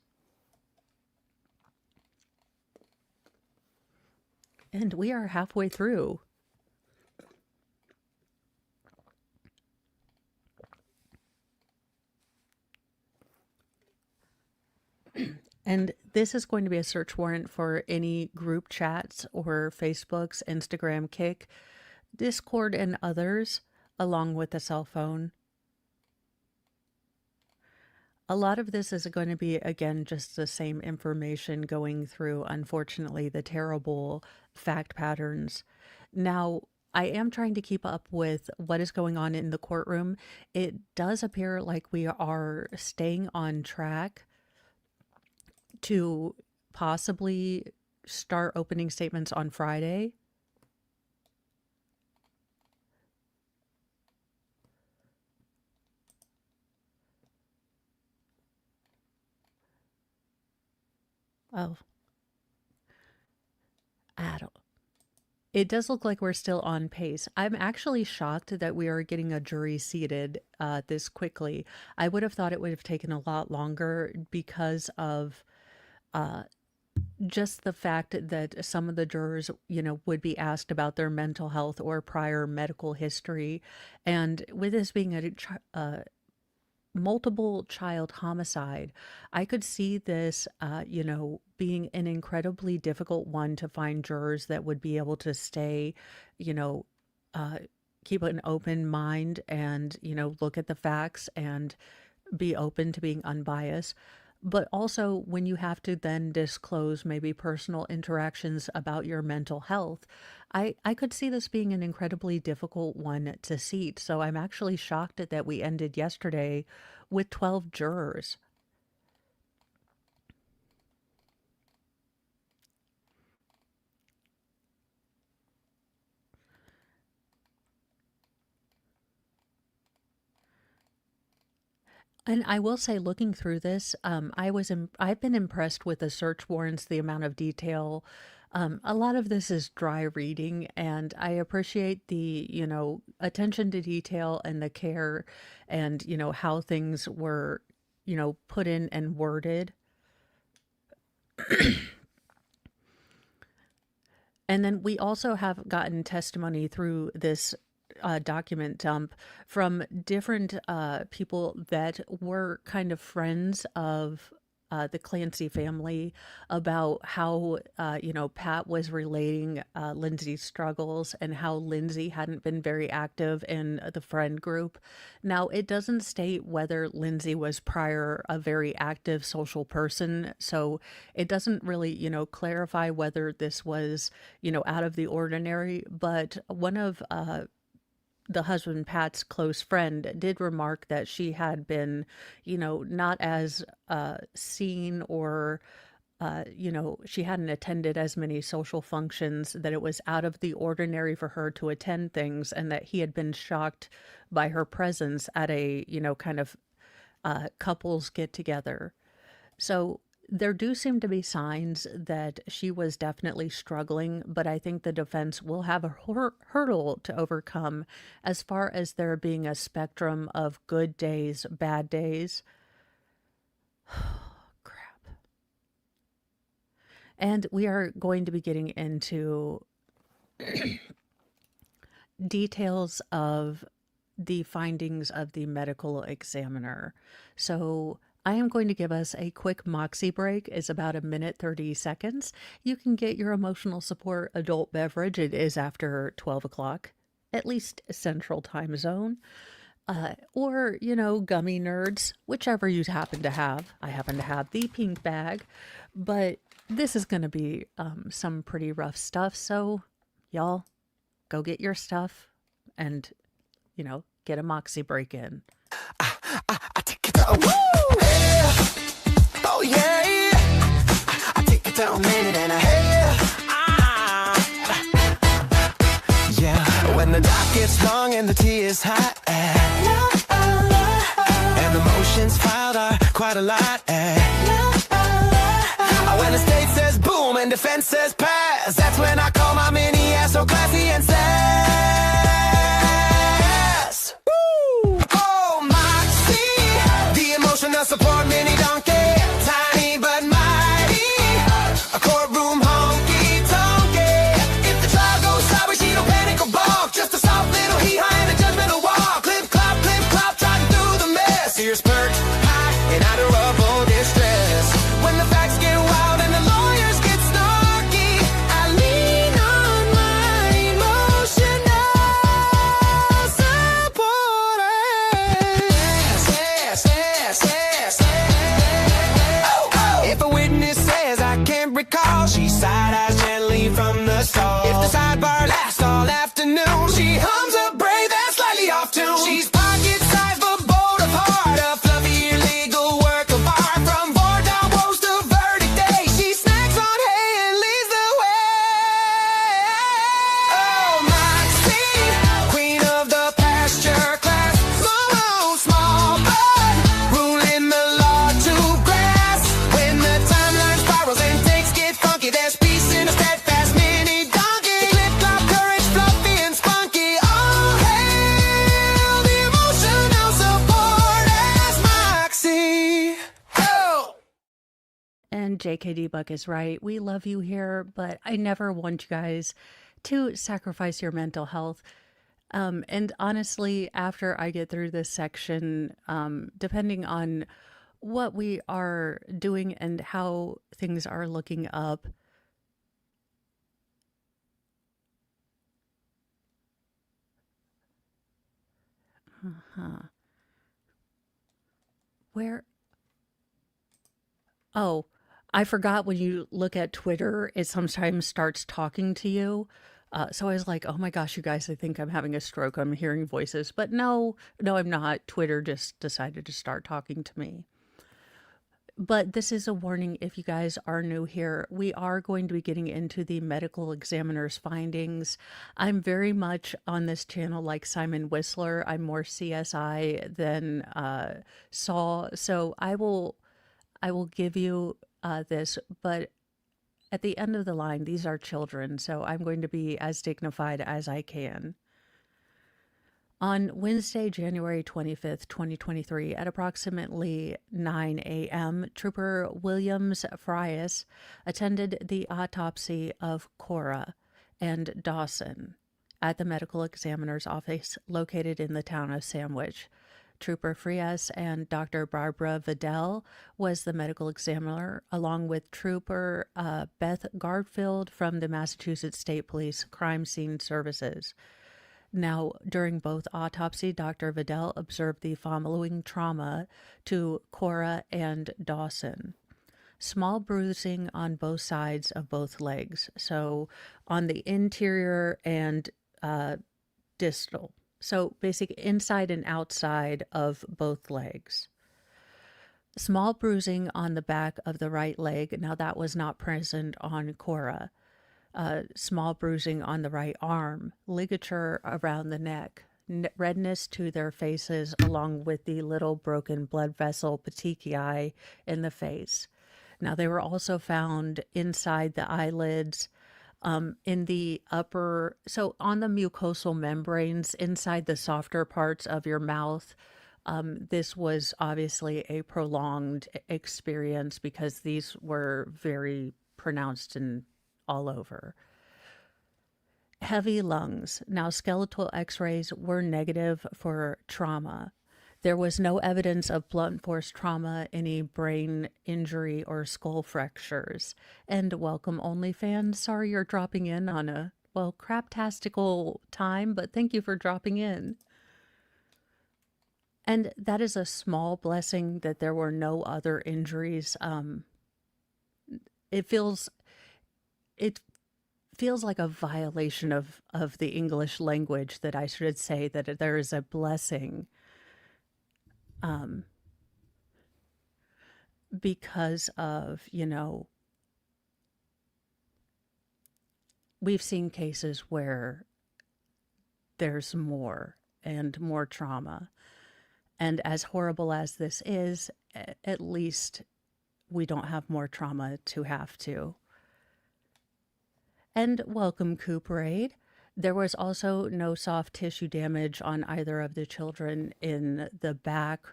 And we are halfway through. And this is going to be a search warrant for any group chats or Facebooks, Instagram, Kick, Discord, and others, along with the cell phone. A lot of this is going to be, again, just the same information going through, unfortunately, the terrible fact patterns. Now, I am trying to keep up with what is going on in the courtroom. It does appear like we are staying on track to possibly start opening statements on Friday. Oh, I don't. It does look like we're still on pace. I'm actually shocked that we are getting a jury seated this quickly. I would have thought it would have taken a lot longer because of just the fact that some of the jurors, would be asked about their mental health or prior medical history. And with this being a multiple child homicide, I could see this, being an incredibly difficult one to find jurors that would be able to stay, keep an open mind and, look at the facts and be open to being unbiased. But also, when you have to then disclose maybe personal interactions about your mental health, I could see this being an incredibly difficult one to seat. So I'm actually shocked that we ended yesterday with 12 jurors. And I will say, looking through this, I've been impressed with the search warrants, the amount of detail. A lot of this is dry reading, and I appreciate the, attention to detail and the care and, how things were, put in and worded. And then we also have gotten testimony through this document dump from different people that were kind of friends of the Clancy family about how, Pat was relating Lindsay's struggles and how Lindsay hadn't been very active in the friend group. Now, it doesn't state whether Lindsay was prior a very active social person, so it doesn't really, clarify whether this was, out of the ordinary, but one of the husband Pat's close friend did remark that she had been, not as seen or, she hadn't attended as many social functions, that it was out of the ordinary for her to attend things, and that he had been shocked by her presence at a, kind of couples get together. So there do seem to be signs that she was definitely struggling, but I think the defense will have a hurdle to overcome as far as there being a spectrum of good days, bad days. Crap. And we are going to be getting into details of the findings of the medical examiner. So I am going to give us a quick Moxie break. It's about 1 minute 30 seconds. You can get your emotional support adult beverage. It is after 12 o'clock, at least Central Time Zone. Or, gummy nerds, whichever you happen to have. I happen to have the pink bag, but this is going to be some pretty rough stuff. So y'all go get your stuff and, get a Moxie break in. I take it down. Woo! Yeah. Oh yeah. I take it down, minute and a half. Yeah. When the dock gets long and the tea is hot, and the motions filed are quite a lot. When the state says boom and defense says pass, that's when I call my mini ass so classy and sass. Woo! Oh, Moxie, the emotional support mini donkey, tiny but mighty, a courtroom honky tonky. If the trial goes sideways, she don't panic or balk, just a soft little hee-haw and a judgmental walk. Clip clop, trying to do the mess. Ears perked, hot, and out of rubble distress. When the facts get wild and the lawyers get snarky, I lean on my emotional support. If a witness says I can't recall, she side-eyes gently from the stall. If the sidebar lasts all afternoon, she hums a brave and slightly off tune. She's pocket-sized but bold of heart, a fluffy illegal work of art. From board down woes to verdict day, she snacks on hay and leads the way. Oh, Moxie, queen of the pasture class, small but ruling the law to grass. When the timeline spirals and things get funky, there's peace in a steadfast mini donkey. Clip-clop, courage, fluffy and spunky. All hail the emotional support as Moxie. Oh! And JKD Buck is right. We love you here, but I never want you guys to sacrifice your mental health. And honestly, after I get through this section, depending on what we are doing and how things are looking up, where? Oh, I forgot when you look at Twitter, it sometimes starts talking to you. So I was like, oh my gosh, you guys, I think I'm having a stroke. I'm hearing voices. But no, I'm not. Twitter just decided to start talking to me. But this is a warning if you guys are new here. We are going to be getting into the medical examiner's findings. I'm very much on this channel like Simon Whistler. I'm more CSI than Saw. So I will give you this, but at the end of the line, these are children, so I'm going to be as dignified as I can. On Wednesday, January 25th, 2023, at approximately 9 a.m., Trooper Williams Frias attended the autopsy of Cora and Dawson at the medical examiner's office located in the town of Sandwich. Trooper Frias and Dr. Barbara Vidal was the medical examiner, along with Trooper Beth Garfield from the Massachusetts State Police Crime Scene Services. Now, during both autopsy, Dr. Vidal observed the following trauma to Cora and Dawson. Small bruising on both sides of both legs, so on the interior and distal. So basic inside and outside of both legs. Small bruising on the back of the right leg. Now that was not present on Cora. Small bruising on the right arm. Ligature around the neck. Redness to their faces along with the little broken blood vessel petechiae in the face. Now they were also found inside the eyelids, in the upper, so on the mucosal membranes inside the softer parts of your mouth. This was obviously a prolonged experience because these were very pronounced and all over. Heavy lungs. Now, skeletal x-rays were negative for trauma. There was no evidence of blunt force trauma, any brain injury, or skull fractures. And welcome, OnlyFans. Sorry you're dropping in on a, well, craptastical time, but thank you for dropping in. And that is a small blessing that there were no other injuries. It feels like a violation of the English language that I should say that there is a blessing. Because of, we've seen cases where there's more and more trauma. And as horrible as this is, at least we don't have more trauma to have to. And welcome, Cooperade. There was also no soft tissue damage on either of the children in the back.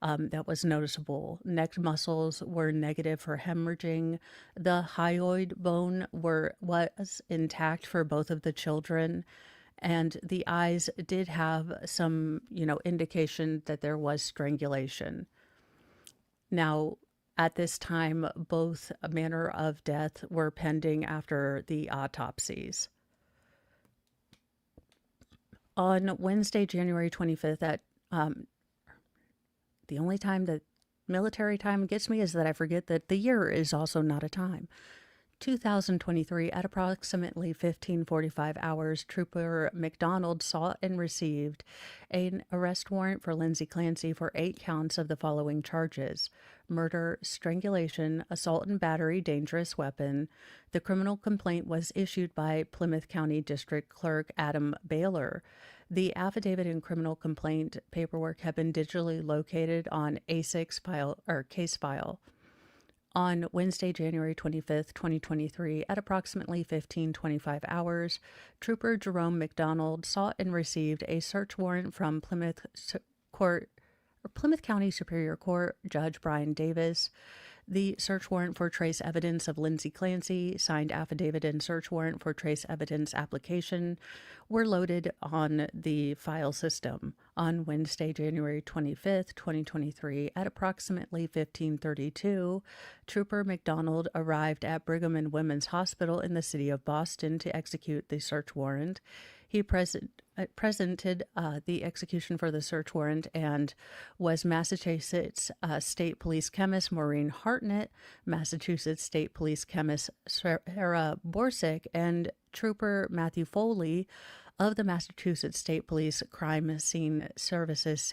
That was noticeable. Neck muscles were negative for hemorrhaging. The hyoid bone was intact for both of the children. And the eyes did have some, indication that there was strangulation. Now, at this time, both manner of death were pending after the autopsies. On Wednesday, January 25th, at the only time that military time gets me is that I forget that the year is also not a time. 2023, at approximately 15:45 hours, Trooper McDonald sought and received an arrest warrant for Lindsay Clancy for 8 counts of the following charges: murder, strangulation, assault and battery, dangerous weapon. The criminal complaint was issued by Plymouth County District Clerk Adam Baylor. The affidavit and criminal complaint paperwork have been digitally located on A6 file or case file. On Wednesday, January 25th, 2023, at approximately 15:25 hours, Trooper Jerome McDonald sought and received a search warrant from Plymouth County Superior Court Judge Brian Davis. The search warrant for trace evidence of Lindsay Clancy, signed affidavit and search warrant for trace evidence application were loaded on the file system on Wednesday, January 25th, 2023 at approximately 15:32. Trooper McDonald arrived at Brigham and Women's Hospital in the city of Boston to execute the search warrant. He presented the execution for the search warrant and was Massachusetts State Police Chemist Maureen Hartnett, Massachusetts State Police Chemist Sarah Borsick, and Trooper Matthew Foley of the Massachusetts State Police Crime Scene Services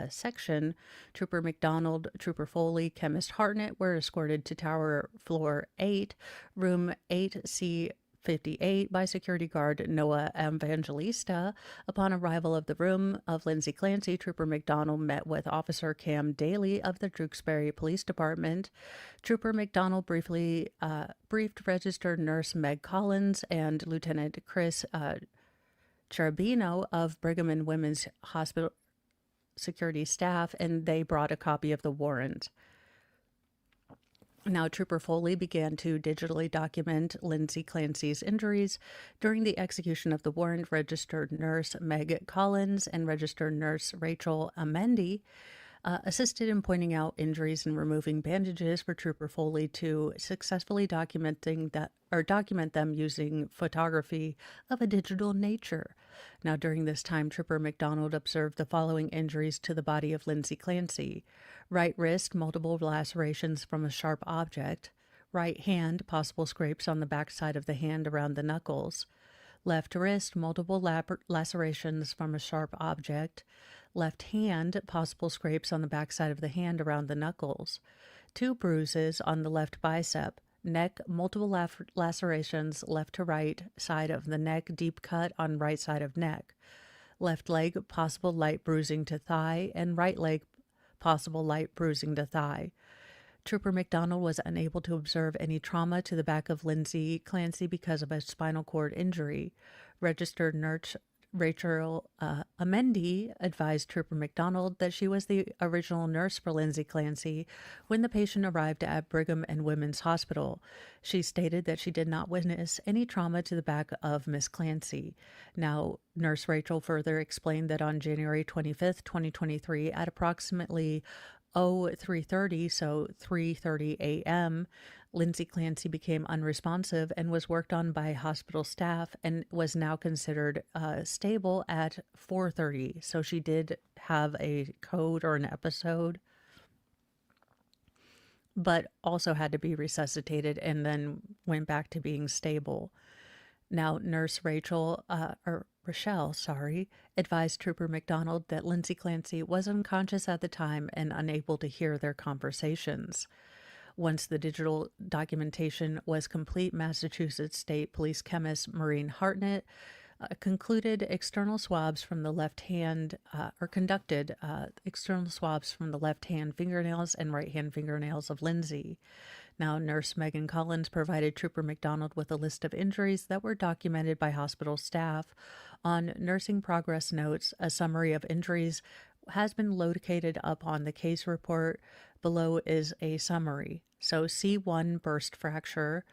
section. Trooper McDonald, Trooper Foley, Chemist Hartnett were escorted to Tower Floor 8, Room 8C58 by security guard Noah Evangelista. Upon arrival of the room of Lindsay Clancy, Trooper McDonald met with Officer Cam Daly of the Tewksbury Police Department. Trooper McDonald briefed registered nurse Meg Collins and Lieutenant Chris Cherubino of Brigham and Women's Hospital security staff, and they brought a copy of the warrant. Now, Trooper Foley began to digitally document Lindsay Clancy's injuries during the execution of the warrant. Registered nurse Meg Collins and registered nurse Rachel Amendi assisted in pointing out injuries and removing bandages for Trooper Foley to successfully document them using photography of a digital nature. Now, during this time, Trooper McDonald observed the following injuries to the body of Lindsay Clancy: right wrist, multiple lacerations from a sharp object; right hand, possible scrapes on the backside of the hand around the knuckles; left wrist, multiple lacerations from a sharp object; left hand, possible scrapes on the backside of the hand around the knuckles; 2 bruises on the left bicep; neck, multiple lacerations left to right side of the neck, deep cut on right side of neck; left leg, possible light bruising to thigh; and right leg, possible light bruising to thigh. Trooper McDonald was unable to observe any trauma to the back of Lindsay Clancy because of a spinal cord injury. Registered nurse Rachel Amendi advised Trooper McDonald that she was the original nurse for Lindsay Clancy when the patient arrived at Brigham and Women's Hospital. She stated that she did not witness any trauma to the back of Miss Clancy. Now, Nurse Rachel further explained that on January 25th, 2023, at approximately 03:30, so 3:30 a.m., Lindsay Clancy became unresponsive and was worked on by hospital staff and was now considered stable at 4:30. So she did have a code or an episode, but also had to be resuscitated and then went back to being stable. Now, Nurse Rochelle, advised Trooper McDonald that Lindsay Clancy was unconscious at the time and unable to hear their conversations. Once the digital documentation was complete, Massachusetts State Police Chemist Maureen Hartnett conducted external swabs from the left hand fingernails and right hand fingernails of Lindsay. Now, Nurse Megan Collins provided Trooper McDonald with a list of injuries that were documented by hospital staff. On nursing progress notes, a summary of injuries has been located up on the case report. Below is a summary. So C1 burst fracture,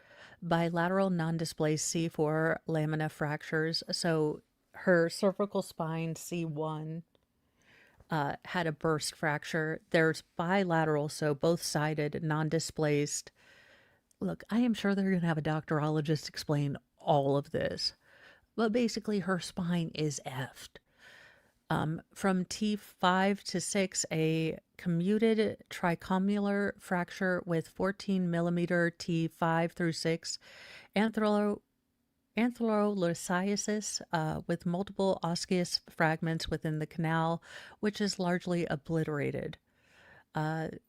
bilateral non-displaced C4 lamina fractures. So her cervical spine C1 had a burst fracture. There's bilateral, so both-sided, non-displaced. Look, I am sure they're going to have a doctorologist explain all of this. But basically, her spine is effed. From T5 to 6, a commuted tricomular fracture with 14 millimeter T5 through 6 anthrolysis with multiple osseous fragments within the canal, which is largely obliterated.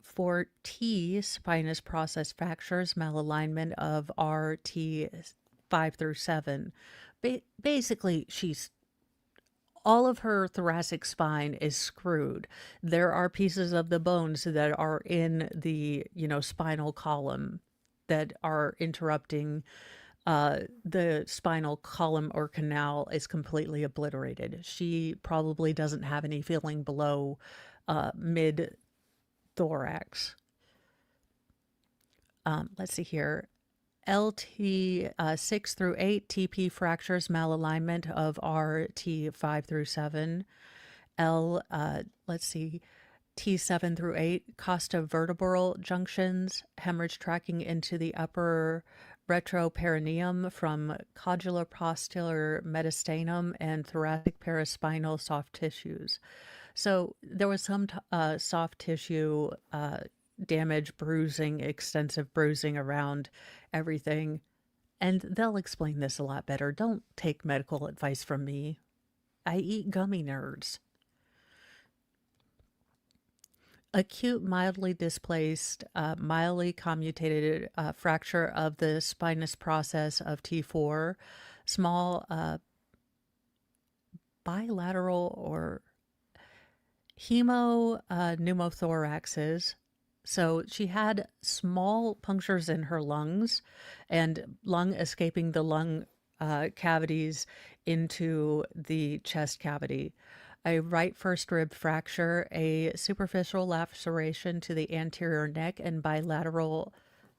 For T, spinous process fractures, malalignment of RT5 through 7. Basically, all of her thoracic spine is screwed. There are pieces of the bones that are in the, spinal column that are interrupting. The spinal column or canal is completely obliterated. She probably doesn't have any feeling below mid thorax. Let's see here. LT 6 through 8, TP fractures, malalignment of RT 5 through 7. T7 through 8, costovertebral junctions, hemorrhage tracking into the upper retroperineum from caudulopostular mediastinum and thoracic paraspinal soft tissues. So there was some soft tissue damage, bruising, extensive bruising around everything. And they'll explain this a lot better. Don't take medical advice from me. I eat gummy nerds. Acute, mildly displaced, mildly commutated fracture of the spinous process of T4, small bilateral or pneumothoraxes. So she had small punctures in her lungs and lung escaping the lung cavities into the chest cavity. A right first rib fracture, a superficial laceration to the anterior neck, and bilateral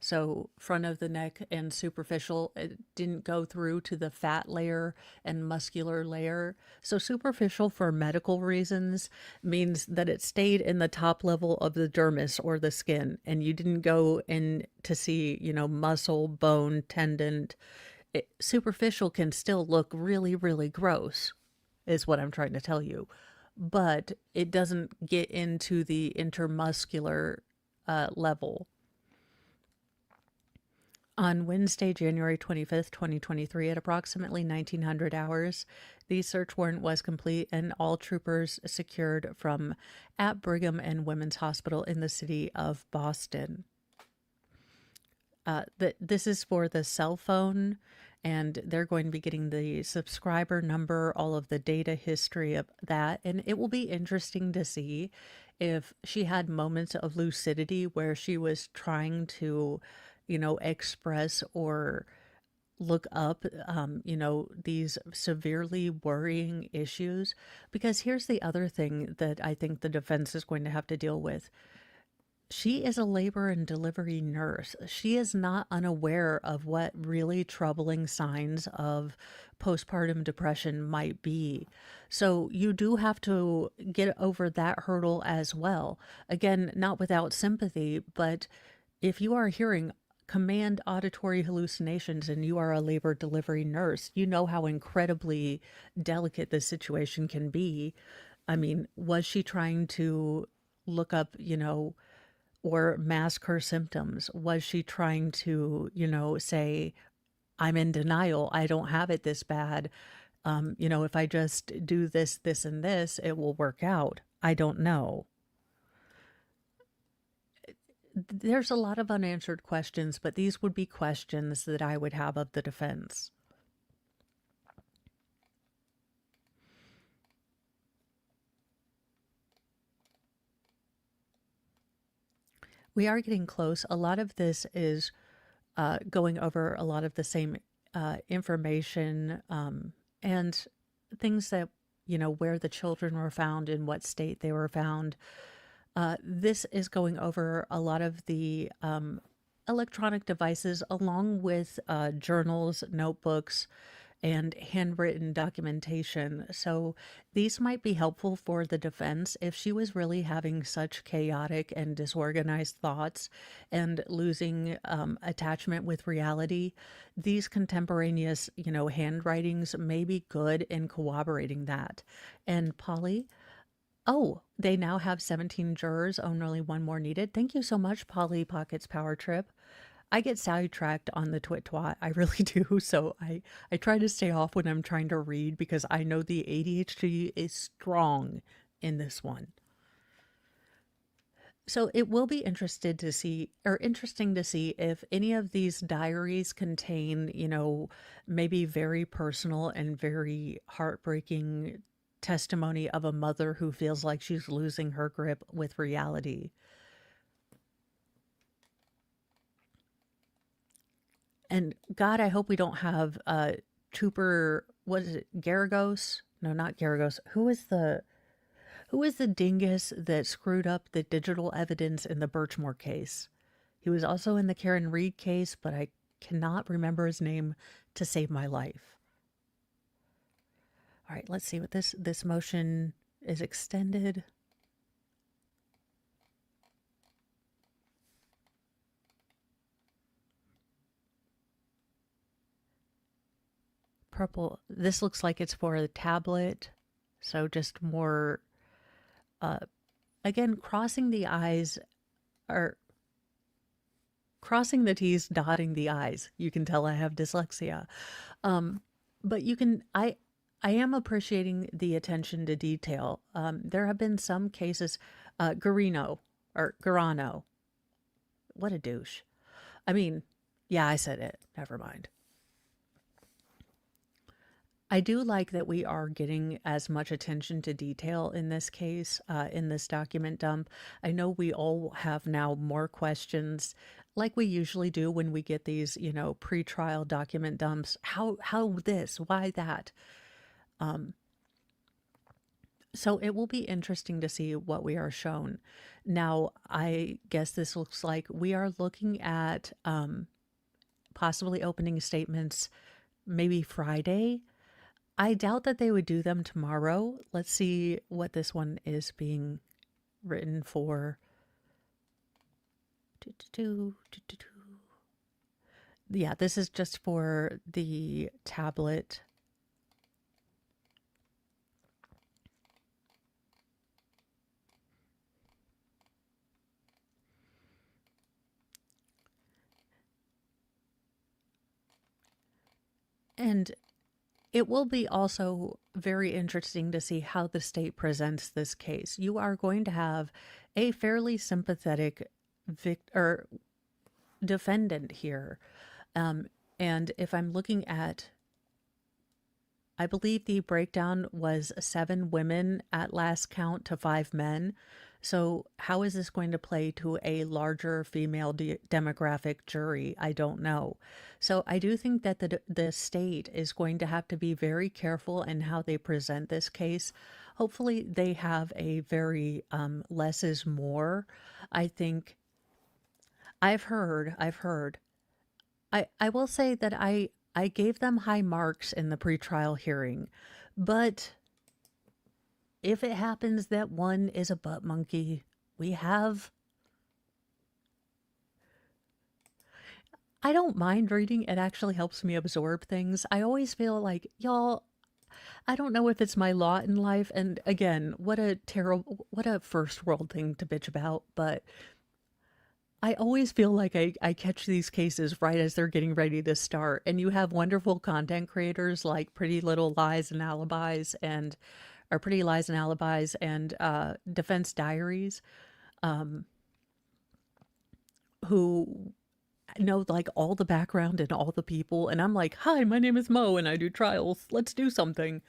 So front of the neck and superficial, it didn't go through to the fat layer and muscular layer. So superficial for medical reasons means that it stayed in the top level of the dermis or the skin, and you didn't go in to see, muscle, bone, tendon. Superficial can still look really, really gross, is what I'm trying to tell you. But it doesn't get into the intermuscular level. On Wednesday, January 25th, 2023, at approximately 1900 hours, the search warrant was complete and all troopers secured from at Brigham and Women's Hospital in the city of Boston. This is for the cell phone, and they're going to be getting the subscriber number, all of the data history of that. And it will be interesting to see if she had moments of lucidity where she was trying to, express or look up, these severely worrying issues. Because here's the other thing that I think the defense is going to have to deal with. She is a labor and delivery nurse. She is not unaware of what really troubling signs of postpartum depression might be. So you do have to get over that hurdle as well. Again, not without sympathy, but if you are hearing command auditory hallucinations and you are a labor delivery nurse, you know how incredibly delicate this situation can be. I mean, was she trying to look up, or mask her symptoms? Was she trying to, say, I'm in denial, I don't have it this bad. If I just do this, this, and this, it will work out. I don't know. There's a lot of unanswered questions, but these would be questions that I would have of the defense. We are getting close. A lot of this is going over a lot of the same information and things that, where the children were found, in what state they were found. This is going over a lot of the electronic devices, along with journals, notebooks, and handwritten documentation. So these might be helpful for the defense if she was really having such chaotic and disorganized thoughts and losing attachment with reality. These contemporaneous, handwritings may be good in corroborating that. And Polly, oh, they now have 17 jurors, only one more needed. Thank you so much, Polly Pockets Power Trip. I get sidetracked on the twit-twat. I really do. So I try to stay off when I'm trying to read because I know the ADHD is strong in this one. So it will be interesting to see if any of these diaries contain, maybe very personal and very heartbreaking testimony of a mother who feels like she's losing her grip with reality. And God, I hope we don't have Trooper, what is it, Garagos? No, not Garagos. Who is the dingus that screwed up the digital evidence in the Birchmore case? He was also in the Karen Reed case, but I cannot remember his name to save my life. All right, let's see what this motion is extended. Purple. This looks like it's for a tablet. So just more, again, crossing the I's, or crossing the T's, dotting the I's. You can tell I have dyslexia. But I am appreciating the attention to detail. There have been some cases, Garano. What a douche. I mean, yeah, I said it. Never mind. I do like that we are getting as much attention to detail in this case, in this document dump. I know we all have now more questions, like we usually do when we get these, pre-trial document dumps. How this? Why that? So it will be interesting to see what we are shown. Now, I guess this looks like we are looking at possibly opening statements maybe Friday. I doubt that they would do them tomorrow. Let's see what this one is being written for. Yeah, this is just for the tablet. And it will be also very interesting to see how the state presents this case. You are going to have a fairly sympathetic or defendant here. And if I'm looking at, I believe the breakdown was 7 women at last count to 5 men. So how is this going to play to a larger female demographic jury? I don't know. So I do think that the state is going to have to be very careful in how they present this case. Hopefully they have a very less is more. I think I've heard. I will say that I gave them high marks in the pretrial hearing, but if it happens that one is a butt monkey, I don't mind reading. It actually helps me absorb things. I always feel like, y'all, I don't know if it's my lot in life. And again, what a first world thing to bitch about. But I always feel like I catch these cases right as they're getting ready to start. And you have wonderful content creators like Pretty Lies and Alibis and Defense Diaries, who know like all the background and all the people. And I'm like, hi, my name is Mo and I do trials. Let's do something.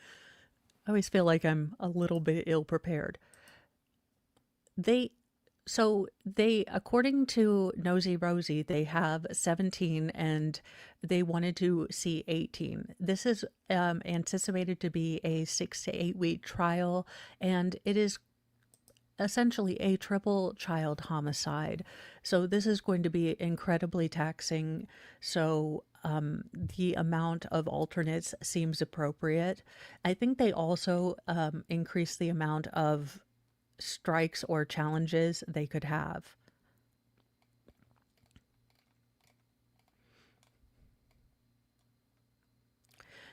I always feel like I'm a little bit ill prepared. According to Nosy Rosie, they have 17 and they wanted to see 18. This is anticipated to be a 6 to 8 week trial, and it is essentially a triple child homicide. So this is going to be incredibly taxing. So the amount of alternates seems appropriate. I think they also increase the amount of strikes or challenges they could have.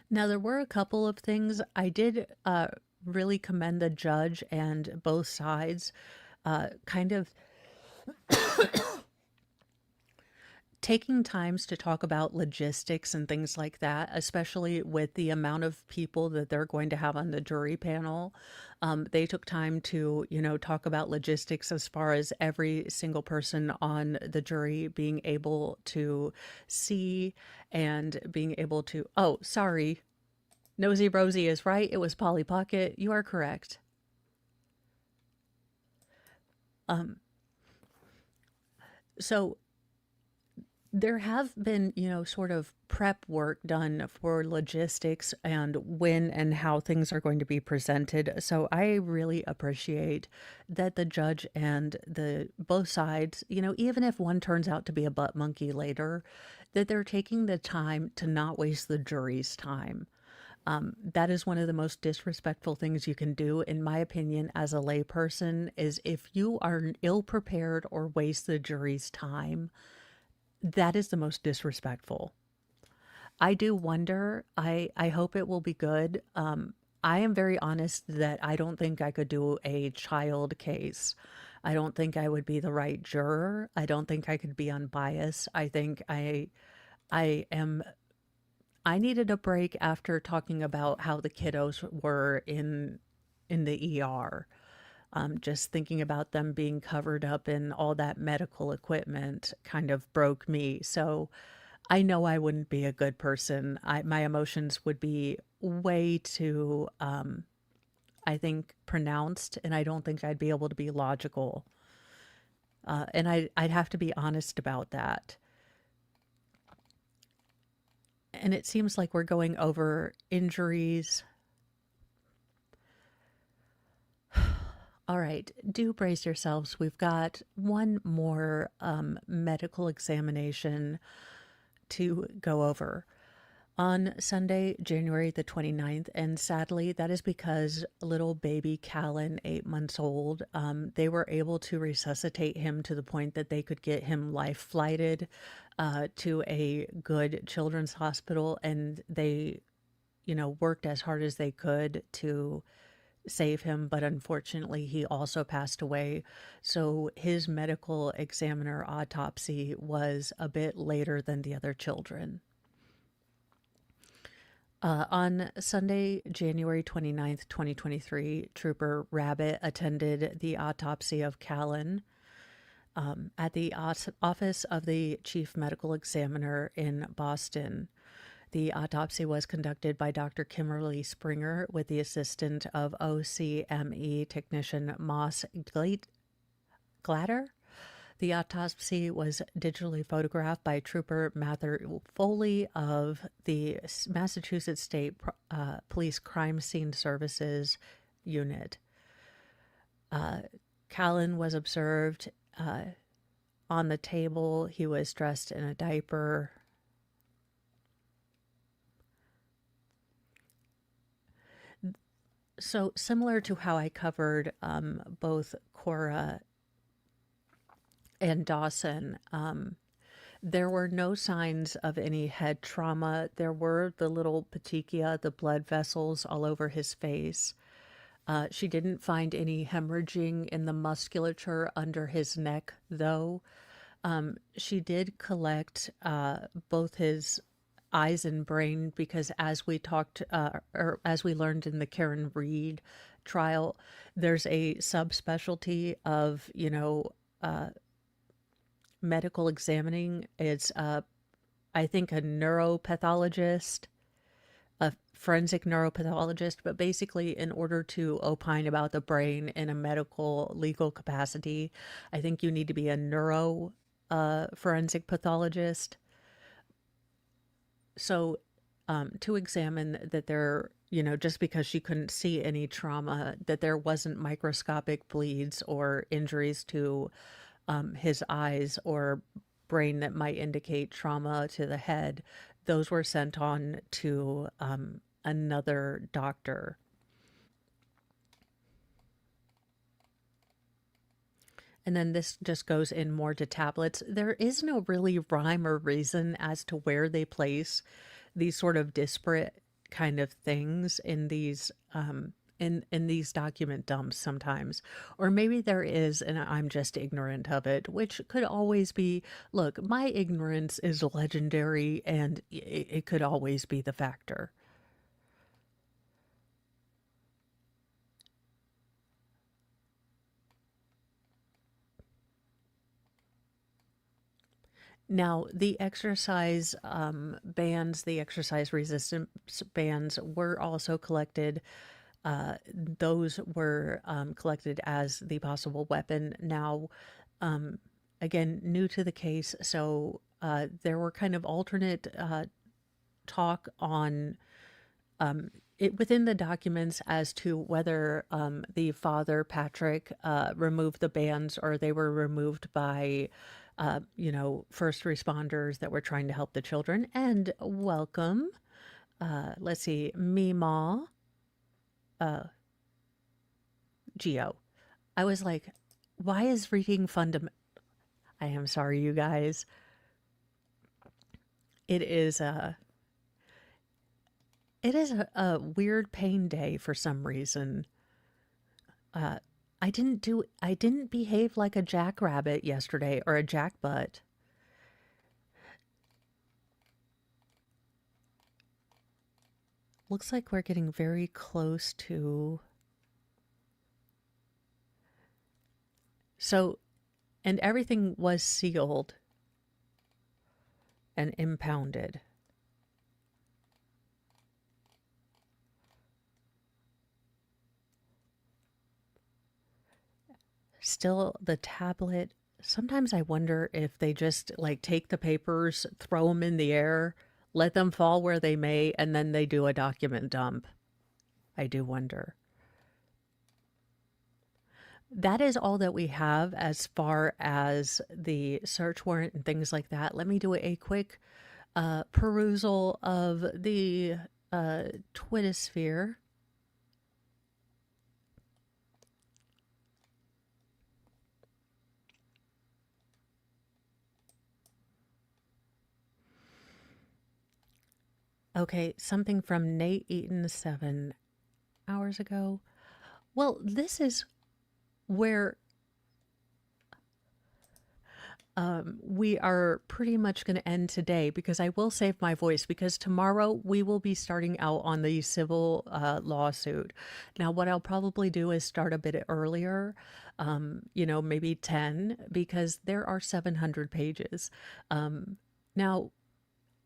Now, there were a couple of things I did really commend the judge and both sides kind of taking times to talk about logistics and things like that, especially with the amount of people that they're going to have on the jury panel. They took time to, talk about logistics as far as every single person on the jury being able to see and being able to, oh, sorry, Nosy Rosie is right. It was Polly Pocket. You are correct. So there have been, sort of prep work done for logistics and when and how things are going to be presented. So I really appreciate that the judge and the both sides, even if one turns out to be a butt monkey later, that they're taking the time to not waste the jury's time. That is one of the most disrespectful things you can do, in my opinion, as a layperson, is if you are ill prepared or waste the jury's time, that is the most disrespectful. I do wonder, I hope it will be good. I am very honest that I don't think I could do a child case. I don't think I would be the right juror. I don't think I could be unbiased. I think I needed a break after talking about how the kiddos were in the ER. Just thinking about them being covered up in all that medical equipment kind of broke me. So I know I wouldn't be a good person. My emotions would be way too, I think, pronounced, and I don't think I'd be able to be logical. And I'd have to be honest about that. And it seems like we're going over injuries. All right, do brace yourselves. We've got one more medical examination to go over. On Sunday, January the 29th, and sadly, that is because little baby Callan, 8 months old, they were able to resuscitate him to the point that they could get him life flighted to a good children's hospital, and they, worked as hard as they could to save him, but unfortunately, he also passed away. So his medical examiner autopsy was a bit later than the other children. On Sunday, January 29th, 2023, Trooper Rabbit attended the autopsy of Callan at the office of the Chief Medical Examiner in Boston. The autopsy was conducted by Dr. Kimberly Springer with the assistance of OCME technician Moss Glatter. The autopsy was digitally photographed by Trooper Mather Foley of the Massachusetts State Police Crime Scene Services Unit. Callan was observed on the table. He was dressed in a diaper. So similar to how I covered both Cora and Dawson, there were no signs of any head trauma. There were the little petechia, the blood vessels all over his face. She didn't find any hemorrhaging in the musculature under his neck, though. She did collect both his eyes and brain because, as we talked, or as we learned in the Karen Reed trial, there's a subspecialty of, medical examining. It's I think a neuropathologist, a forensic neuropathologist, but basically in order to opine about the brain in a medical legal capacity, I think you need to be a neuro forensic pathologist. So to examine that there, just because she couldn't see any trauma, that there wasn't microscopic bleeds or injuries to his eyes or brain that might indicate trauma to the head, those were sent on to another doctor. And then this just goes in more to tablets. There is no really rhyme or reason as to where they place these sort of disparate kind of things in these in these document dumps sometimes. Or maybe there is and I'm just ignorant of it, which could always be, look, my ignorance is legendary and it could always be the factor. Now, the exercise bands, the exercise resistance bands were also collected. Those were collected as the possible weapon. Now, again, new to the case, so there were kind of alternate talk on it within the documents as to whether the father, Patrick, removed the bands or they were removed by first responders that were trying to help the children. And welcome, let's see, Meemaw, Geo. I was like, why is reading fundamental? I am sorry, you guys. It is a weird pain day for some reason. I didn't behave like a jackrabbit yesterday or a jackbutt. Looks like we're getting very close to. So, and everything was sealed and impounded. Still, the tablet, sometimes I wonder if they just like take the papers, throw them in the air, let them fall where they may, and then they do a document dump. I do wonder. that is all that we have as far as the search warrant and things like that. Let me do a quick perusal of the Twittersphere. Okay, something from Nate Eaton 7 hours ago. Well, this is where we are pretty much going to end today, because I will save my voice, because tomorrow we will be starting out on the civil lawsuit. Now, what I'll probably do is start a bit earlier, maybe 10, because there are 700 pages. Now,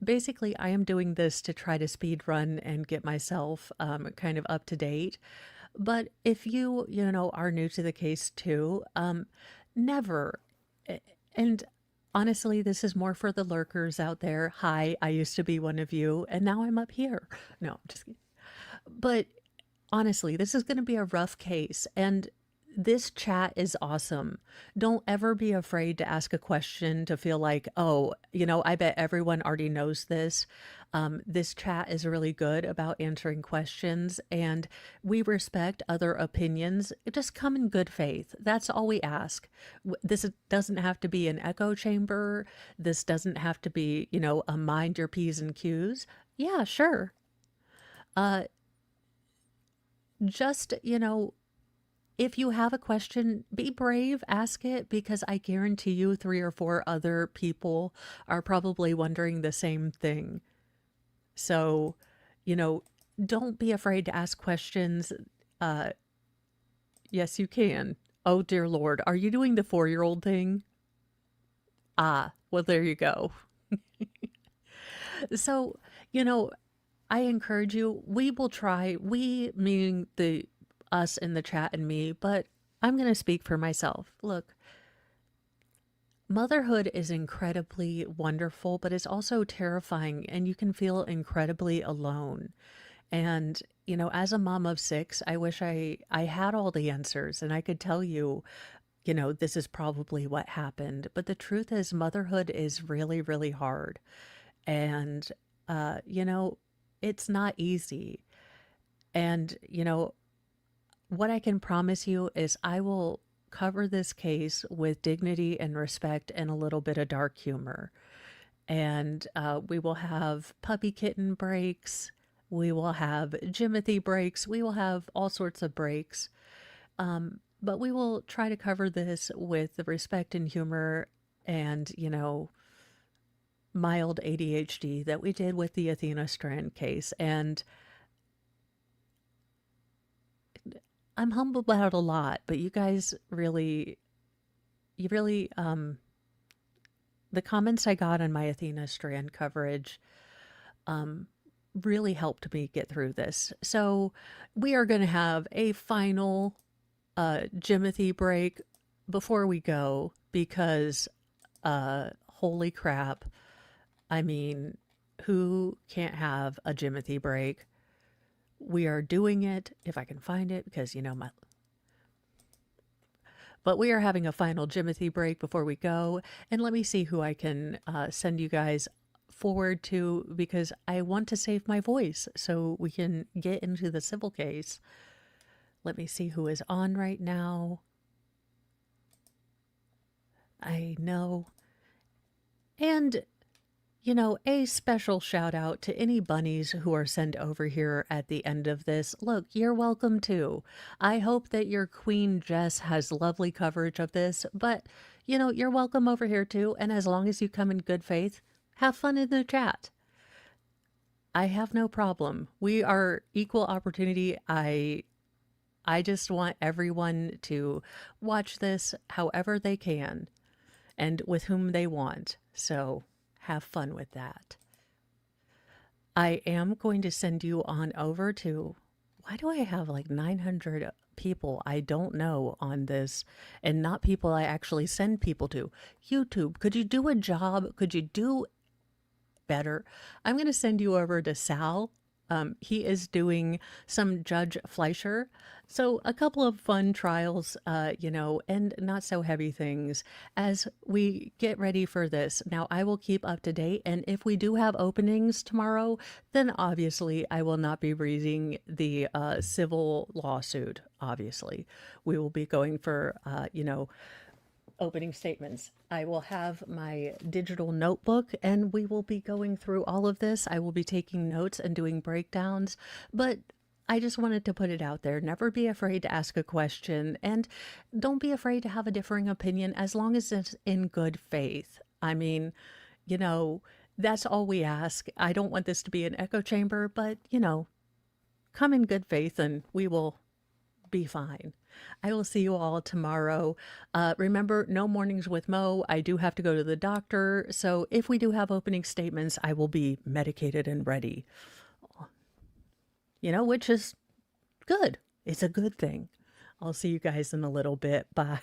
basically, I am doing this to try to speed run and get myself kind of up to date. But if you are new to the case too, never. And honestly, this is more for the lurkers out there. Hi, I used to be one of you, and now I'm up here. No, I'm just kidding. But honestly, this is going to be a rough case, and this chat is awesome. Don't ever be afraid to ask a question, to feel like, oh, I bet everyone already knows this. This chat is really good about answering questions, and we respect other opinions. Just come in good faith. That's all we ask. This doesn't have to be an echo chamber. This doesn't have to be, a mind your P's and Q's. Yeah, sure. Just, if you have a question, be brave, ask it, because I guarantee you 3 or 4 other people are probably wondering the same thing. So, don't be afraid to ask questions. Yes, you can. Oh, dear Lord. Are you doing the 4-year-old thing? Ah, well, there you go. So, I encourage you, we will try, we meaning us in the chat and me, but I'm going to speak for myself. Look, motherhood is incredibly wonderful, but it's also terrifying, and you can feel incredibly alone. And, as a mom of 6, I wish I had all the answers and I could tell you, this is probably what happened. But the truth is, motherhood is really, really hard. And, it's not easy. And, what I can promise you is I will cover this case with dignity and respect and a little bit of dark humor. And we will have puppy kitten breaks. We will have Jimothy breaks. We will have all sorts of breaks. But we will try to cover this with the respect and humor and, mild ADHD that we did with the Athena Strand case. And I'm humbled about a lot, but you guys really, the comments I got on my Athena Strand coverage really helped me get through this. So we are going to have a final Jimothy break before we go, because holy crap. I mean, who can't have a Jimothy break? We are doing it, if I can find it, because, but we are having a final Jimothy break before we go. And let me see who I can send you guys forward to, because I want to save my voice so we can get into the civil case. Let me see who is on right now. I know. And a special shout out to any bunnies who are sent over here at the end of this. Look, you're welcome too. I hope that your Queen Jess has lovely coverage of this, but you're welcome over here too. And as long as you come in good faith, have fun in the chat. I have no problem. We are equal opportunity. I just want everyone to watch this however they can and with whom they want. So have fun with that. I am going to send you on over to, why do I have like 900 people I don't know on this, and not people I actually send people to? YouTube, could you do a job? Could you do better? I'm going to send you over to Sal. He is doing some Judge Fleischer. So a couple of fun trials, and not so heavy things as we get ready for this. Now, I will keep up to date. And if we do have openings tomorrow, then obviously I will not be reading the civil lawsuit. Obviously, we will be going for, opening statements. I will have my digital notebook and we will be going through all of this. I will be taking notes and doing breakdowns, but I just wanted to put it out there. Never be afraid to ask a question and don't be afraid to have a differing opinion as long as it's in good faith. I mean, that's all we ask. I don't want this to be an echo chamber, but, come in good faith and we will be fine. I will see you all tomorrow. Remember, no mornings with Mo. I do have to go to the doctor. So if we do have opening statements, I will be medicated and ready. Which is good. It's a good thing. I'll see you guys in a little bit. Bye.